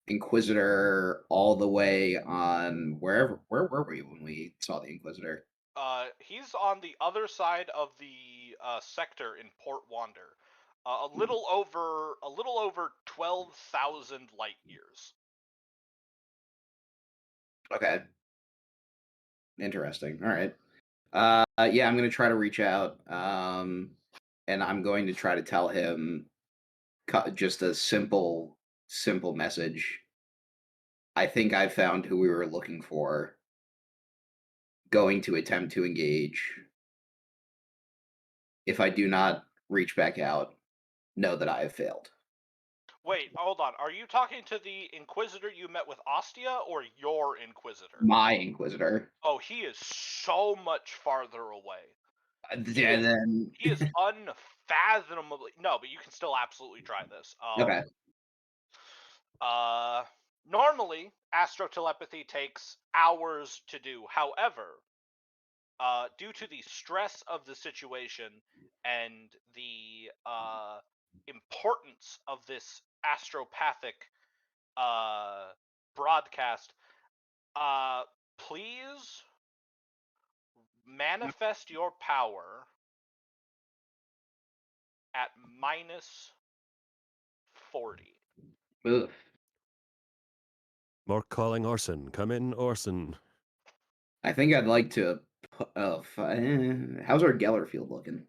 Inquisitor all the way on where were we when we saw the Inquisitor? He's on the other side of the sector in Port Wander. A little over 12,000 light years. Okay. Interesting. All right. Yeah, I'm gonna try to reach out. And I'm going to try to tell him just a simple message. I think I found who we were looking for. Going to attempt to engage. If I do not reach back out, know that I have failed. Wait, hold on. Are you talking to the Inquisitor you met with Ostia, or your Inquisitor? My Inquisitor. Oh, he is so much farther away. He is unfathomably... No, but you can still absolutely try this. Okay. Normally, astrotelepathy takes hours to do. However, due to the stress of the situation and the importance of this astropathic broadcast, please manifest your power at -40. Ugh. More calling Orson. Come in, Orson. I think I'd like to. How's our Geller field looking?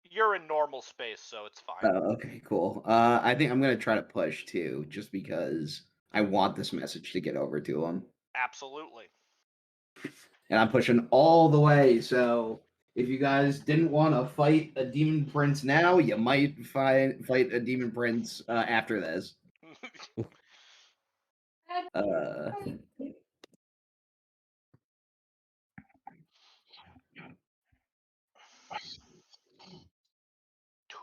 You're in normal space, so it's fine. Oh, okay, cool. I think I'm gonna try to push too, just because I want this message to get over to him, Absolutely. and I'm pushing all the way. So if you guys didn't want to fight a demon prince now, you might fight a demon prince after this. Uh, 2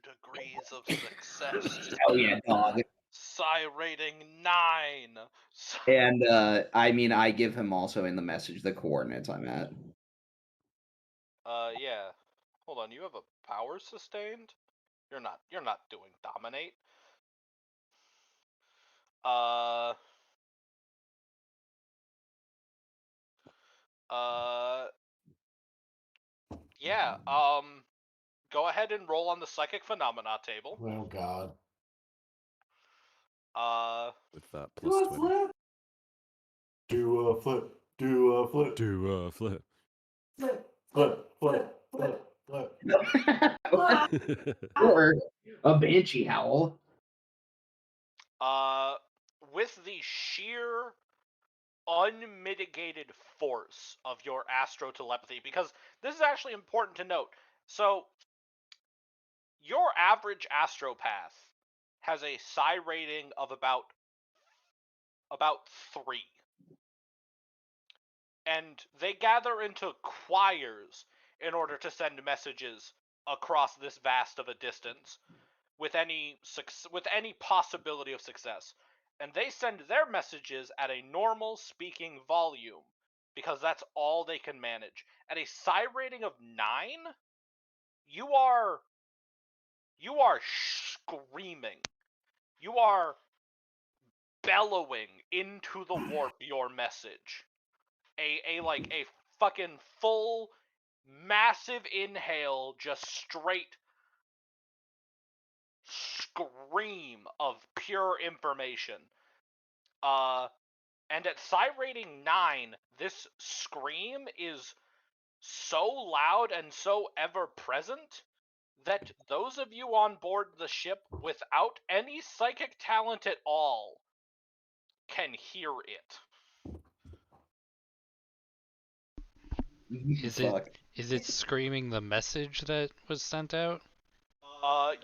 degrees of success. hell yeah, dog. Psi rating 9. And I mean, I give him also in the message the coordinates I'm at. Yeah. Hold on, you have a power sustained? You're not doing dominate. Uh yeah, go ahead and roll on the psychic phenomena table. Oh God. With that Do plus a 20. flip. Do a flip. Do a flip. Do a flip. Flip. Flip. Flip. Flip. Flip. Or a banshee howl. With the sheer unmitigated force of your astro telepathy, because this is actually important to note. So your average astropath has a psi rating of about 3. And they gather into choirs in order to send messages across this vast of a distance with any possibility of success. And they send their messages at a normal speaking volume because that's all they can manage. At a psi rating of 9, you are screaming. You are bellowing into the warp your message. A fucking full massive inhale, just straight scream of pure information. And at psi rating 9, this scream is so loud and so ever present that those of you on board the ship without any psychic talent at all can hear it. Is it screaming the message that was sent out?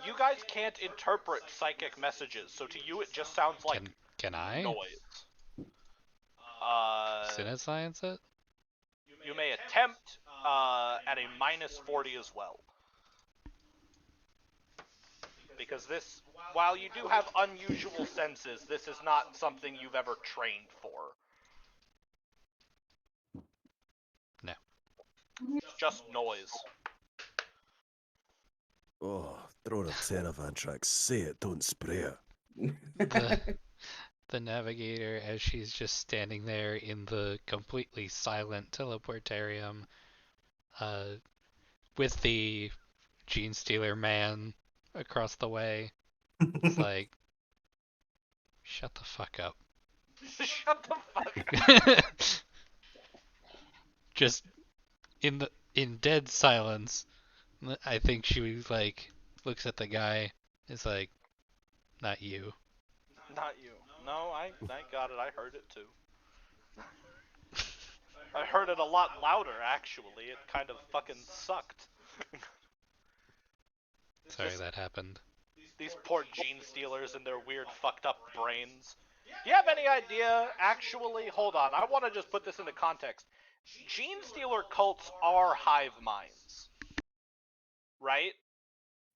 You guys can't interpret psychic messages, so to you it just sounds like Can I? noise. Science it? You may attempt at a minus 40 as well. Because this, while you do have unusual senses, this is not something you've ever trained for. No. It's just noise. Oh, throw a 10 of Antrax. Say it, don't spray it. The navigator, as she's just standing there in the completely silent teleportarium, with the Gene Stealer man across the way, it's like, shut the fuck up. Shut the fuck up. Just in dead silence, I think she looks at the guy, is like, not you. Not you. No, I got it. I heard it too. I heard it a lot louder, actually. It kind of fucking sucked. Sorry that happened. These poor gene stealers and their weird fucked up brains. Do you have any idea, actually? Hold on, I want to just put this into context. Gene stealer cults are hive minds. Right?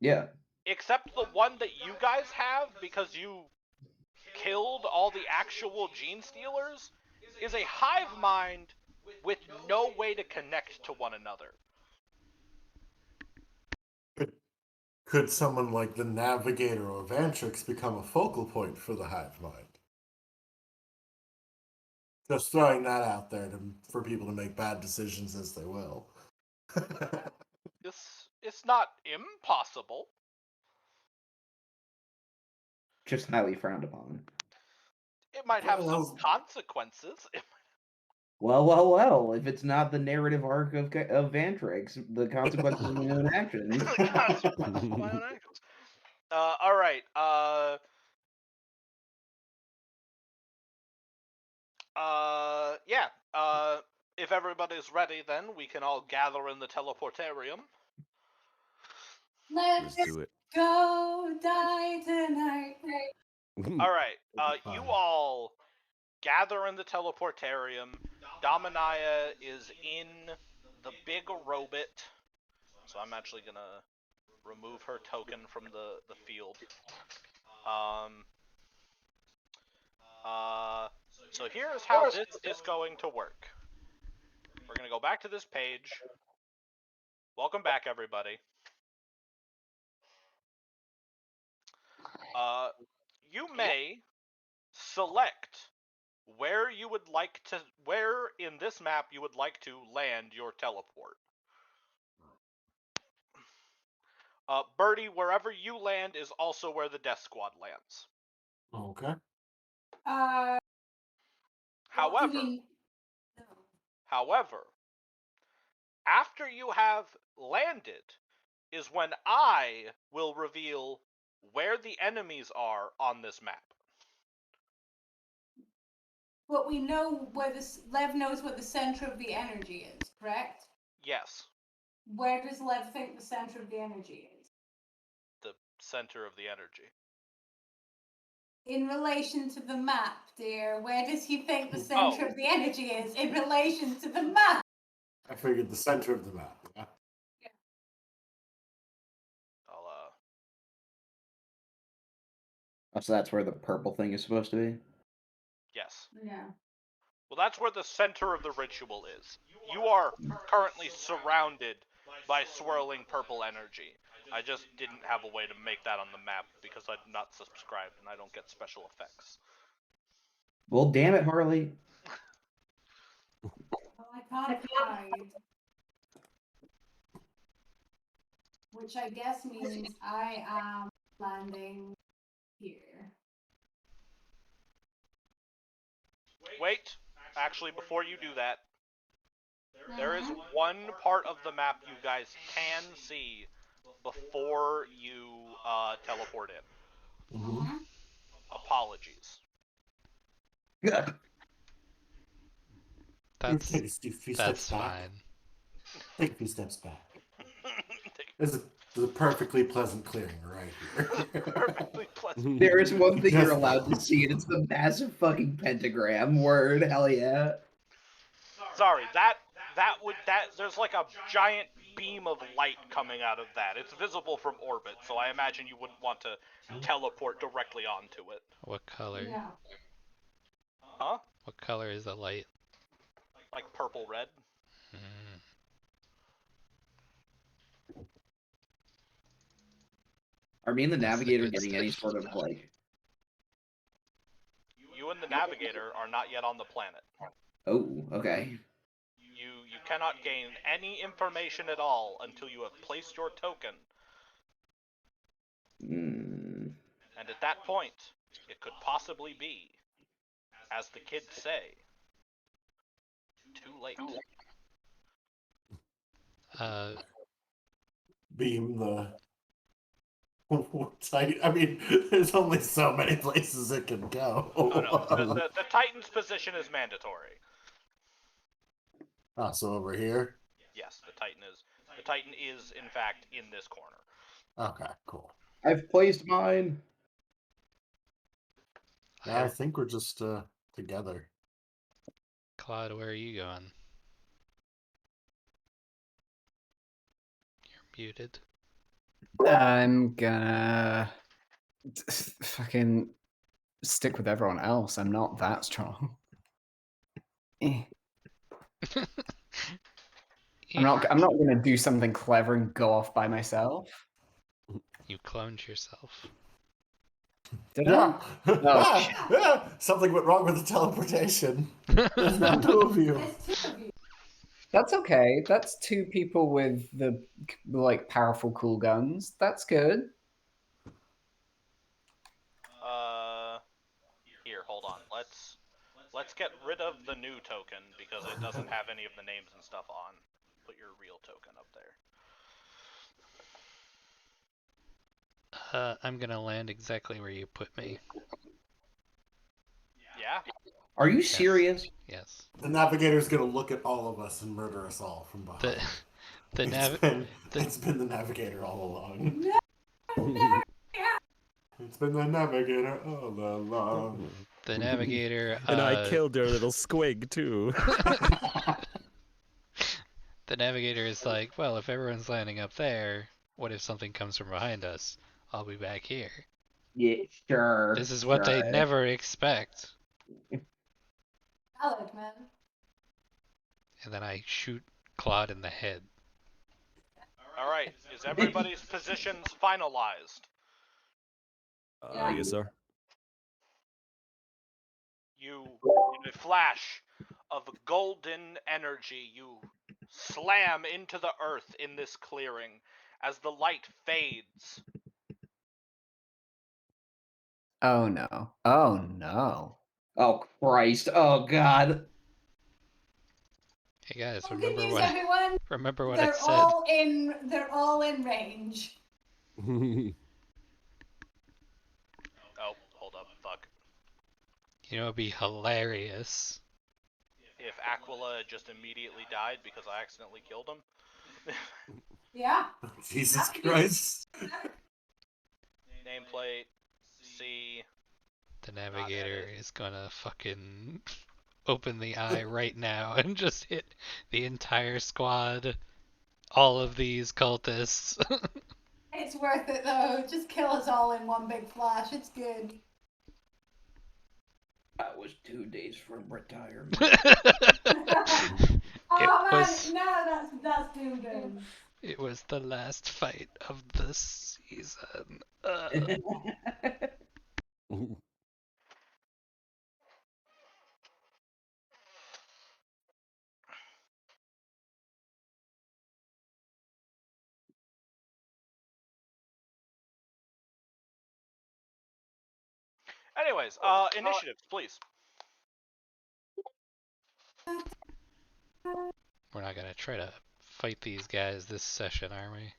Yeah. Except the one that you guys have, because you killed all the actual gene stealers, is a hive mind with no way to connect to one another. Could someone like the Navigator or Vantrix become a focal point for the hive mind? Just throwing that out there for people to make bad decisions as they will. It's not impossible. just highly frowned upon. It might have some Well- consequences. Well. If it's not the narrative arc of Vantrix, the consequences of my own actions. The consequences of my own actions. All right. Yeah. If everybody's ready, then we can all gather in the teleportarium. Let's Let's do it. go die tonight. All right. You all gather in the teleportarium. Dominia is in the big robot. So I'm actually gonna remove her token from the field. So here's how this is going to work. We're gonna go back to this page. Welcome back, everybody. You may select where in this map you would like to land your teleport. Birdie, wherever you land is also where the Death Squad lands. Okay. What do we- However, after you have landed is when I will reveal where the enemies are on this map. But we know where Lev knows what the center of the energy is, correct? Yes, Where does Lev think the center of the energy is? the center of the energy. In relation to the map, dear, where does he think the center of the energy is in relation to the map? I figured the center of the map. Yeah. I'll Oh, so that's where the purple thing is supposed to be? yes. Yeah. Well, that's where the center of the ritual is. You are currently surrounded by swirling purple energy. I just didn't have a way to make that on the map because I'm not subscribed and I don't get special effects. Well, damn it, Harley. Well, I can't hide. Which I guess means I am landing here. Wait, actually, before you do that, there is one part of the map you guys can see before you teleport in. Mm-hmm. Apologies. That's Take a few that's steps back. fine. Take a few steps back. There's a perfectly pleasant clearing right here. Perfectly pleasant. There is one thing you're Just- allowed to see, and it's the massive fucking pentagram. Word, hell yeah. Sorry, there's like a giant beam of light coming out of that. It's visible from orbit, so I imagine you wouldn't want to teleport directly onto it. What color? Yeah. Huh? What color is the light? Like purple red? Mm. Are me and the That's the navigator good getting any stuff. sort of like? You and the navigator are not yet on the planet. Oh, okay. You cannot gain any information at all until you have placed your token. Mm. And at that point, it could possibly be, as the kids say, too late. Beam the tight. I mean, there's only so many places it can go. Oh, no. The Titan's position is mandatory. Ah, so over here. Yes, the Titan is in fact in this corner. Okay, cool. I've placed mine. Yeah, I think we're just together. Claude, where are you going? You're muted. I'm gonna fucking stick with everyone else. I'm not that strong. Eh. I'm not gonna do something clever and go off by myself. You cloned yourself. Did I? Yeah, something went wrong with the teleportation. There's now two of you. There's two of you. That's okay. That's two people with the like powerful cool guns. That's good. Let's get rid of the new token because it doesn't have any of the names and stuff on. Put your real token up there. I'm gonna land exactly where you put me. Yeah? Are you Yes. serious? Yes. The navigator's gonna look at all of us and murder us all from behind. It's been the navigator all along. It's been the navigator all along. The navigator. And I killed your little squig too. The navigator is like, well, if everyone's landing up there, what if something comes from behind us? I'll be back here. Yeah, sure. This is what they sure. never expect. Alec, man. And then I shoot Claude in the head. Alright, is everybody's positions finalized? Yes, sir. You, in a flash of golden energy, you slam into the earth in this clearing as the light fades. Oh no. Oh no. Oh Christ! Oh God! Hey guys, Good remember news, what everyone. remember what They're it said. they're all in range. Oh, hold up, fuck. You know, it'd be hilarious. If Aquila just immediately died because I accidentally killed him. Yeah. Jesus Christ. Nameplate, C. The navigator is gonna fucking open the eye right now and just hit the entire squad. All of these cultists. It's worth it though. Just kill us all in one big flash. It's good. I was 2 days from retirement. Oh man, was- no, that's doom. It was the last fight of the season. Anyways, initiatives, please. We're not gonna try to fight these guys this session, are we?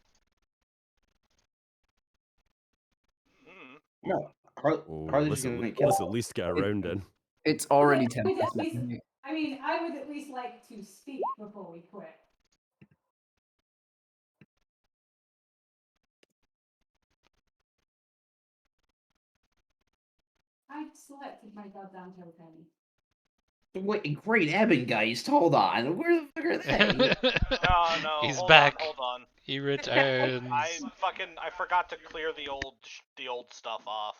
No, Oh, Harley's let's, gonna at, kill let's him. at least get a round in. It's already Wait, 10 wait, past wait. midnight. I mean, I would at least like to speak before we quit. I selected my goddamn token. Wait, great Ebengeist, hold on. Where the fuck are they? No, He's hold back. on, hold on. He returns. I forgot to clear the old stuff off.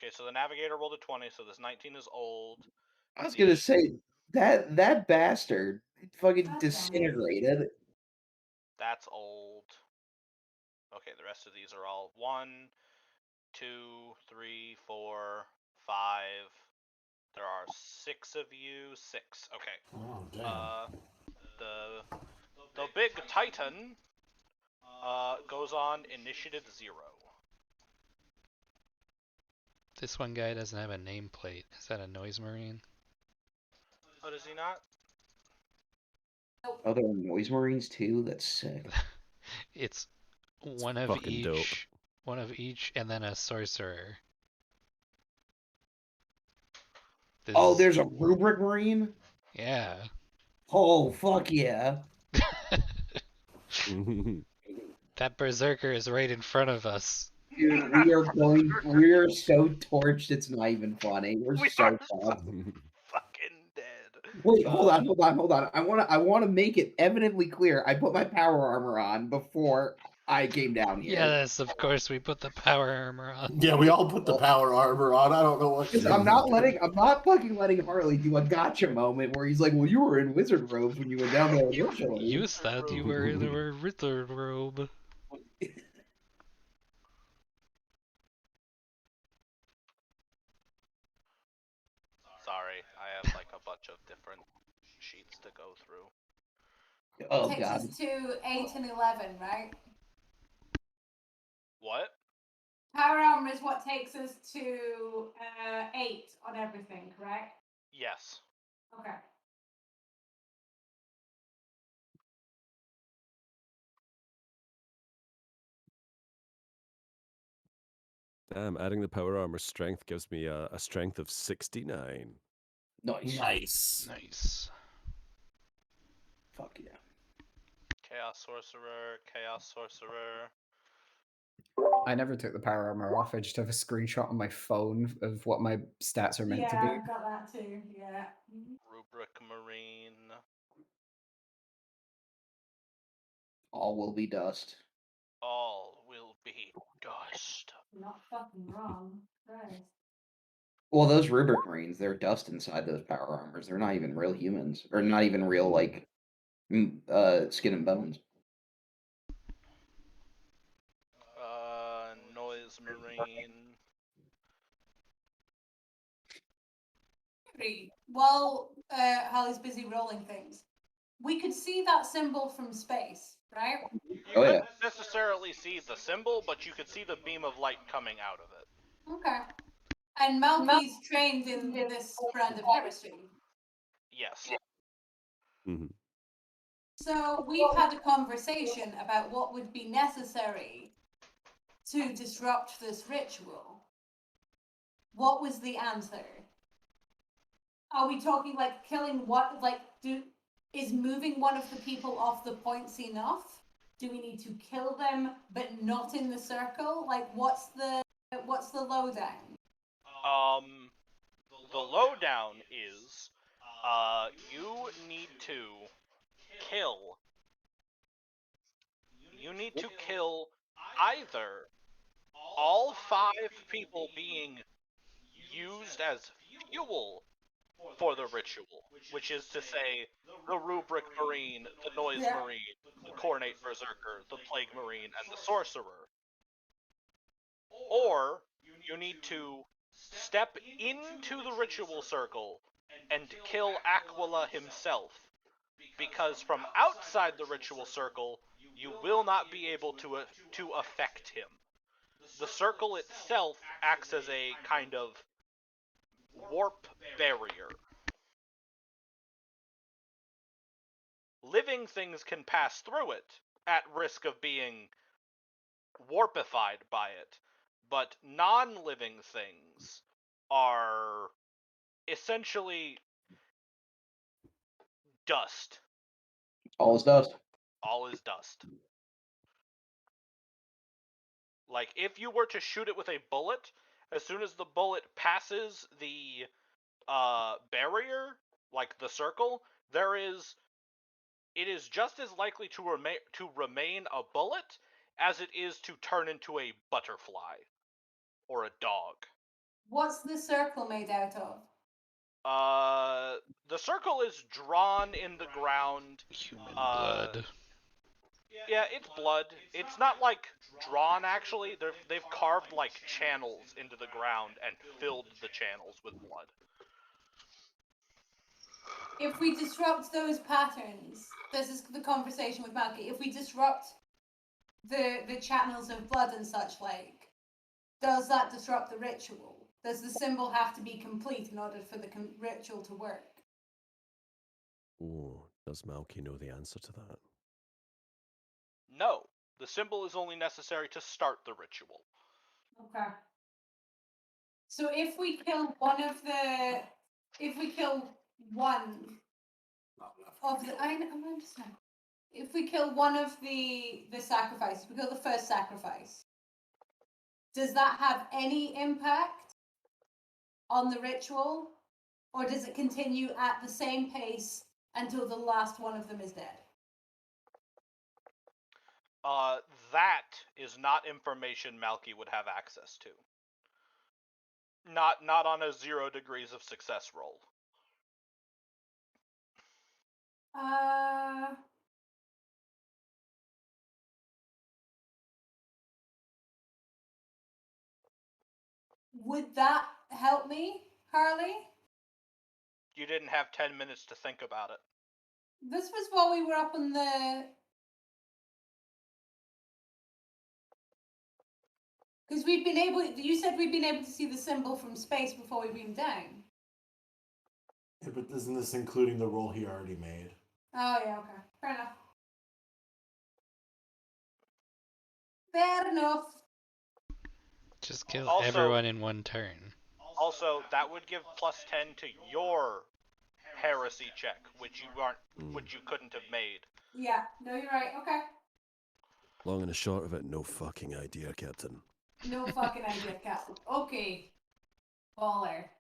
Okay, so the navigator rolled a 20, so this 19 is old. I was gonna say that bastard fucking That's disintegrated. That's old. Okay, the rest of these are all 1, 2, 3, 4, 5. There are 6 of you. 6. Okay. Oh, damn. The big Titan goes on initiative 0. This one guy doesn't have a nameplate. Is that a noise marine? Oh, does he not? Oh, there are noise marines too. That's sick. It's one of fucking each. dope. One of each, and then a sorcerer. This Oh, is- there's a rubric marine. Yeah. Oh, fuck yeah. That berserker is right in front of us. Dude, we are so torched. It's not even funny. We're We so are fucked. Fucking dead. Wait, hold on. I wanna make it evidently clear. I put my power armor on before I came down here. Yes, of course we put the power armor on. Yeah, we all put the power armor on. I don't know what. Because I'm not fucking letting Harley do a gotcha moment where he's like, "Well, you were in wizard robes when you went down there initially." You said you were in a wizard robe. Sorry, I have like a bunch of different sheets to go through. Oh Takes god. us to 8 and 11, right? What? Power armor is what takes us to 8 on everything, correct? Yeah. Yes. Okay. Damn, adding the power armor strength gives me a strength of 69. Nice. Nice. Nice. Fuck yeah. Chaos Sorcerer, Chaos Sorcerer. I never took the power armor off. I just have a screenshot on my phone of what my stats are meant to Yeah, be. I've got that too. Yeah. Rubric Marine. All will be dust. All will be dust. You're not fucking wrong. Christ. Well, those rubric marines, they're dust inside those power armors. They're not even real humans, or not even real like skin and bones. Noise Marine. While Hallie's busy rolling things, we could see that symbol from space, right? You Oh, couldn't yeah. necessarily see the symbol, but you could see the beam of light coming out of it. Okay. And Malky's trained in this brand of heresy. Yes. Hmm. So we've had a conversation about what would be necessary to disrupt this ritual. What was the answer? Are we talking like killing what? Is moving one of the people off the points enough? Do we need to kill them but not in the circle? Like what's the lowdown? The lowdown is, you need to kill. You need to kill either all 5 people being used as fuel for the ritual, which is to say, the Rubric Marine, the Noise Marine, the Coronate Berserker, the Plague Marine, and the Sorcerer. Or you need to step into the ritual circle and kill Aquila himself, because from outside the ritual circle, you will not be able to affect him. The circle itself acts as a kind of warp barrier. Living things can pass through it, at risk of being warpified by it, but non-living things are essentially dust. All is dust. All is dust. Like, if you were to shoot it with a bullet, as soon as the bullet passes the barrier, like the circle, it is just as likely to remain a bullet as it is to turn into a butterfly or a dog. What's the circle made out of? The circle is drawn in the ground. Human blood. Yeah, it's blood. It's not like drawn actually. They've carved like channels into the ground and filled the channels with blood. If we disrupt those patterns, this is the conversation with Malky. If we disrupt the channels of blood and such like, does that disrupt the ritual? Does the symbol have to be complete in order for the ritual to work? Ooh, does Malky know the answer to that? No, the symbol is only necessary to start the ritual. Okay. So if we kill one of the, if we kill one of the, I'm understand. If we kill one of the sacrifices, we kill the first sacrifice. Does that have any impact on the ritual, or does it continue at the same pace until the last one of them is dead? That is not information Malky would have access to. Not on a 0 degrees of success roll. Would that help me, Harley? You didn't have 10 minutes to think about it. This was while we were up on the... Because we've been able... You said we've been able to see the symbol from space before we beamed down. Yeah, but isn't this including the roll he already made? Oh yeah, okay. Fair enough. Fair enough. Just kill Also- everyone in one turn. Also, that would give +10 to your heresy check, which you couldn't have made. Yeah, no, you're right. Okay. Long and the short of it, no fucking idea, Captain. No fucking idea, Cap. Okay. Baller.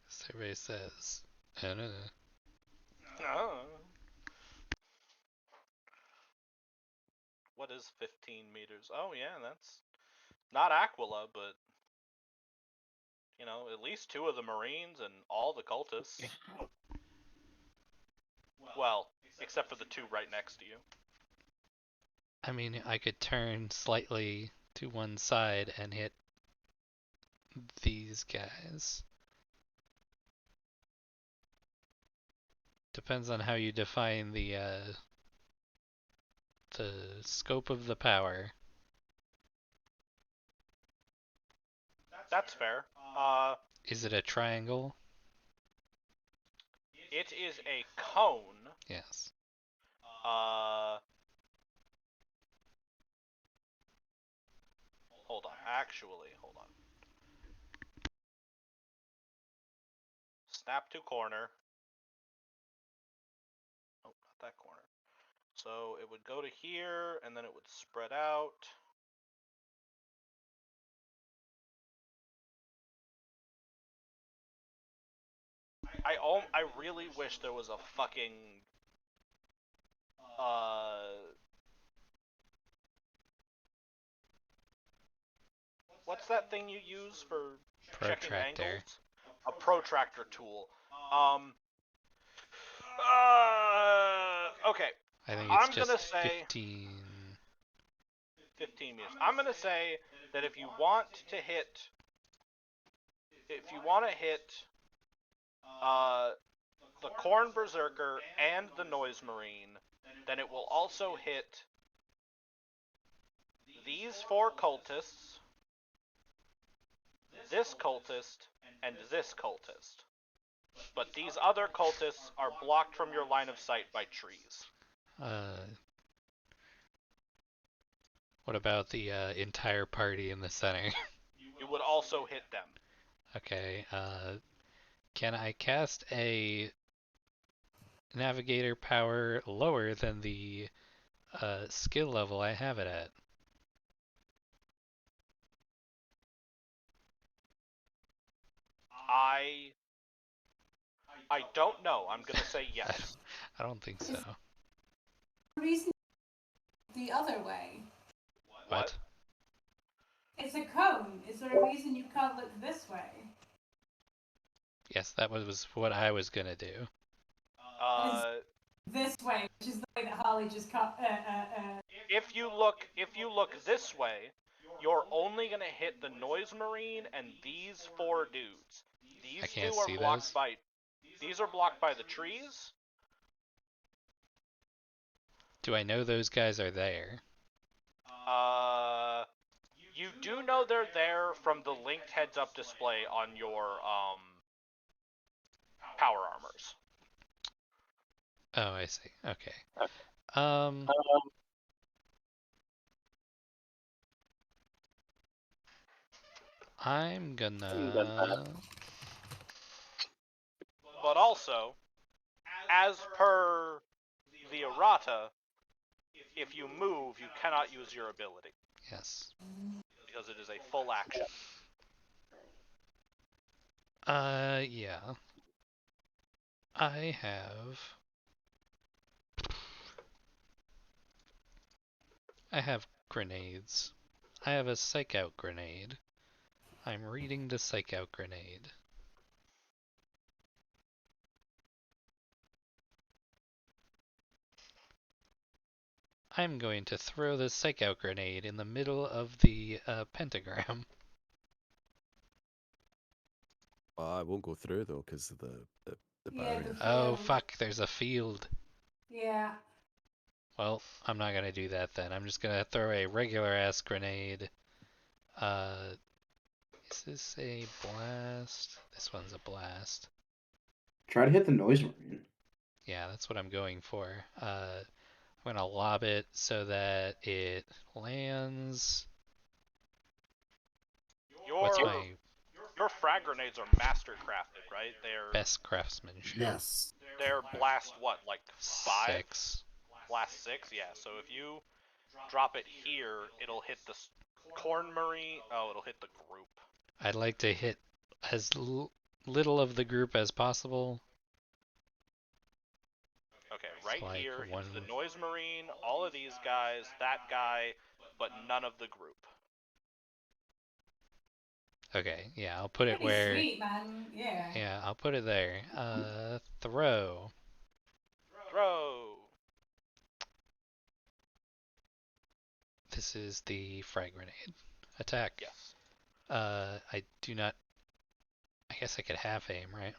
Survey says. I don't know. Oh. What is 15 meters? Oh yeah, that's not Aquila, but you know, at least 2 of the Marines and all the cultists. Well, except for the 2 right next to you. I mean, I could turn slightly to one side and hit these guys. Depends on how you define the scope of the power. That's fair. Is it a triangle? It is a cone. Yes. Hold on. Actually, hold on. Snap to corner. Oh, not that corner. So it would go to here, and then it would spread out. I really wish there was a fucking what's that thing you use for checking Protractor. angles? A protractor tool. Okay. I think I'm it's just gonna say 15. 15 meters. I'm gonna say that if you want to hit the Corn Berserker and the Noise Marine, then it will also hit these 4 cultists, this cultist, and this cultist. But these other cultists are blocked from your line of sight by trees. What about the entire party in the center? You would also hit them. Okay, can I cast a navigator power lower than the skill level I have it at? I don't know. I'm gonna say yes. I don't think so. Reason the other way. What? It's a cone. Is there a reason you can't look this way? Yes, that was what I was gonna do. This way, which is the way that Harley just cut. If you look this way, you're only gonna hit the Noise Marine and these 4 dudes. These I can't 2 are see blocked those. by. These are blocked by the trees. Do I know those guys are there? You do know they're there from the linked heads-up display on your power armors. Oh, I see. Okay. I'm gonna. But also, as per the errata, if you move, you cannot use your ability. Yes. Because it is a full action. Yeah. I have grenades. I have a psych out grenade. I'm reading the psych out grenade. I'm going to throw the psych out grenade in the middle of the pentagram. I won't go through though because of the Yeah, barrier. Oh field. fuck, there's a field. Yeah. Well, I'm not gonna do that then. I'm just gonna throw a regular ass grenade. Is this a blast? This one's a blast. Try to hit the noise marine. Yeah, that's what I'm going for. I'm gonna lob it so that it lands. What's Your my your frag grenades are master crafted, right? best craftsmanship? Yes. They're blast what, like 5? 6. Blast 6? Yeah. So if you drop it here, it'll hit the corn marine. Oh, it'll hit the group. I'd like to hit as little of the group as possible. Okay, right like here, one- it's the noise marine, all of these guys, that guy, but none of the group. Okay, yeah, I'll put it Pretty where. sweet, man. Yeah. Yeah, I'll put it there. Throw. Throw. This is the frag grenade. Attack. Yes. I do not. I guess I could half aim, right?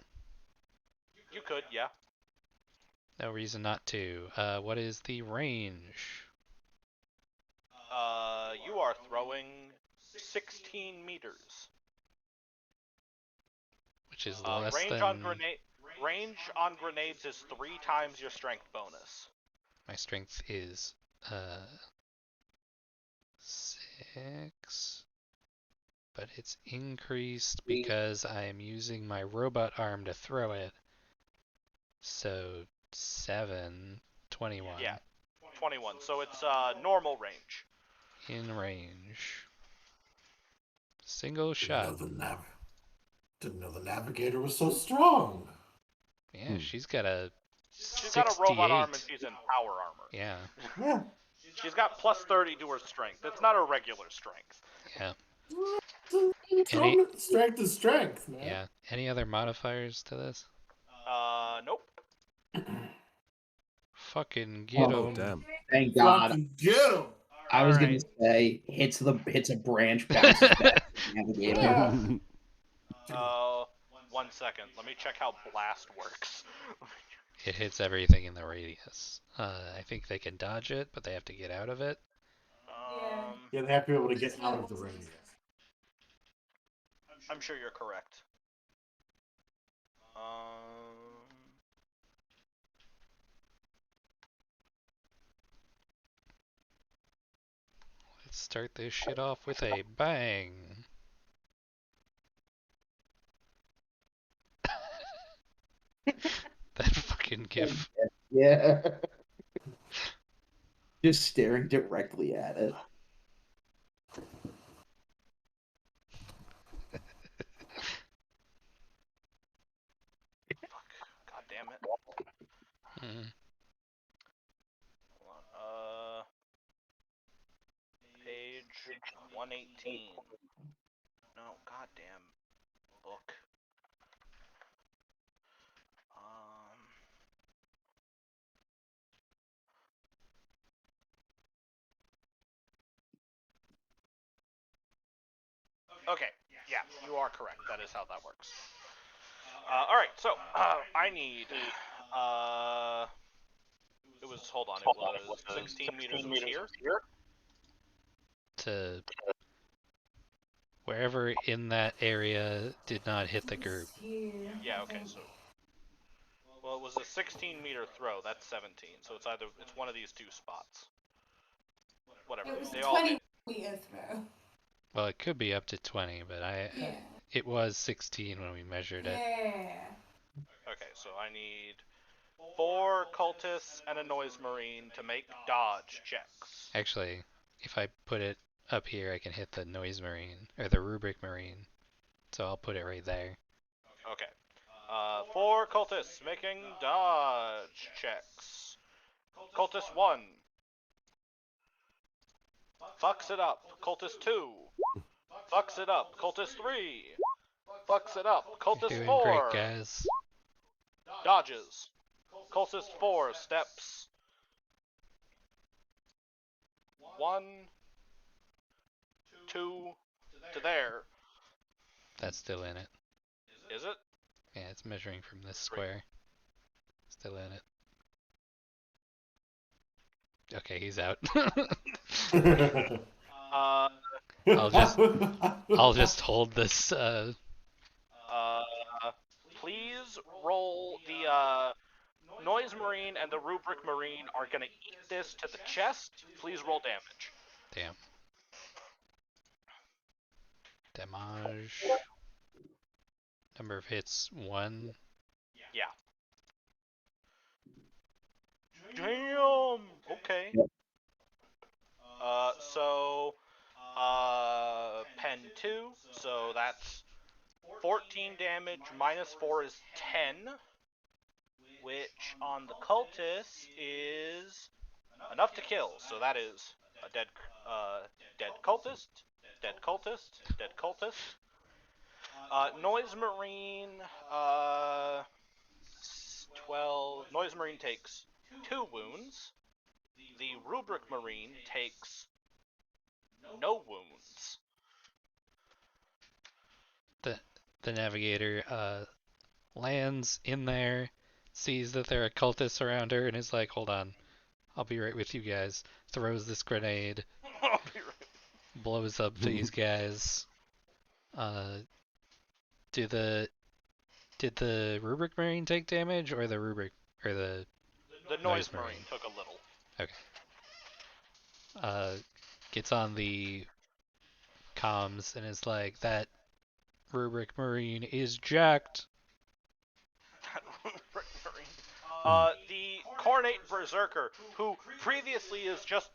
You could, yeah. No reason not to. What is the range? You are throwing 16 meters. Which is less range than on range on grenades is 3 times your strength bonus. my strength is 6, but it's increased because I am using my robot arm to throw it. So 7, 21. Yeah, 21. So it's normal range. In range. Single shot. Didn't know the navigator was so strong. Yeah, she's got a. She's got a robot arm and 68. she's in power armor. Yeah, Yeah. She's got plus 30 to her strength. It's not a regular strength. yeah, Strength is strength, man. yeah. Any other modifiers to this? Nope. Fucking get Oh 'em. damn! Thank God. Fucking get him. I was Alright. gonna say hits a branch, bounces back. Navigator. Yeah. 1 second. Let me check how blast works. It hits everything in the radius. I think they can dodge it, but they have to get out of it. Yeah, they have to be able to get out of the radius. I'm sure you're correct. Let's start this shit off with a bang. That fucking gif. Yeah. Just staring directly at it. God damn it. Mm. Hold on. Page 118. No, goddamn book. Okay, yeah, you are correct. That is how that works. Alright, so, I need, it was, hold on, it was 16 meters was here? To wherever in that area did not hit the group. Yeah, okay, so, well, it was a 16-meter throw, that's 17, so it's one of these 2 spots. Whatever, It was they a all 20 hit. meter throw. Well, it could be up to 20, but Yeah. it was 16 when we measured it. Yeah. Okay, so I need 4 cultists and a noise marine to make dodge checks. Actually, if I put it up here, I can hit the noise marine or the rubric marine. So I'll put it right there. Okay. 4 cultists making dodge checks. Cultist 1. Fucks it up. Cultist 2. Fucks it up. Cultist 3. Fucks it up. You're Cultist doing 4. great, guys. Dodges. Cultist 4 steps. 1, 2 to there. That's still in it. Is it? Yeah, it's measuring from this square. Still in it. Okay, he's out. I'll just hold this. Please please roll the Noise Marine and the Rubric Marine are gonna eat this to the chest. Please roll damage. Damn. Damage. Number of hits 1. Yeah. Damn. Okay. Yep. So pen 2, so that's 14 damage minus 4 is 10, which on the cultist is enough to kill. So that is a dead cultist, dead cultist, dead cultist. Noise Marine, 12. Noise Marine takes 2 wounds. The Rubric Marine takes no wounds. The navigator lands in there, sees that there are cultists around her, and is like, hold on, I'll be right with you guys. Throws this grenade, I'll be right. blows up these guys. Did the Rubric Marine take damage, or the The Noise Marine took a little. Okay. Gets on the comms and is like, that Rubric Marine is jacked. Rubric Marine. The Cornate Berserker, who previously is just...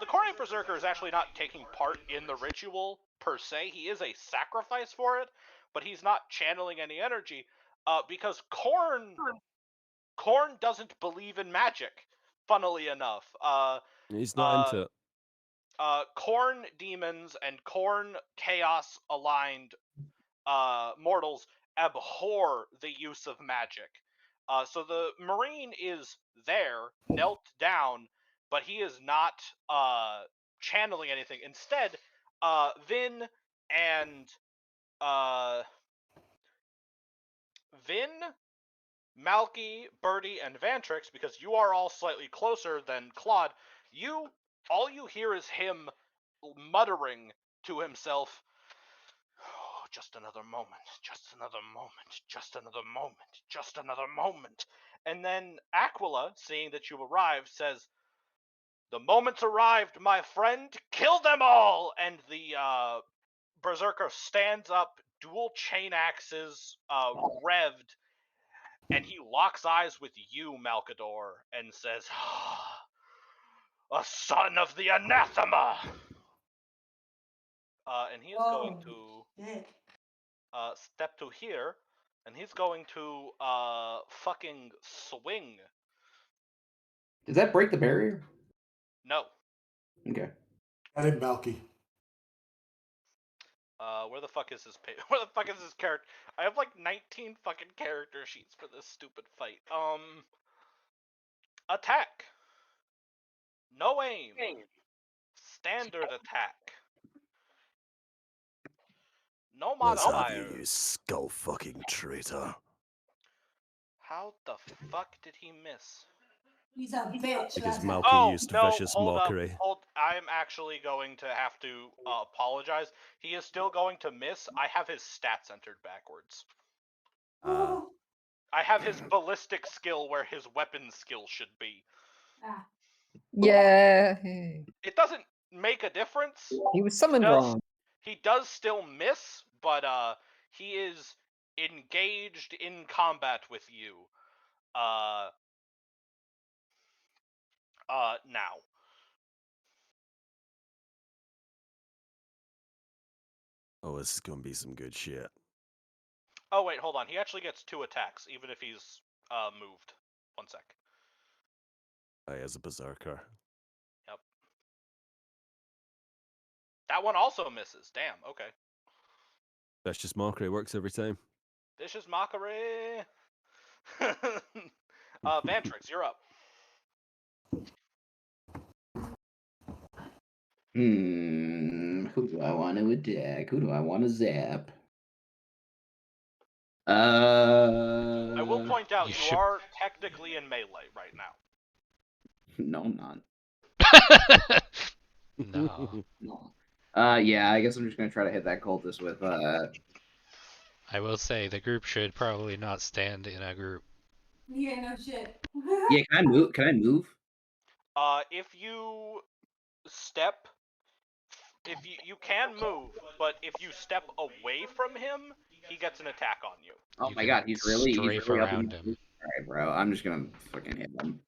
the Cornate Berserker is actually not taking part in the ritual, per se. He is a sacrifice for it, but he's not channeling any energy, because Khorne doesn't believe in magic, funnily enough. He's not into it. Khorne demons and Khorne chaos-aligned mortals abhor the use of magic. So the Marine is there, knelt down, but he is not channeling anything. Instead, Vin, Malky, Birdie, and Vantrix, because you are all slightly closer than Claude, all you hear is him muttering to himself, oh, just another moment, just another moment, just another moment, just another moment. And then Aquila, seeing that you've arrived, says, the moment's arrived, my friend, kill them all! And the Berserker stands up, dual chain axes revved, and he locks eyes with you, Malkador, and says, a son of the anathema! And he's going to step to here, and he's going to fucking swing. Does that break the barrier? No. Okay. I think Malky. Where the fuck is his where the fuck is his character? I have like 19 fucking character sheets for this stupid fight. Attack. No aim. Standard attack. No Let's have modifier. you, you skull fucking traitor. How the fuck did he miss? He's a bitch. Because that's Malky how- used no, vicious hold mockery. Up, I'm actually going to have to apologize. He is still going to miss. I have his stats entered backwards. I have his ballistic skill where his weapon skill should be. Ah. Yeah. It doesn't make a difference. He was summoned does- wrong. He does still miss, but he is engaged in combat with you. Now. Oh, this is gonna be some good shit. Oh wait, hold on. He actually gets 2 attacks, even if he's moved. 1 sec. Oh, he has a berserker. Yep. That one also misses. Damn. Okay. Vicious mockery works every time. Vicious mockery. Vantrix, you're up. Who do I want to attack? Who do I want to zap? I will point out you you should- are technically in melee right now. No, I'm not. No. No. Yeah, I guess I'm just gonna try to hit that cultist with I will say the group should probably not stand in a group. Yeah, no shit. Yeah, can I move? Can I move? If you step, if you can move, but if you step away from him, he gets an attack on you. Oh You my can god, he's really strafe up in around him. Alright, bro. I'm just gonna fucking hit him.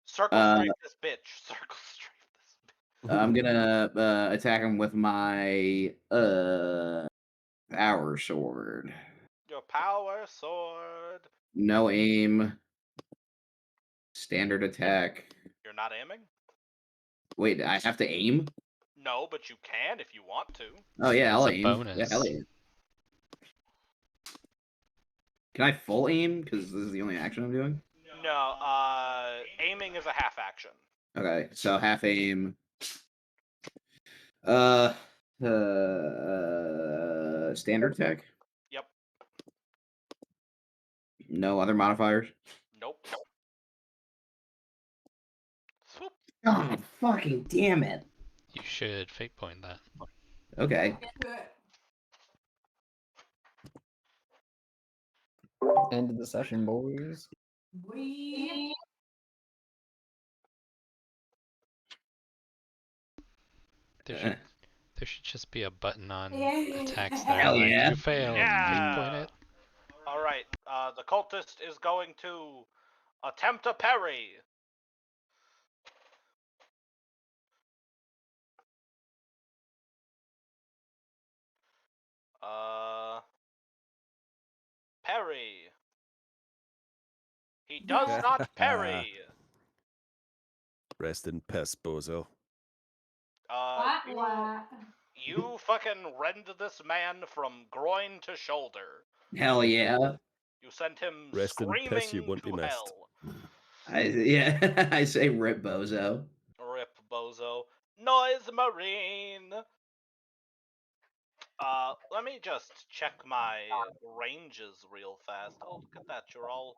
Circle strafe this bitch. Circle strafe this bitch. I'm gonna attack him with my power sword. Your power sword. No aim. Standard attack. You're not aiming? Wait, I have to aim? No, but you can if you want to. Oh yeah, I'll It's a aim. bonus. Yeah, hell yeah. Can I full aim? Because this is the only action I'm doing. No, aiming is a half action. Okay, so half aim. Standard attack. Yep. No other modifiers. Nope. Swoop. God, fucking damn it. You should fate point that. Okay. End of the session, boys. There should just be a button on Yeah. attacks that Hell are like, yeah. you failed, fate point it. All right. The cultist is going to attempt a parry. Parry. He does not parry. Rest in piss, bozo. You fucking rend this man from groin to shoulder. Hell yeah. You send him Rest in screaming piss, you won't to be missed. hell. I say rip bozo. Rip bozo. Noise Marine. Let me just check my ranges real fast. Oh, look at that, you're all.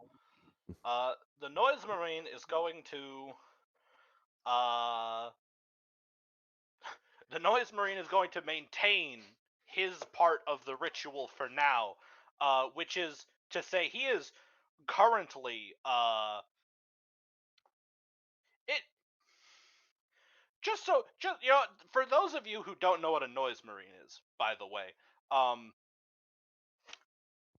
The Noise Marine is going to. The Noise Marine is going to maintain his part of the ritual for now, which is to say he is currently just you know, for those of you who don't know what a Noise Marine is, by the way, a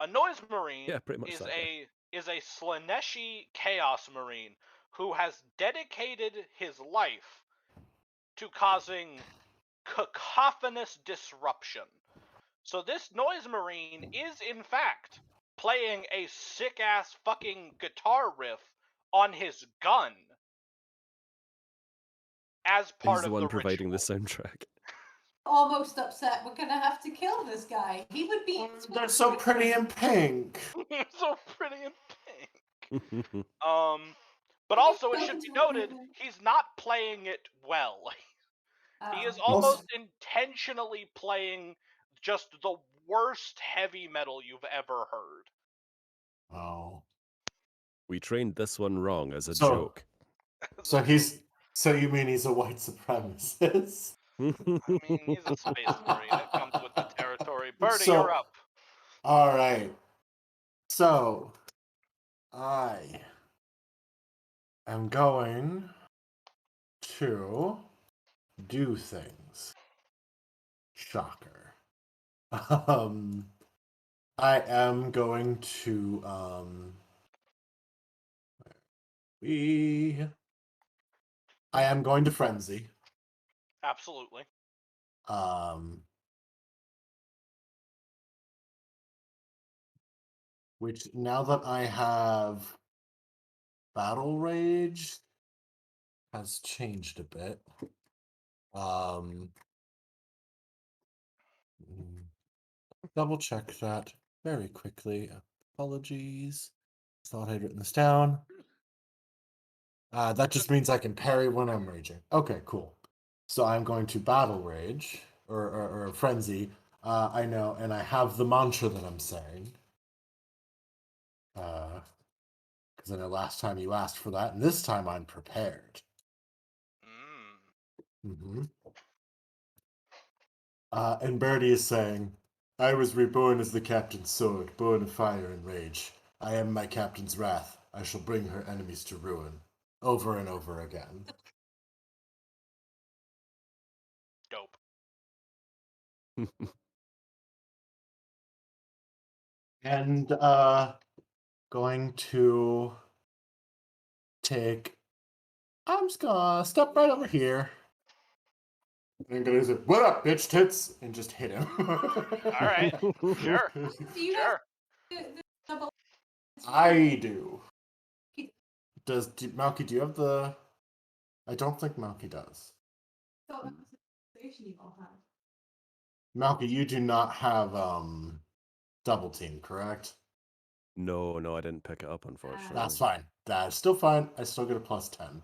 Noise Marine pretty much is that guy. a Slaaneshi Chaos Marine who has dedicated his life to causing cacophonous disruption. So this Noise Marine is in fact playing a sick ass fucking guitar riff on his gun as part He's the of one the providing ritual. the soundtrack. Almost upset we're gonna have to kill this guy. He would be. They're so pretty in pink. So pretty in pink. But also it should be noted he's not playing it well. He is almost intentionally playing just the worst heavy metal you've ever heard. Oh. We trained this one wrong as a So- joke. So you mean he's a white supremacist? I mean, he's a space marine. It comes with the territory. Birdie, So- you're up. All right. So I am going to do things. Shocker. I am going to I am going to frenzy. Absolutely. Which now that I have battle rage has changed a bit. Double check that very quickly. Apologies. Thought I'd written this down. That just means I can parry when I'm raging. Okay, cool. So I'm going to battle rage or frenzy. I know, and I have the mantra that I'm saying. Because I know last time you asked for that, and this time I'm prepared. Mm-hmm. And Birdie is saying, I was reborn as the captain's sword, born of fire and rage. I am my captain's wrath. I shall bring her enemies to ruin, over and over again. Dope. And going to take. I'm just gonna step right over here. And I'm gonna say, "What up, bitch tits?" and just hit him. All right. Sure. Do you Sure. have the double? I do. Malky, do you have the? I don't think Malky does. thought that was the station you all had. Malky, you do not have double team, correct? No, I didn't pick it up, unfortunately. That's fine. That's still fine. I still get a plus 10.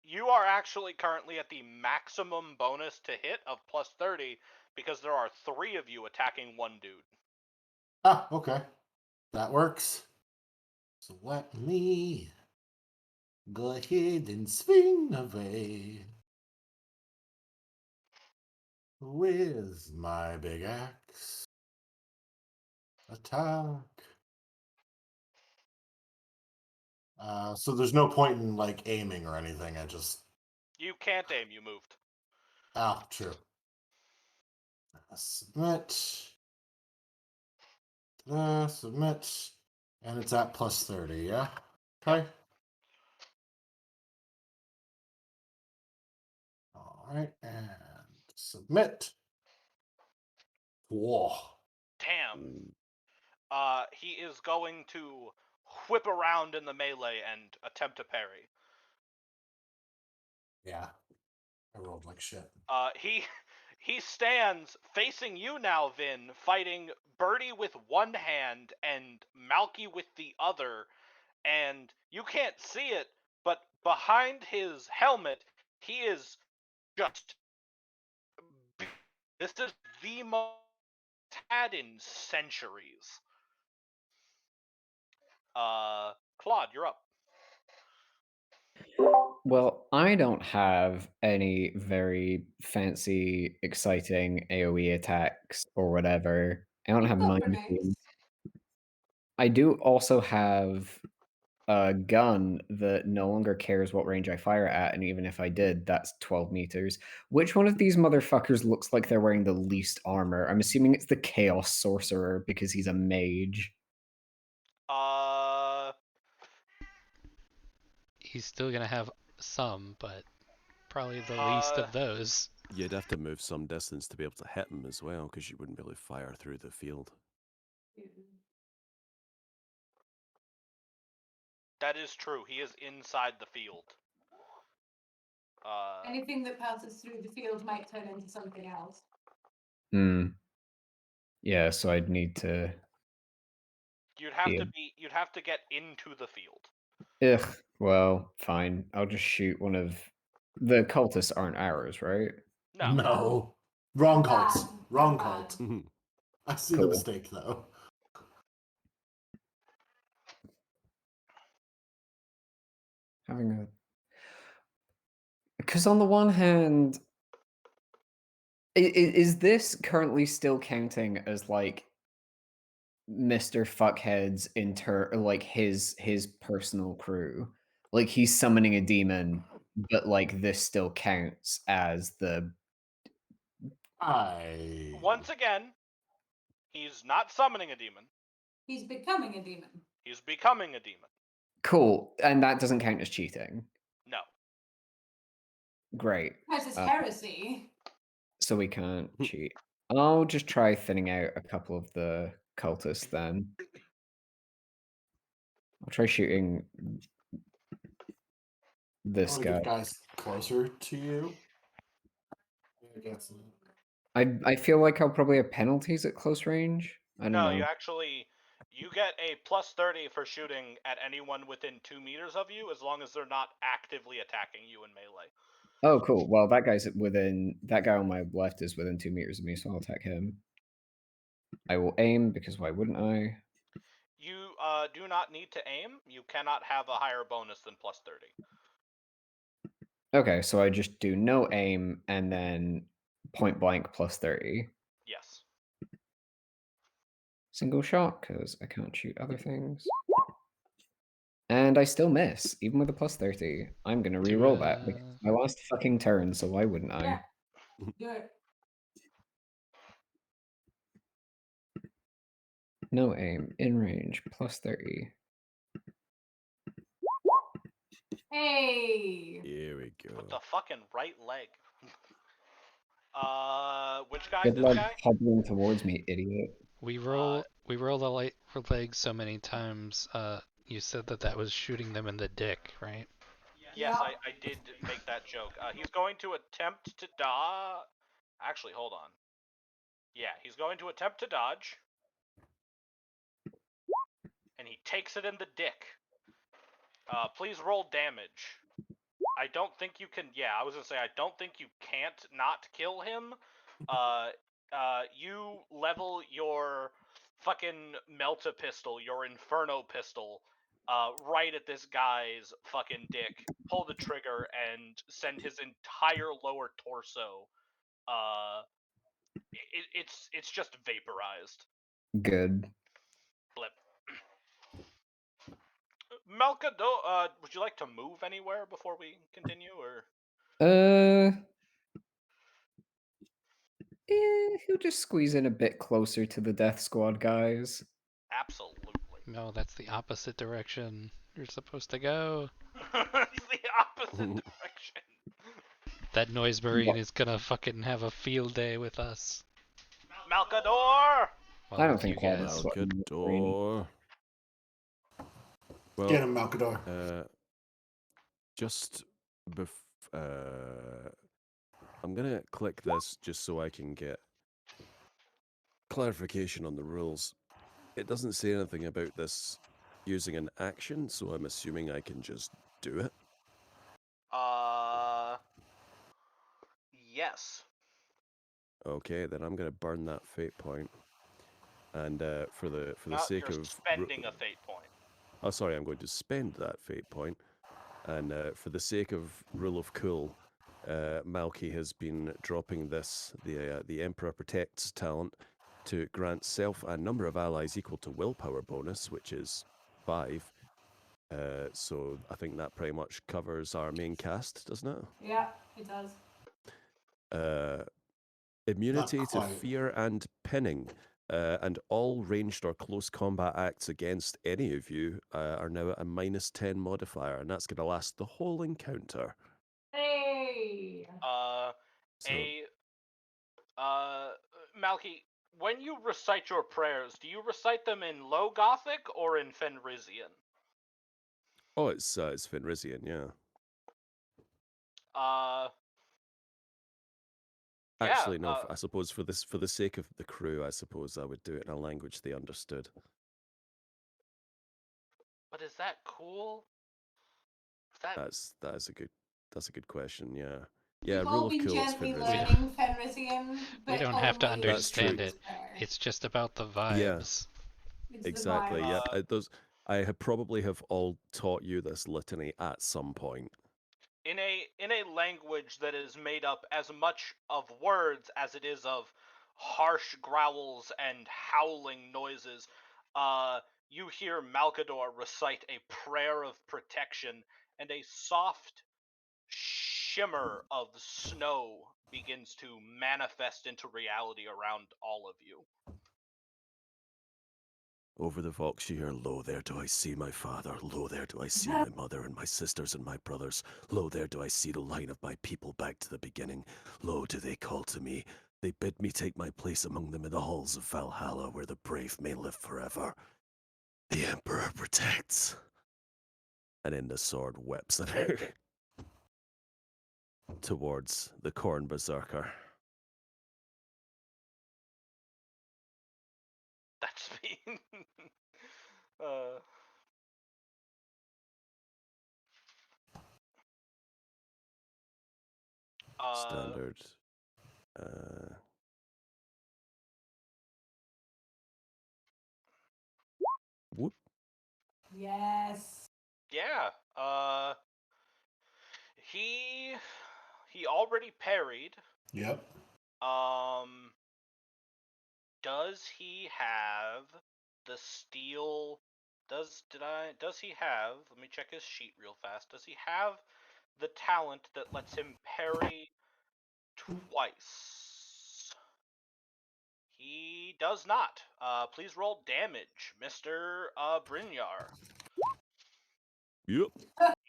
You are actually currently at the maximum bonus to hit of plus 30 because there are 3 of you attacking one dude. Ah, okay. That works. So let me go ahead and swing away. With my big axe. Attack. So there's no point in like aiming or anything. I just. You can't aim, you moved. Ah, true. Submit. Submit. And it's at plus 30, yeah? Okay. Alright, and submit. Whoa. Damn. He is going to whip around in the melee and attempt to parry. Yeah. I rolled like shit. He stands facing you now, Vin, fighting Birdie with one hand and Malky with the other, and you can't see it, but behind his helmet, he is just. This is the most had in centuries. Claude, you're up. Well, I don't have any very fancy, exciting AoE attacks or whatever. I don't You've have got mind grenades. beams. I do also have a gun that no longer cares what range I fire at, and even if I did, that's 12 meters. Which one of these motherfuckers looks like they're wearing the least armor? I'm assuming it's the Chaos Sorcerer because he's a mage. He's still gonna have some, but probably the least of those. You'd have to move some distance to be able to hit him as well, because you wouldn't be able to fire through the field. That is true. He is inside the field. Anything that passes through the field might turn into something else. Yeah, so I'd need to. You'd have to get into the field. Ugh. Well, fine. I'll just shoot one of the cultists. Aren't arrows, right? No. Wrong cult. Bad. Wrong Bad. cult. I see the Cool. mistake though. Having a. Because on the one hand, is this currently still counting as like Mr. Fuckhead's like his personal crew? Like he's summoning a demon, but like this still counts as the. Once again, he's not summoning a demon. He's becoming a demon. He's becoming a demon. Cool, and that doesn't count as cheating. No. Great. That's his heresy. So we can't cheat. I'll just try thinning out a couple of the cultists then. I'll try shooting this I guy. get guys closer to you. I guess. I feel like I'll probably have penalties at close range. I don't know. You get a plus 30 for shooting at anyone within 2 meters of you, as long as they're not actively attacking you in melee. Oh, cool. Well, that guy on my left is within 2 meters of me, so I'll attack him. I will aim because why wouldn't I? You do not need to aim. You cannot have a higher bonus than plus 30. Okay, so I just do no aim and then point blank plus 30. Yes. Single shot, because I can't shoot other things. And I still miss, even with a plus 30. I'm gonna Do re-roll that because it's my last fucking turn, so why wouldn't I? Yeah. Do it. No aim, in range, plus 30. Hey. Here we go. With the fucking right leg. Which guy? Good This luck guy? hobbling towards me, idiot. we roll the light for legs so many times. You said that was shooting them in the dick, right? Yes, Yeah. I did make that joke. He's going to attempt to dodge. Actually, hold on. Yeah, he's going to attempt to dodge. And he takes it in the dick. Please roll damage. I don't think you can. Yeah, I was gonna say I don't think you can't not kill him. You level your fucking Melta pistol, your Inferno pistol, right at this guy's fucking dick. Pull the trigger and send his entire lower torso. It's just vaporized. Good. Blip. Malcado, would you like to move anywhere before we continue, or? He'll just squeeze in a bit closer to the Death Squad guys. Absolutely. No, that's the opposite direction you're supposed to go. It's the opposite direction. That noise marine is gonna fucking have a field day with us. Malcador! Well, I don't with you think Quad guys. is what you Malcador. Well, Get him, Malcador. Just I'm gonna click this just so I can get clarification on the rules. It doesn't say anything about this using an action, so I'm assuming I can just do it. Yes. Okay, then I'm gonna burn that fate point, and for the Now sake you're of spending a fate point. oh, sorry, I'm going to spend that fate point, and for the sake of rule of cool, Malky has been dropping this the Emperor Protects talent to grant self and number of allies equal to willpower bonus, which is 5. So I think that pretty much covers our main cast, doesn't it? Yeah, it does. Immunity to quite. fear and pinning, and all ranged or close combat acts against any of you are now at a -10 modifier, and that's going to last the whole encounter. Hey. So, Malky, when you recite your prayers, do you recite them in Low Gothic or in Fenrisian? oh, it's Fenrisian, yeah. Actually, no. I suppose for the sake of the crew, I suppose I would do it in a language they understood. But is that cool? That's a good question. Yeah, yeah. We've Rule all of been cool. It's gently Fenrisian. learning Fenrisian. We but don't have to only understand true. it. It's just about the vibes. Yeah. It's Exactly. The Yeah. I have probably have all taught you this litany at some point. In a language that is made up as much of words as it is of harsh growls and howling noises, you hear Malcador recite a prayer of protection, and a soft shimmer of snow begins to manifest into reality around all of you. Over the Volkshear, lo, there do I see my father. Lo, there do I see my mother and my sisters and my brothers. Lo, there do I see the line of my people back to the beginning. Lo, do they call to me. They bid me take my place among them in the halls of Valhalla, where the brave may live forever. The Emperor protects. And then the sword whips at her towards the Khorne Berserker. That's me. Standard. Whoop. Yes. Yeah. He already parried. Yep. does he have the steel? Does he have? Let me check his sheet real fast. Does he have the talent that lets him parry twice? He does not. Please roll damage, Mr. Brynjar. Yep.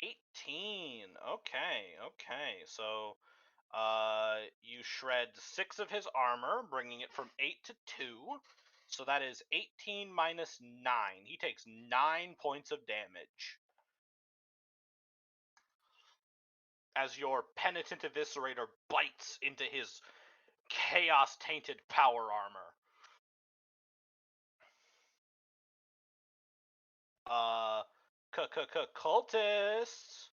18. Okay. So, you shred 6 of his armor, bringing it from 8 to 2. So that is 18 minus 9. He takes 9 points of damage. As your penitent eviscerator bites into his chaos-tainted power armor. Cultists.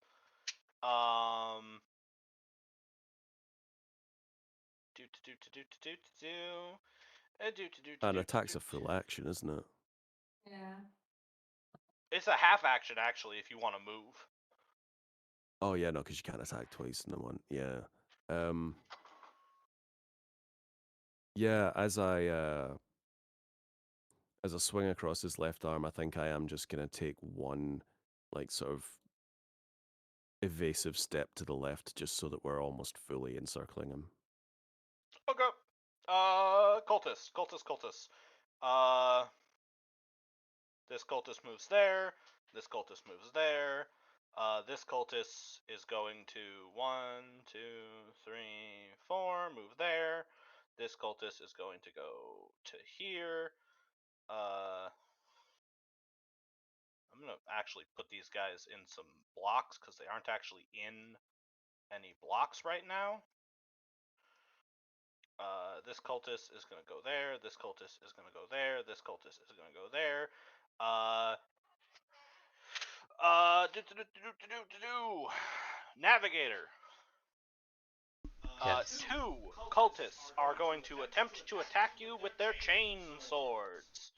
An attack's a full action, isn't it? Yeah. It's a half action, actually, if you want to move. Oh yeah, no, because you can't attack twice in the one. Yeah. Yeah, as I swing across his left arm, I think I am just gonna take one, like, sort of evasive step to the left, just so that we're almost fully encircling him. Okay. Cultist. This cultist moves there. This cultist moves there. This cultist is going to 1, 2, 3, 4, move there. This cultist is going to go to here. I'm gonna actually put these guys in some blocks because they aren't actually in any blocks right now. This cultist is gonna go there. This cultist is gonna go there. This cultist is gonna go there. Navigator. Yes. 2 cultists are going to attempt to attack you with their chain swords.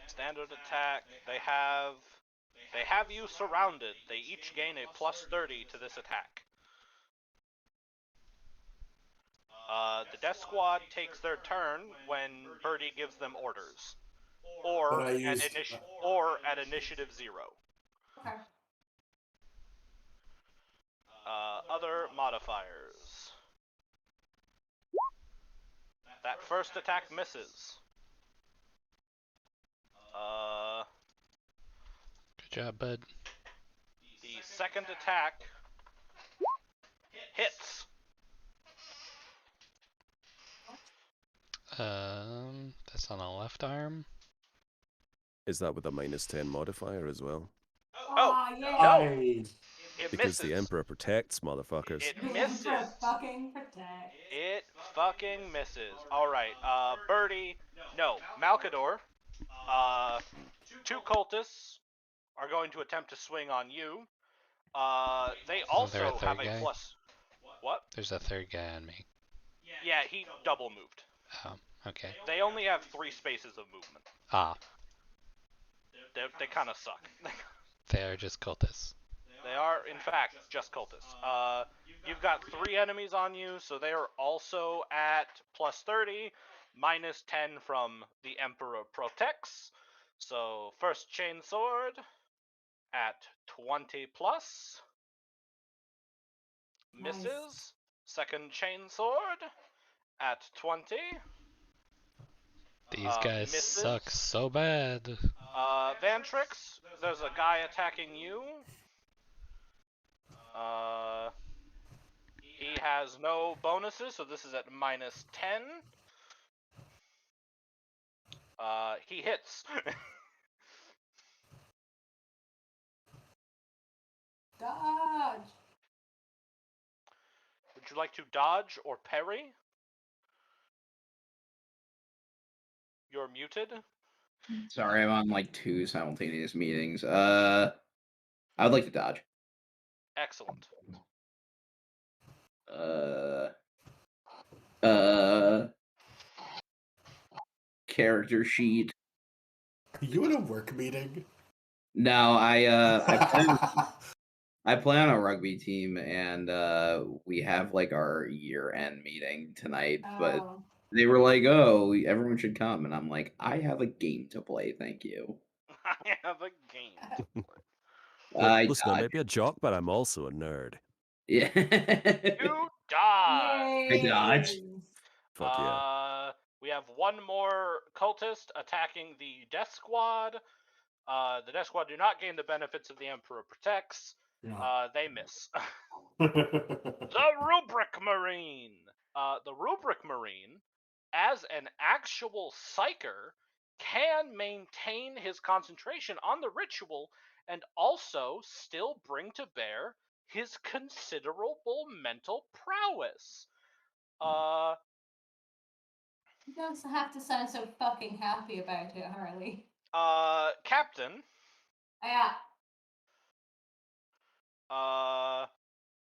Standard attack. They have you surrounded. They each gain a plus 30 to this attack. The death squad takes their turn when Birdie gives them orders, or at initiative 0. Okay. Other modifiers. That first attack misses. Good job, bud. The second attack hits. That's on a left arm. Is that with a -10 modifier as well? Oh, yeah. no. I- It Because misses. the Emperor protects, motherfuckers. It The misses. Emperor fucking protect. It fucking misses. Alright, Birdie. No, Malkador. 2 cultists are going to attempt to swing on you. They there a also third have a guy? plus. What? There's a third guy on me. Yeah, he double moved. Oh, okay. They only have 3 spaces of movement. Ah, They kind of suck. they are just cultists. They are, in fact, just cultists. You've got 3 enemies on you, so they are also at plus 30, minus 10 from the Emperor protects. So, first chain sword at 20 plus. Misses. Nice. Second chain sword at 20. These guys misses. suck so bad. Vantrix, there's a guy attacking you. He has no bonuses, so this is at minus 10. He hits. Dodge. Would you like to dodge or parry? You're muted. Sorry, I'm on like 2 simultaneous meetings. I would like to dodge. Excellent. Character sheet. Are you in a work meeting? No, I play on a rugby team, and we have like our year-end meeting tonight. But Oh. they were like, "Oh, everyone should come," and I'm like, "I have a game to play, thank you." I have a game to play. Look, listen, I may be a jock, but I'm also a nerd. Yeah. You dodge. I dodge. Yay! Fuck yeah. We have one more cultist attacking the Death Squad. The Death Squad do not gain the benefits of the Emperor Protects. Yeah. They miss. The Rubric Marine. The Rubric Marine, as an actual psyker, can maintain his concentration on the ritual and also still bring to bear his considerable mental prowess. You don't have to sound so fucking happy about it, Harley. Captain, Yeah.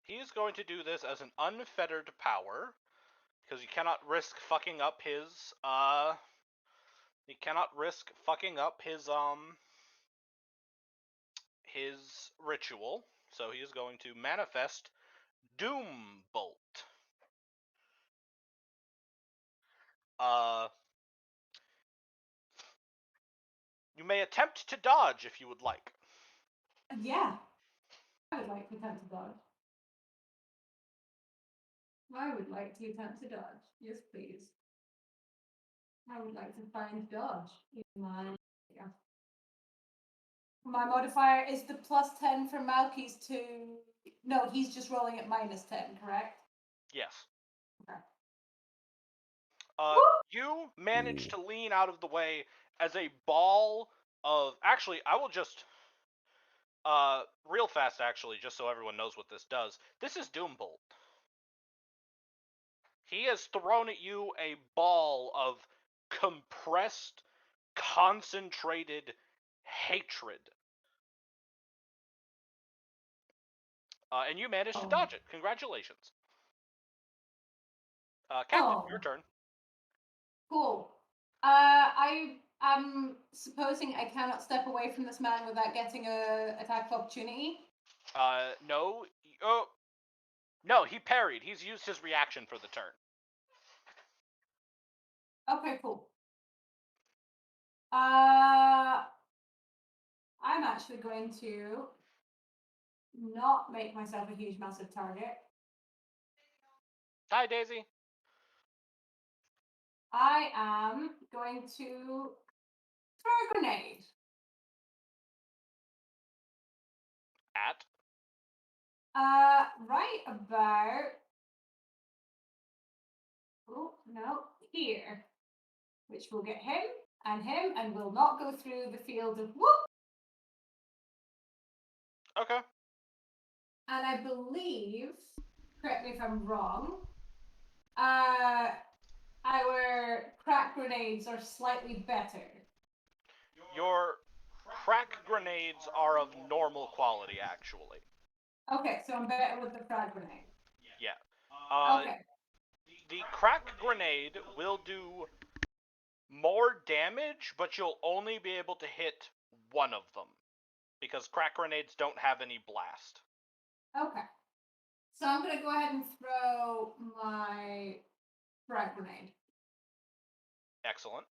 he's going to do this as an unfettered power because you cannot risk fucking up his his ritual. So he is going to manifest Doom Bolt. You may attempt to dodge if you would like. Yeah. I would like to attempt to dodge. I would like to attempt to dodge. Yes, please. I would like to find dodge in my. Yeah. My modifier is the +10 for Malky's to. No, he's just rolling at -10, correct? Yes. Okay. You manage to lean out of the way as a ball of. Actually, I will just. Real fast, actually, just so everyone knows what this does. This is Doombolt. He has thrown at you a ball of compressed, concentrated hatred. And you managed to dodge it. Congratulations. Captain, your turn. Cool. I'm supposing I cannot step away from this man without getting a attack of opportunity. No. Oh, no, he parried. He's used his reaction for the turn. Okay, cool. I'm actually going to not make myself a huge, massive target. Hi, Daisy. I am going to throw a grenade. At? Right about. Oh, no, here. Which will get him, and will not go through the field of whoop. Okay. And I believe, correct me if I'm wrong, our crack grenades are slightly better. Your crack grenades are of normal quality, actually. Okay, so I'm better with the frag grenade. Yeah. Okay. The crack grenade will do more damage, but you'll only be able to hit one of them. Because crack grenades don't have any blast. Okay. So I'm going to go ahead and throw my frag grenade. Excellent.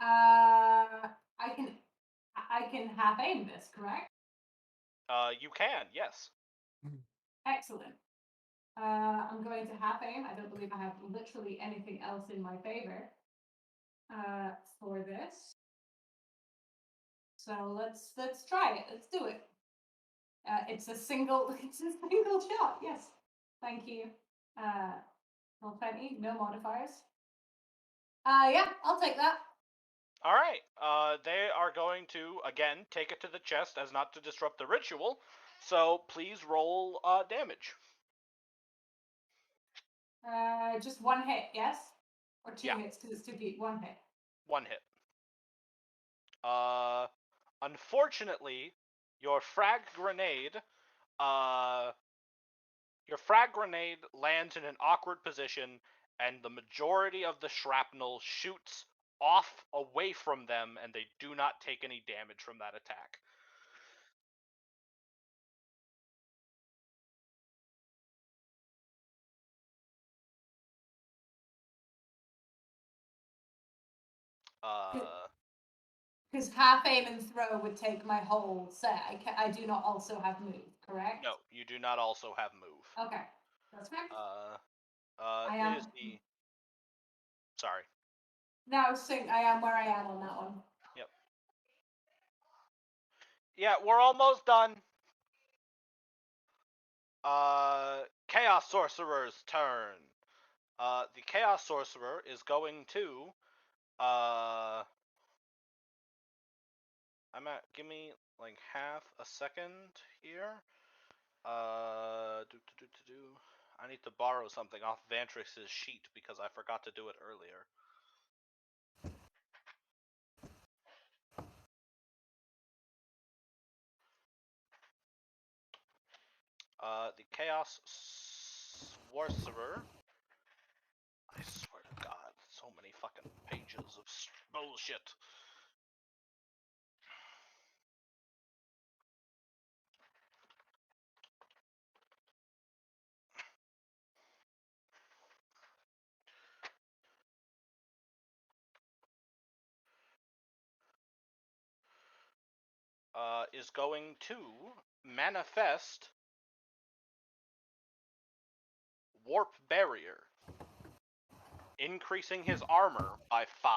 I can half aim this, correct? You can, yes. Excellent. I'm going to half aim. I don't believe I have literally anything else in my favor for this. So let's try it. Let's do it. It's a single shot. Yes. Thank you. Well, 20, no modifiers. Yeah, I'll take that. All right. They are going to again take it to the chest as not to disrupt the ritual. So please roll damage. Just one hit, yes, or two Yeah. hits because it's 2 feet. One hit. One hit. Unfortunately, your frag grenade lands in an awkward position, and the majority of the shrapnel shoots off away from them, and they do not take any damage from that attack. Because half aim and throw would take my whole set. I do not also have move, correct? No, you do not also have move. Okay, that's fine. I It am. is the. Sorry. No, I am where I am on that one. Yep. Yeah, we're almost done. Chaos Sorcerer's turn. The Chaos Sorcerer is going to. Give me like half a second here. I need to borrow something off Vantrix's sheet because I forgot to do it earlier. The Chaos Sorcerer. I swear to God, so many fucking pages of bullshit. Is going to manifest Warp Barrier, increasing his armor by 5.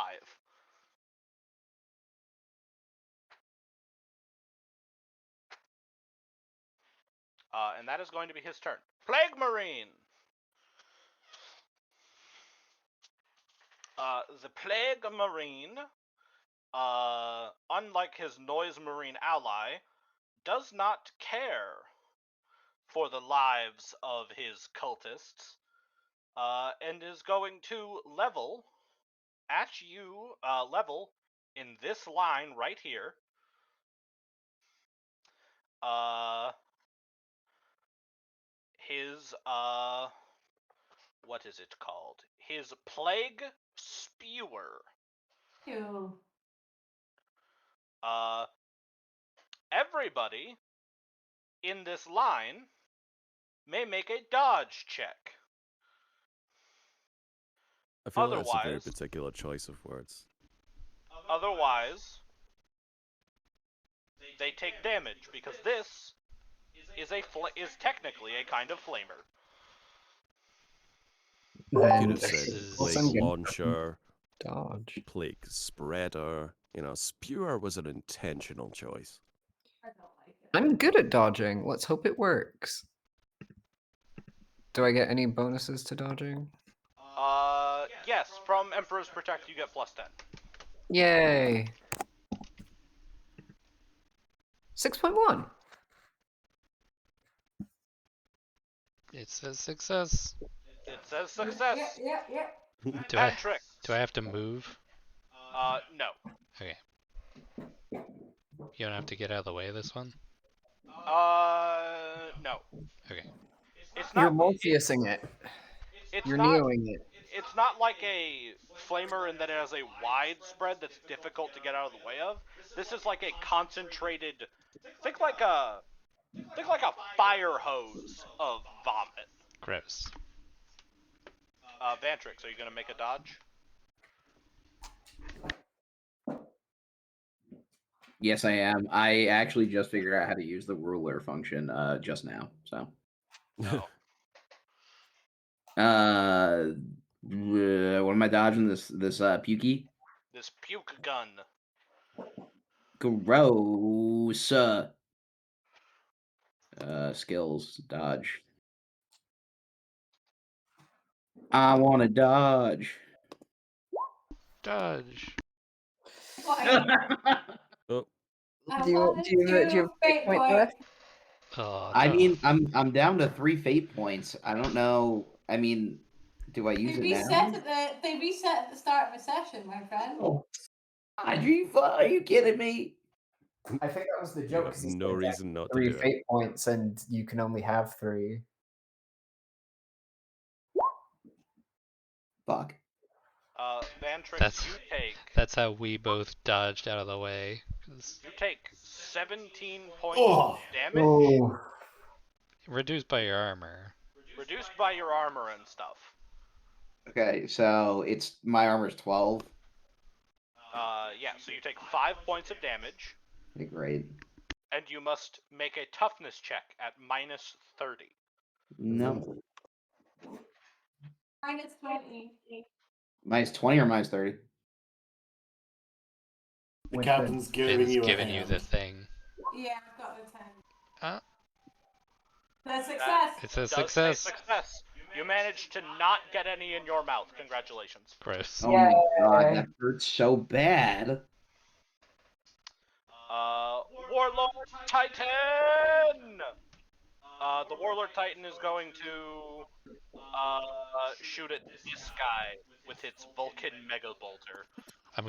And that is going to be his turn. Plague Marine! The Plague Marine, unlike his Noise Marine ally, does not care for the lives of his cultists, and is going to level at you, level in this line right here. His, what is it called? His Plague Spewer. Ew. Everybody in this line may make a dodge check. I feel like that's a very Otherwise- particular choice of words. Otherwise, they take damage because this is technically a kind of flamer. Could Then have said is- plague I'm gonna launcher, dodge. plague spreader. You know, spewer was an intentional choice. I don't like it. I'm good at dodging. Let's hope it works. Do I get any bonuses to dodging? Yes, from Emperor's Protect you get +10. Yay! 6.1. It says success. It says success. Yep. Do I Patrick. have to move? No. Okay. You don't have to get out of the way of this one? No. Okay. It's You're not. Morpheusing it. It's You're not. Neoing it. It's not like a flamer in that it has a wide spread that's difficult to get out of the way of. This is like a concentrated. Think like a fire hose of vomit. Gross. Vantrix, are you gonna make a dodge? Yes, I am. I actually just figured out how to use the ruler function just now. So, No. what am I dodging? This pukey? This puke gun. Gross. Skills dodge. I want to dodge. Dodge. Why? Oh, Do you have fate point left? Oh, I no. mean, I'm down to 3 fate points. I don't know. I mean, do I use They it now? they reset at the start of a session, my friend. Oh, are you kidding me? I think that was the you joke. have 'cause he no said that reason not to 3 do it. fate points, and you can only have 3. Fuck. Vantrix, That's- you take That's how we both dodged out of the way. 'Cause 17 points Oh. of damage, Oh, reduced by your armor. reduced by your armor and stuff. Okay, so it's my armor's 12. Yeah, so you take 5 points of damage, Okay, great. and you must make a toughness check at minus 30. No. Minus 20. Minus 20 or minus 30? The With captain's giving Finn's you a giving hand. you the thing. Yeah, I've got the 10. Huh? That's success. It's a Does say success. success. You managed to not get any in your mouth. Congratulations. Gross. Oh my god, that hurts so bad. Warlord Titan! The Warlord Titan is going to shoot at this guy with its Vulcan Mega Bolter. I'm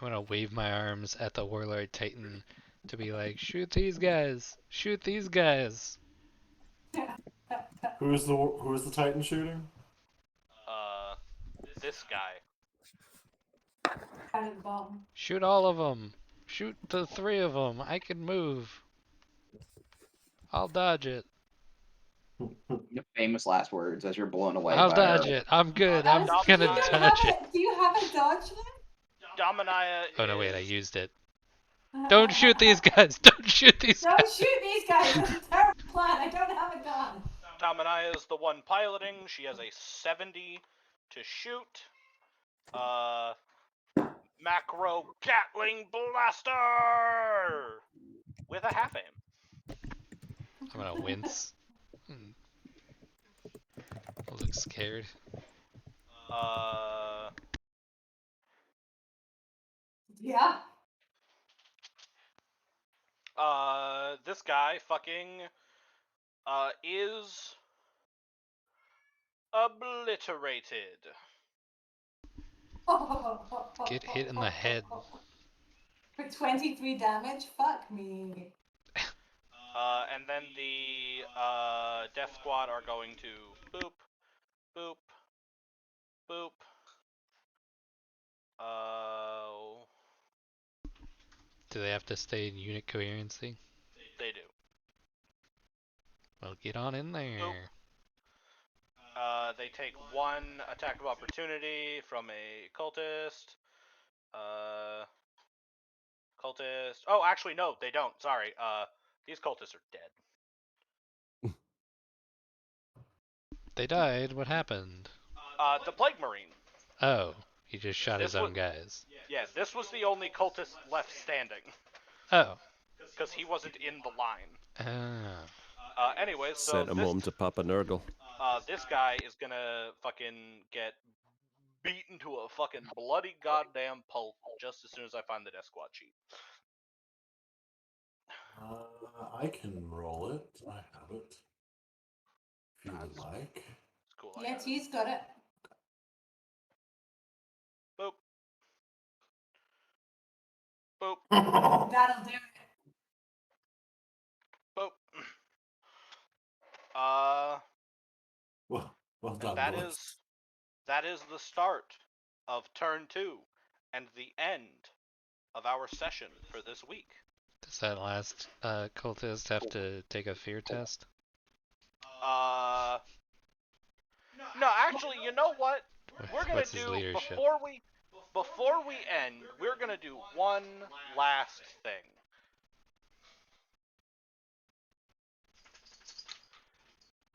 gonna wave my arms at the Warlord Titan to be like, shoot these guys! Shoot these guys! Who is the Titan shooting? This guy. Kind of bomb. Shoot all of them! Shoot the 3 of them! I can move! I'll dodge it! Famous last words as you're blown away. I'll by dodge her. it! I'm good! Alice, I'm do gonna you have dodge it! Do you have a dodge list? Dominia Oh no, wait, I is- used it. Don't shoot these guys! Don't shoot these Don't guys! shoot these guys. That's a terrible plan. I don't have a gun. Dominia is the one piloting. She has a 70 to shoot. Macro Gatling Blaster! With a half aim. I'm gonna wince. I look scared. Yeah. This guy fucking is obliterated. Get hit in the head. For 23 damage? Fuck me. And then the Death Squad are going to boop, boop, boop. Do they have to stay in unit coherency? They do. Well, get on in there. They take 1 attack of opportunity from a cultist. Cultist. Oh, actually, no, they don't. Sorry. These cultists are dead. They died. What happened? The Plague Marine. Oh, he just shot his This own was- guys. Yeah, this was the only cultist left standing. Oh. Because he wasn't in the line. Ah. Anyways, so Sent him home to Papa Nurgle. this guy is gonna fucking get beaten to a fucking bloody goddamn pulp just as soon as I find the Death Squad sheet. I can roll it. I have it. If you would like. It's cool. I Yeah, got it. T's got it. Boop. Boop. That'll do it. Boop. Well done. That boys. is the start of turn 2 and the end of our session for this week. Does that last cultist have to take a fear test? No, actually, you know what? We're gonna What's his do leadership? before we end. We're gonna do one last thing.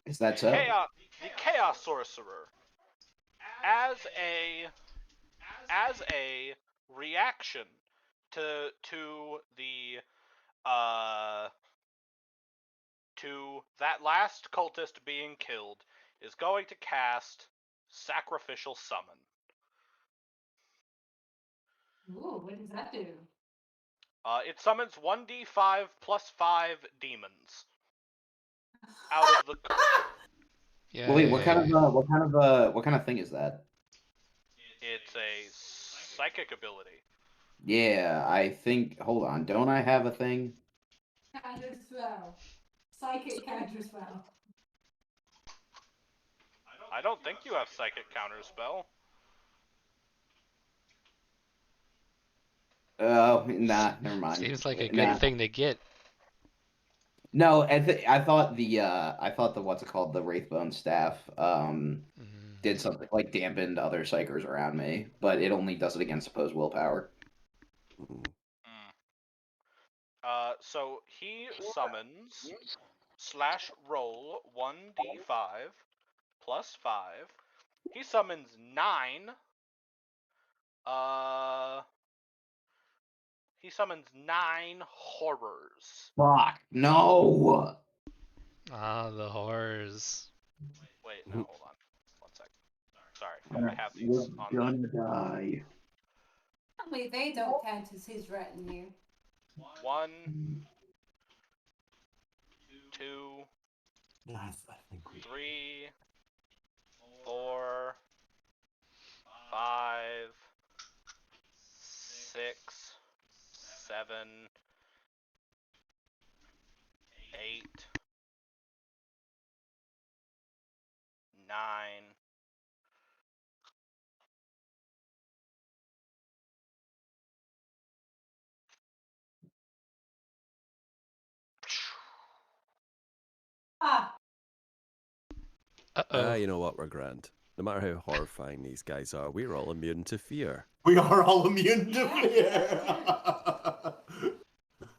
Is that so? The Chaos Sorcerer, as a reaction to that last cultist being killed, is going to cast Sacrificial Summon. Ooh, what does that do? It summons 1d5 plus 5 demons out of the. Yeah. Wait, what kind of thing is that? It's a psychic ability. Yeah, I think. Hold on, don't I have a thing? Counter spell. Psychic counter spell. I don't think you have psychic counterspell. Oh, nah, never mind. Seems like a good Nah. thing to get. No, I thought the what's it called, the Wraithbone staff did something like dampened other psychers around me, but it only does it against opposed willpower. Mm. So he summons /roll 1d5 plus 5. He summons 9. He summons 9 horrors. Fuck. No. Ah, the horrors. Wait, no, hold on. 1 second. Sorry, I have You're these on. gonna die. Apparently they don't count as his retinue. 1, 2, Yeah, I think we 3, 4, 5, 6, 7, 8, 9. Ah, Uh-oh. You know what? We're grand. No matter how horrifying these guys are, we're all immune to fear. We are all immune to fear.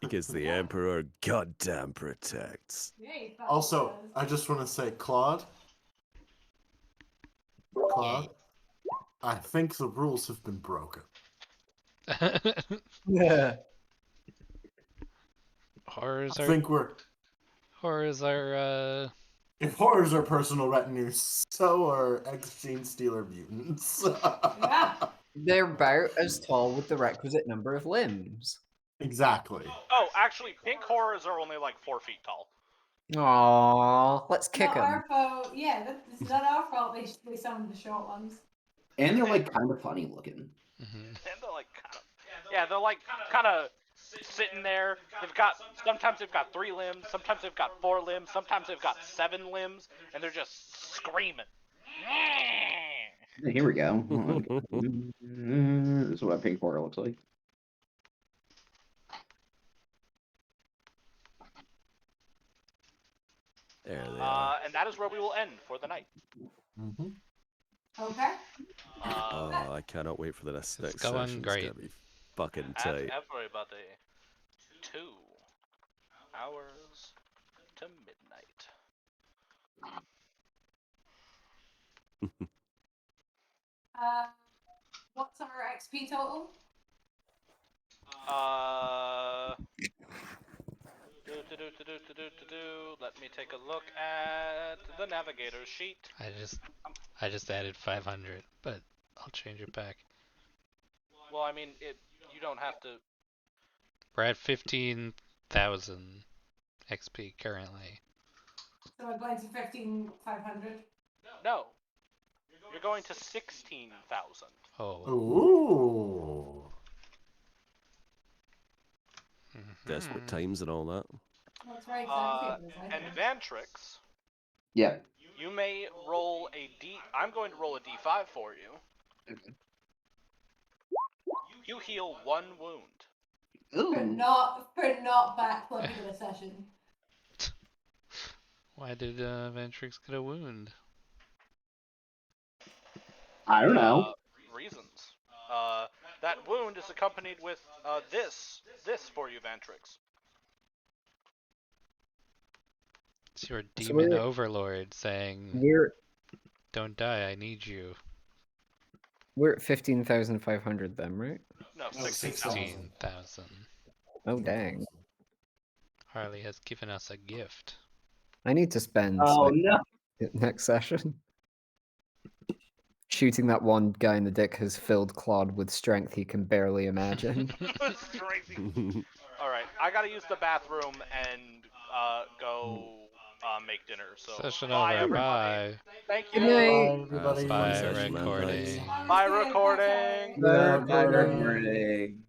Because the Emperor goddamn protects. yay, that Also, does. I just want to say, Claude, I think the rules have been broken. Yeah. Horrors I are think we're if horrors are personal retinues, so are X-Gene Stealer mutants. Yeah. They're about as tall with the requisite number of limbs. Exactly. Oh, actually, pink horrors are only like 4 feet tall. Aww, let's kick Not them. our fault. Yeah, it's not our fault they summoned the short ones. And they're like kind of funny looking. Mhm. And they're like kind of, yeah, they're like kind of sitting there. Sometimes they've got 3 limbs, sometimes they've got 4 limbs, sometimes they've got 7 limbs, and they're just screaming. Here we go. This is what a pink horror looks like. There they are. And that is where we will end for the night. Mm-hmm. Okay. Oh, I cannot wait for the next It's session. going It's great. gonna be fucking At tight. everybody, 2 hours to midnight. What's our XP total? Let me take a look at the navigator sheet. I just added 500, but I'll change it back. Well, I mean, you don't have to. We're at 15,000 XP currently. So we're going to 15,500. No, you're going to 16,000. Oh. Ooh. Desperate times and all that. That's very exciting. And Vantrix, Yeah. you may roll a D. I'm going to roll a D5 for you. Okay. You heal 1 wound. For Ooh. not backflipping the session. Why did Ventrix get a wound? I don't know. Reasons. That wound is accompanied with this for you, Vantrix. It's your So demon we're- overlord saying, We're "Don't die, I need you." at 15,500 then, right? No, No, 16,000. 16,000. Oh dang. Harley has given us a gift. I need to spend Oh so no. next session. Shooting that one guy in the dick has filled Claude with strength he can barely imagine. Strengthy. All right, I gotta use the bathroom and go make dinner. So Session bye, over. everybody. Bye. Thank Good you. night. Bye, everybody. Bye, session, man. recording. Thanks. Bye, Honestly, recording. that's Bye, Recording.